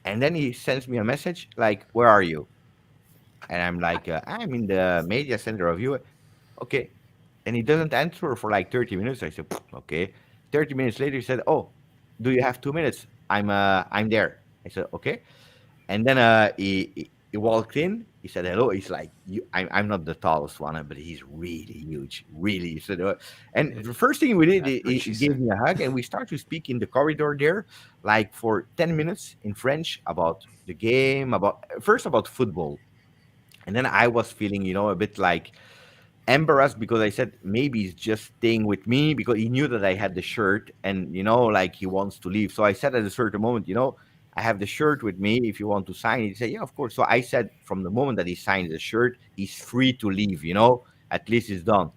and then he sends me a message like, "Where are you?" And I'm like, "I'm in the media center of Juve." Okay, and he doesn't answer for like 30 minutes. I said, "Okay." 30 minutes later, he said, "Oh, do you have 2 minutes? I'm there." I said, "Okay." And then he walked in. He said hello. He's like, I'm not the tallest one, but he's really huge, really. He said, and the first thing we did, he gave me a hug, and we started to speak in the corridor there, like for 10 minutes in French about the game, about football. And then I was feeling, a bit like embarrassed because I said maybe he's just staying with me because he knew that I had the shirt and like he wants to leave. So I said at a certain moment, I have the shirt with me. If you want to sign it, he said, yeah, of course. So I said from the moment that he signed the shirt, he's free to leave, at least it's done.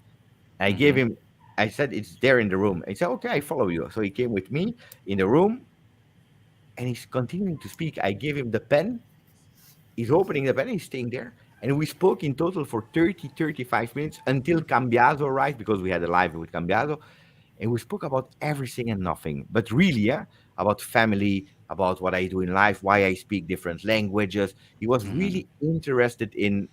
I gave him, I said, it's there in the room. He said, okay, I follow you. So he came with me in the room. and he's continuing to speak. I gave him the pen. He's opening the pen. He's staying there. And we spoke in total for 30, 35 minutes until Cambiaso arrived because we had a live with Cambiaso. And we spoke about everything and nothing. But really, yeah, about family, about what I do in life, why I speak different languages. He was Hmm. really interested in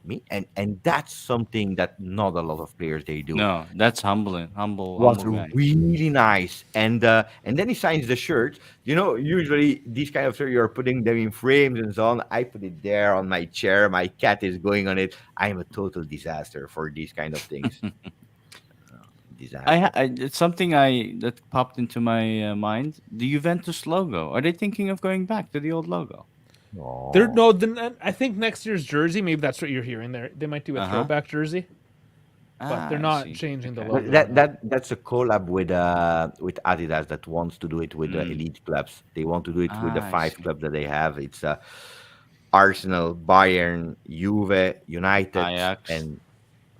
me. And that's something that not a lot of players they do. No, that's humbling. Humble, Was humble guy. really nice. And then he signs the shirt. You know, usually these kind of shirts you're putting them in frames and so on. I put it there on my chair. My cat is going on it. I am a total disaster for these kind of things. Disaster. It's something I that popped into my mind. The Juventus logo. Are they thinking of going back to the old logo? There, Oh. no. Then I think next year's jersey, maybe that's what you're hearing. There, they might do a Uh huh. throwback jersey, but they're Ah, I not see. changing the Okay. But logo. No. that's a collab with Adidas that wants to do it with the Mm. elite clubs. They want to do it with the Ah, I five see. clubs that they have. It's Arsenal, Bayern, Juve, United, Ajax. and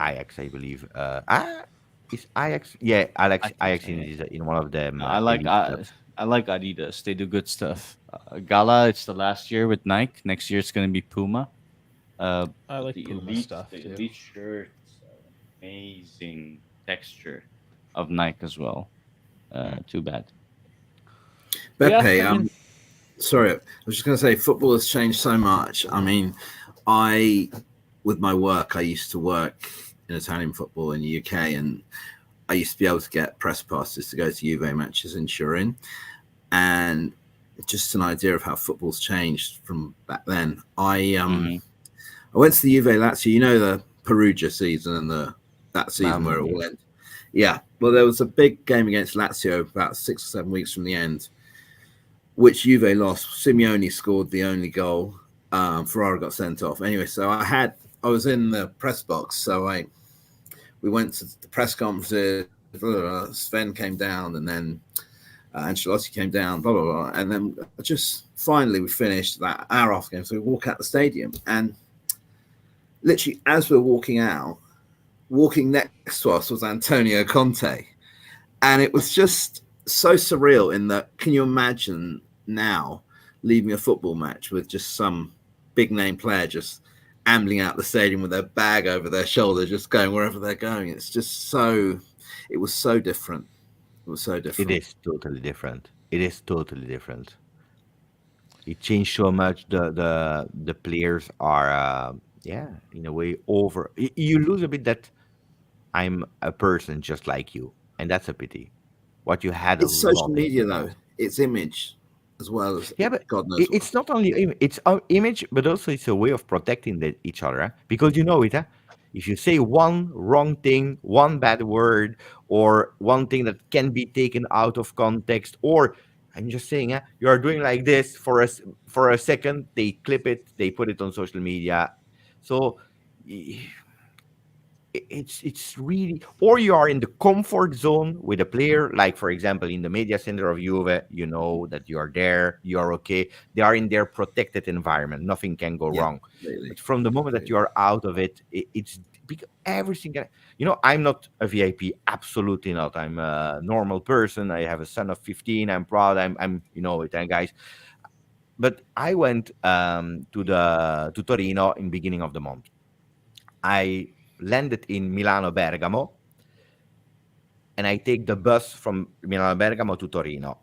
Ajax, I believe. Is Ajax? Yeah, I think so. Ajax Yeah. is in one of them No, elite clubs. I like Adidas. They do good stuff. Gala, it's the last year with Nike. Next year it's gonna be Puma. I But like Puma stuff the too. elite shirts, amazing texture of Nike as well. Too bad. Yeah, Beppe, I mean, sorry, I was just going to say football has changed so much. I mean, I, with my work, I used to work in Italian football in the UK, and I used to be able to get press passes to go to Juve matches in Turin. And just an idea of how football's changed from back then. Hmm. I went to the Juve Lazio, you know, the Perugia season and that season where it Yeah. all ended. Yeah, well, there was a big game against Lazio about 6 or 7 weeks from the end, which Juve lost. Simeone scored the only goal. Ferrara got sent off. Anyway, so I was in the press box, so we went to the press conferences. Sven came down, and then Ancelotti came down, blah blah blah, and then just finally we finished that hour off game. So we walk out the stadium, and literally as we're walking out, walking next to us was Antonio Conte, and it was just so surreal. In that, can you imagine now leaving a football match with just some big name player just ambling out the stadium with their bag over their shoulder, just going wherever they're going? It's just so. It was so different. It was so It different. is totally different. It is totally different. It changed so much. The players are yeah, in a way over. You lose a bit that I'm a person just like you, and that's a pity. What you had a It's social lot in the media though. past. It's image as well as Yeah, but God knows what. it's not only it's image, but also it's a way of protecting each other. Because you know it. If you say one wrong thing, one bad word, or one thing that can be taken out of context, or I'm just saying, you are doing like this for a second, they clip it, they put it on social media. So it's really, or you are in the comfort zone with a player, like for example in the media center of Juve, you know that you are there, you are okay, they are in their protected environment, nothing can go Yeah, wrong. completely. But from the moment that you are out of it, it's because everything you know, I'm not a VIP, absolutely not. I'm a normal person. I have a son of 15. I'm proud. I'm you know it, and guys. But I went to Torino in beginning of the month. I landed in Milano Bergamo, and I take the bus from Milano Bergamo to Torino.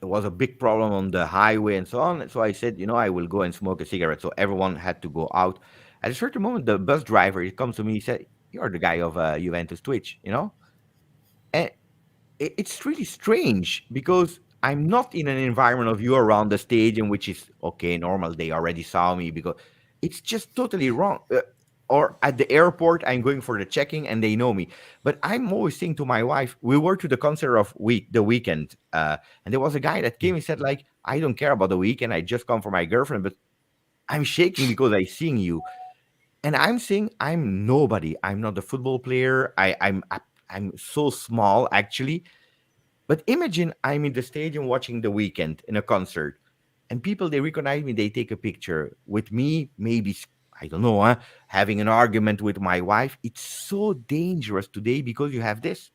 It was a big problem on the highway and so on. So I said, you know, I will go and smoke a cigarette. So everyone had to go out. At a certain moment, the bus driver he comes to me. He said, "You're the guy of Juventus Twitch, you know." And it's really strange because I'm not in an environment of you around the stage in which is okay, normal. They already saw me because it's just totally wrong. Or at the airport, I'm going for the checking and they know me. But I'm always saying to my wife, we were to the concert of the weekend, and there was a guy that came and said like, I don't care about the weekend. I just come for my girlfriend, but I'm shaking because I seeing you. And I'm saying I'm nobody. I'm not a football player. I'm so small actually, but imagine I'm in the stadium watching the weekend in a concert, and people they recognize me, they take a picture with me, maybe I don't know, having an argument with my wife. It's so dangerous today because you have this,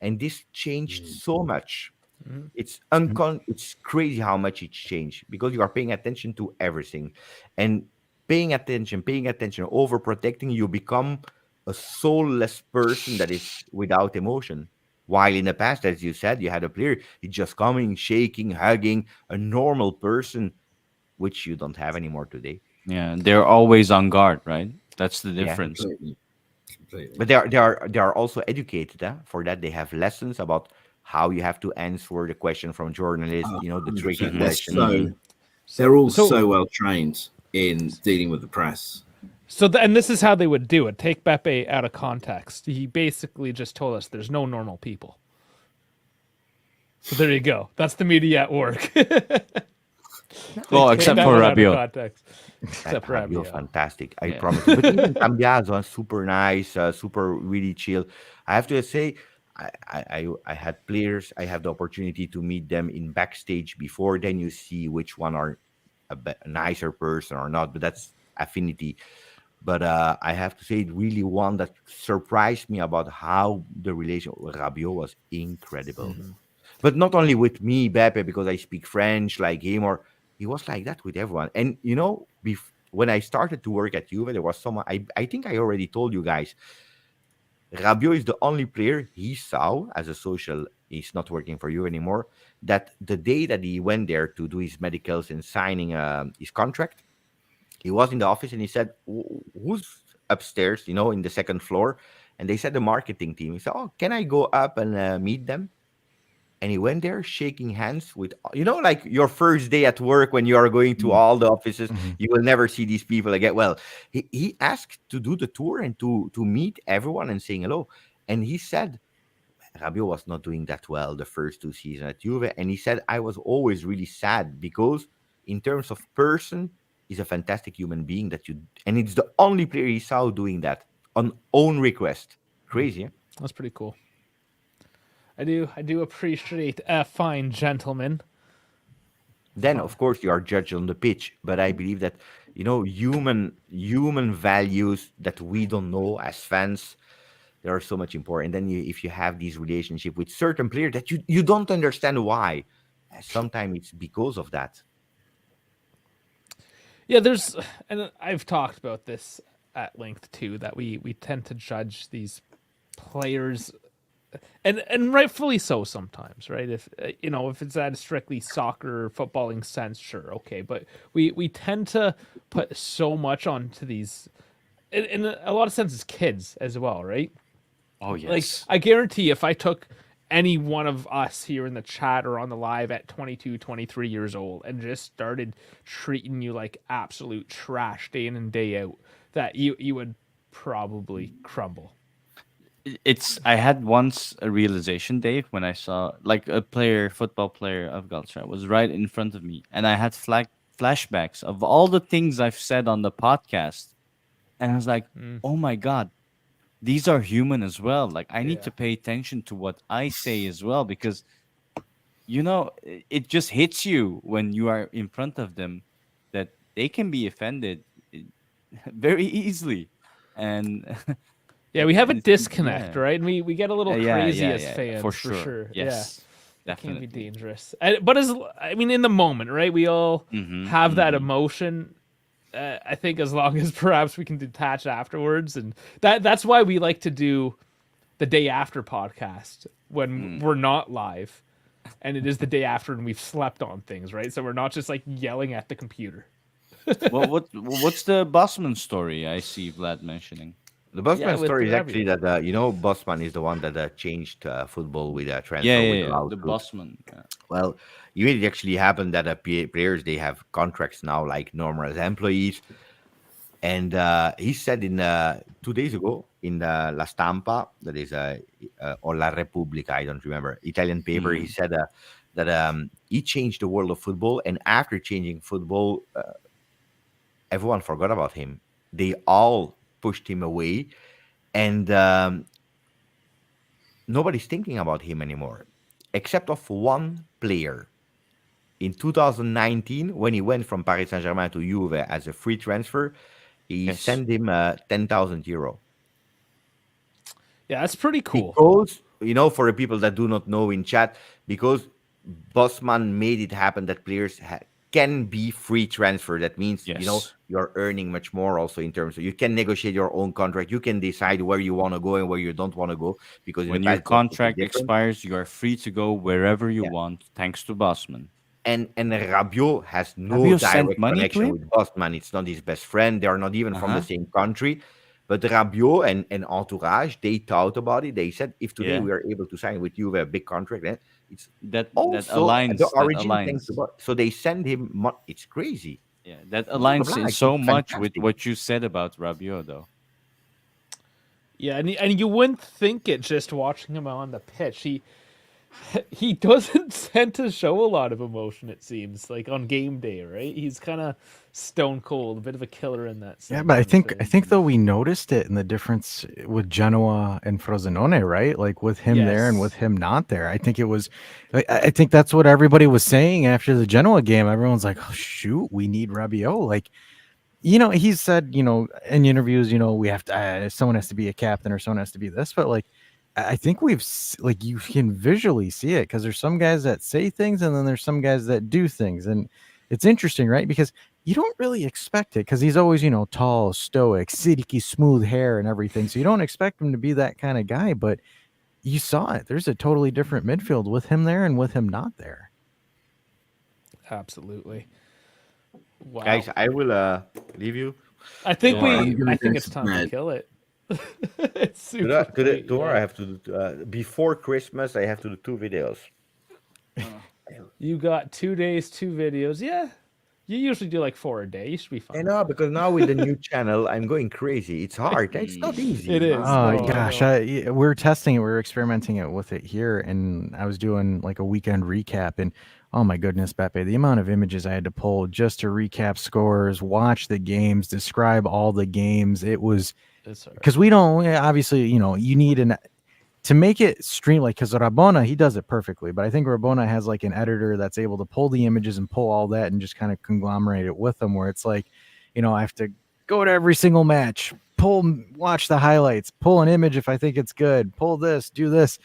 and this changed so much. Mhm. It's crazy how much it's changed because you are paying attention to everything, and paying attention, overprotecting, you become a soulless person that is without emotion. While in the past, as you said, you had a player, he's just coming, shaking, hugging, a normal person, which you don't have anymore today. Yeah, they're always on guard, right? That's the Yeah. difference. Completely. Completely. But they are also educated. For that, they have lessons about how you have to answer the question from journalists. The tricky 100%. Hmm. questions. Hmm. They're all So so well trained in dealing with the press. and this is how they would do it. Take Beppe out of context. He basically just told us there's no normal people. So there you go. That's the media at work. They Well, take except that for one out of Rabiot. context. Except for Rabio, Rabiot. fantastic. I Yeah. promise you. But even Cambiaso, super nice, super really chill. I have to say, I had players. I have the opportunity to meet them in backstage before. Then you see which one are a nicer person or not. But that's affinity. But I have to say, really one that surprised me about how the relation with Rabiot was incredible. Mhm. But not only with me, Beppe, because I speak French like him, or he was like that with everyone. And when I started to work at Juve, there was someone. I think I already told you guys. Rabiot is the only player he saw as a social. He's not working for you anymore. That the day that he went there to do his medicals and signing his contract, he was in the office and he said, "Who's upstairs? In the second floor?" And they said the marketing team. He said, "Oh, can I go up and meet them?" And he went there shaking hands with, like your first day at work when you are going to all the offices, Mhm. you will never see these people again. Well, he asked to do the tour and to meet everyone and saying hello. And he said Rabiot was not doing that well the first 2 seasons at Juve. And he said, I was always really sad because in terms of person, he's a fantastic human being and it's the only player he saw doing that on own request. Crazy, eh? That's pretty cool. I do appreciate a fine gentleman. Then of course you are judged on the pitch, but I believe that human values that we don't know as fans, they are so much important. And then if you have these relationship with certain players that you don't understand why, sometimes it's because of that. Yeah, and I've talked about this at length too, that we tend to judge these players, and rightfully so sometimes, right? If it's at a strictly soccer footballing sense, sure, okay, but we tend to put so much onto these, in a lot of senses, kids as well, right? Oh Like, yes. I guarantee if I took any one of us here in the chat or on the live at 22, 23 years old and just started treating you like absolute trash day in and day out, that you would probably crumble. I had once a realization, Dave, when I saw like a football player of Galatasaray was right in front of me, and I had flashbacks of all the things I've said on the podcast, and I was like, Mm, oh my god, these are human as well. Like I need yeah. to pay attention to what I say as well, because it just hits you when you are in front of them that they can be offended eh, very easily, and Yeah, we have a yeah. disconnect, right? And we get a little Yeah, crazy yeah, as yeah, yeah, for fans, for sure. sure. Yeah, Yes, it can be definitely. dangerous. But in the moment, right? We all Mm-hmm. have that Mm-hmm. emotion. I think as long as perhaps we can detach afterwards, and that's why we like to do the day after podcast when Mm. we're not live, and it is the day after and we've slept on things, right? So we're not just like yelling at the computer. Well, what's the Bossman story I see Vlad mentioning? The Yeah, Bosman with story is actually Rabiot. that Bosman is the one that changed football with a Yeah, transfer with yeah, the yeah. The lawsuit. Bossman. Yeah. Well, it actually happened that players, they have contracts now like normal as employees. And he said in 2 days ago in the La Stampa, that is or La Repubblica, I don't remember, Italian paper. He Mm. said that he changed the world of football, and after changing football, everyone forgot about him. They all pushed him away, and nobody's thinking about him anymore, except of one player. In 2019, when he went from Paris Saint-Germain to Juve as a free transfer, he Yes. sent him 10,000 euro. Yeah, that's pretty cool. Because, for the people that do not know in chat, because Bosman made it happen that players can be free transfer. That means Yes. you're earning much more also in terms of you can negotiate your own contract. You can decide where you want to go and where you don't want to go, because in the When your past it was totally contract different. expires, you are free to go wherever you Yeah. want, thanks to Bossman. And Rabiot has no Rabiot sent direct money to connection him? with Bosman. It's not his best friend. They are not even from the Uh-huh. same country. But Rabiot and Entourage, they thought about it. They said, if today Yeah. we are able to sign with you a big contract, then it's That also the aligns. That origin thanks to aligns. So they send him. It's crazy. Yeah, that Blah, blah, aligns blah. in It's so much with fantastic. what you said about Rabiot, though. Yeah, and you wouldn't think it just watching him on the pitch. He doesn't tend to show a lot of emotion, it seems, like on game day, right? He's kind of stone cold, a bit of a killer in that sense. Yeah, but I on the think pitch. though we noticed it in the difference with Genoa and Frosinone, right? Like with him there and with Yes. him not there. I think it was. I think that's what everybody was saying after the Genoa game. Everyone's like, "Oh shoot, we need Rabiot." Like, he's said, in interviews, we have to. Someone has to be a captain or someone has to be this. But like, I think like you can visually see it because there's some guys that say things and then there's some guys that do things, and it's interesting, right? Because you don't really expect it because he's always, tall, stoic, silky, smooth hair and everything. So you don't expect him to be that kind of guy, but you saw it. There's a totally different midfield with him there and with him not there. Absolutely. Wow. Guys, I will leave you. I think Tomorrow. I think it's time to kill it. It's super great, Tomorrow yeah. I have to do, before Christmas, I have to do 2 videos. You got 2 days, 2 videos. Yeah. You usually do like 4 a day. You should be I fine. know, because now with the new channel, I'm going crazy. It's hard. It's not easy. It is. Oh No, I gosh, know. we're testing it. We're experimenting it with it here, and I was doing like a weekend recap, and oh my goodness, Pepe, the amount of images I had to pull just to recap scores, watch the games, describe all the games. It was It's all right. because we don't obviously, you need to make it stream, like, because Rabona, he does it perfectly, but I think Rabona has like an editor that's able to pull the images and pull all that and just kind of conglomerate it with them, where it's like, I have to go to every single match, watch the highlights, pull an image if I think it's good, pull this, do this.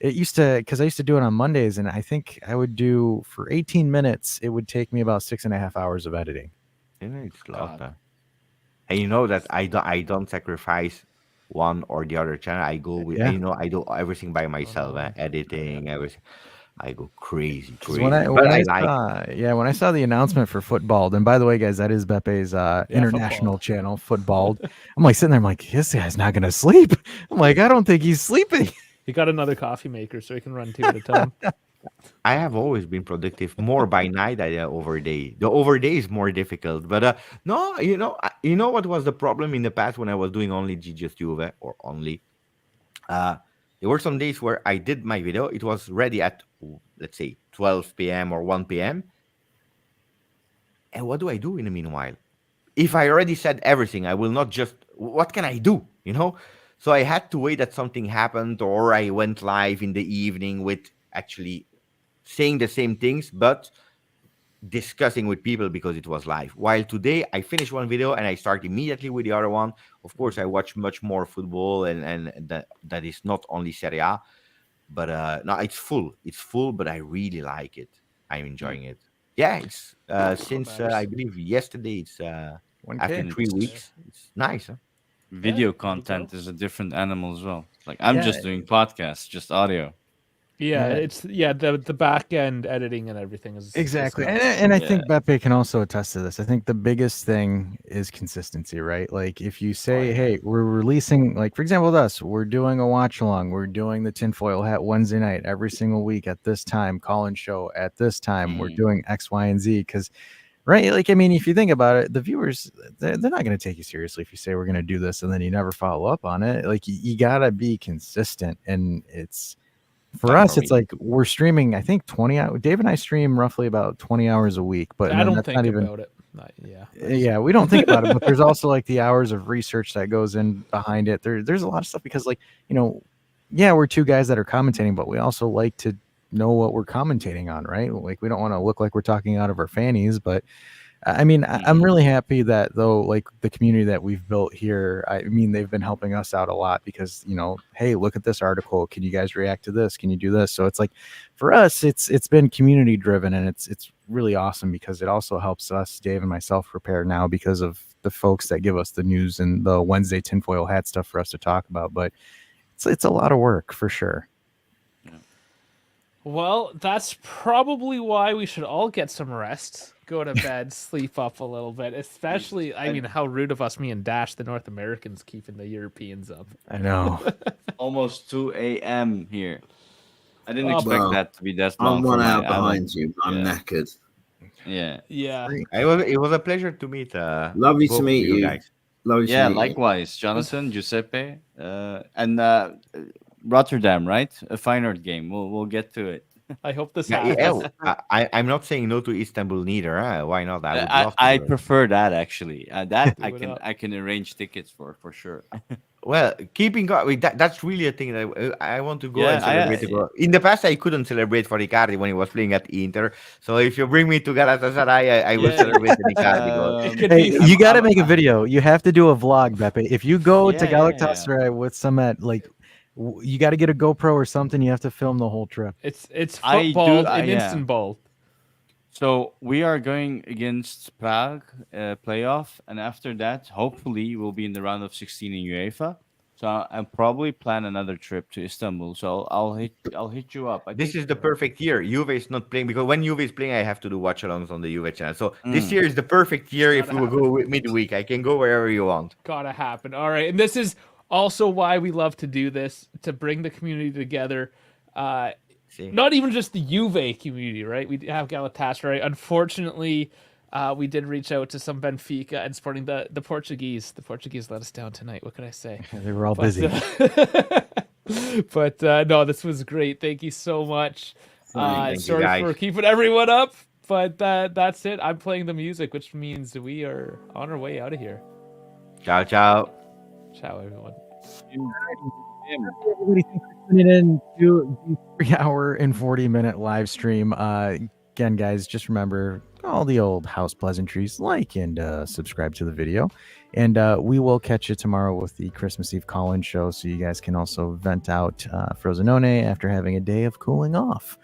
It used to, because I used to do it on Mondays, and I think I would do for 18 minutes, it would take me about 6.5 hours of editing. It's a lot. And you know that I don't sacrifice one or the other channel. I go with, Yeah. I do everything by myself, editing, everything. I go crazy. When I when I saw the announcement for football, then by the way, guys, that is Bepe's international channel, football. I'm like sitting there, I'm like, this guy's not gonna sleep. I'm like, I don't think he's sleeping. He got another coffee maker so he can run 2 at a time. I have always been productive more by night than over day. The over day is more difficult, but no, you know what was the problem in the past when I was doing only GGS Juve or only. There were some days where I did my video. It was ready at, let's say, 12 p.m. or 1 p.m. And what do I do in the meanwhile? If I already said everything, I will not just, what can I do? So I had to wait that something happened, or I went live in the evening with actually saying the same things, but discussing with people because it was live. While today I finish one video and I start immediately with the other one. Of course, I watch much more football, and that is not only Serie A, but no, it's full. It's full, but I really like it. I'm enjoying it. Yeah, it's since I believe yesterday. It's after 3 weeks. It's nice. Huh? Video content is a different animal as well. Like I'm just doing podcasts, just audio. Yeah, it's the back end editing and everything is Exactly. nice. And I think Beppe can also attest to this. I think the biggest thing is consistency, right? Like if you say, hey, we're releasing, like for example with us, we're doing a watch along, we're doing the tinfoil hat Wednesday night every single week at this time, call-in show at this time, we're doing X, Y, and Z, because right, like I mean, if you think about it, the viewers, they're not going to take you seriously if you say we're going to do this and then you never follow up on it. Like you gotta be consistent, and it's for us, it's like we're streaming, I think 20 hours. Dave and I stream roughly about 20 hours a week, but I don't that's think not even about it. Yeah, we don't think about it, but there's also like the hours of research that goes in behind it. There's a lot of stuff because like, we're two guys that are commentating, but we also like to know what we're commentating on, right? Like we don't want to look like we're talking out of our fannies, but I mean, I'm really happy that though, like the community that we've built here, I mean, they've been helping us out a lot because, hey, look at this article. Can you guys react to this? Can you do this? So it's like for us, it's been community driven, and it's really awesome because it also helps us, Dave and myself, prepare now because of the folks that give us the news and the Wednesday tinfoil hat stuff for us to talk about. But it's a lot of work for sure. Well, that's probably why we should all get some rest, go to bed, sleep up a little bit. Especially, I mean, how rude of us, me and Dash, the North Americans, keeping the Europeans up. I know. Almost 2 a.m. here. I didn't Oh, expect Well, that to be that long. I'm for 1 my- hour I'm behind like- you. I'm yeah. knackered. Yeah. Yeah. It was a pleasure to meet. Lovely both to of meet you guys. Lovely to Yeah, meet you. likewise, Jonathan, Giuseppe, and Rotterdam, right? A fine art game. We'll get to it. I hope this Yeah, happens. I'm not saying no to Istanbul neither. Why not? I would love to. I do it. prefer that actually. That Do it up. I can arrange tickets for sure. Well, keeping with that's really a thing that I want to go Yeah, and celebrate. In the past, I couldn't celebrate for Icardi when he was playing at Inter. So if you bring me to Galatasaray, I will Yeah. celebrate the Icardi goal. It could Hey, be. you got to make a video. You have to do a vlog, Beppe. If you go to Yeah. Galatasaray with some you got to get a GoPro or something. You have to film the whole trip. It's I do- football I- in yeah. instant ball. So we are going against Prague playoff, and after that, hopefully, we'll be in the round of 16 in UEFA. So I'll probably plan another trip to Istanbul. So I'll hit you up. This is the perfect year. Juve is not playing because when Juve is playing, I have to do watch-alongs on the Juve channel. So this year is the perfect year if we will go midweek. I can go wherever you want. Gotta happen. All right, and this is also why we love to do this, to bring the community together. Not even just the Juve community, right? We have Galatasaray. Unfortunately, we did reach out to some Benfica and Sporting. The Portuguese. The Portuguese let us down tonight. What can I say? They were all busy. But no, this was great. Thank you so much. Thank you, Sorry guys. for keeping everyone up, but that's it. I'm playing the music, which means we are on our way out of here. Ciao, ciao. Ciao, everyone. Everybody, thanks for tuning in to the 3-hour and 40-minute live stream. Again, guys, just remember all the old house pleasantries, like and subscribe to the video. And we will catch you tomorrow with the Christmas Eve call-in show, so you guys can also vent out Frozenone after having a day of cooling off.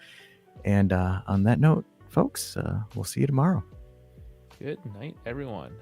And on that note, folks, we'll see you tomorrow. Good night, everyone.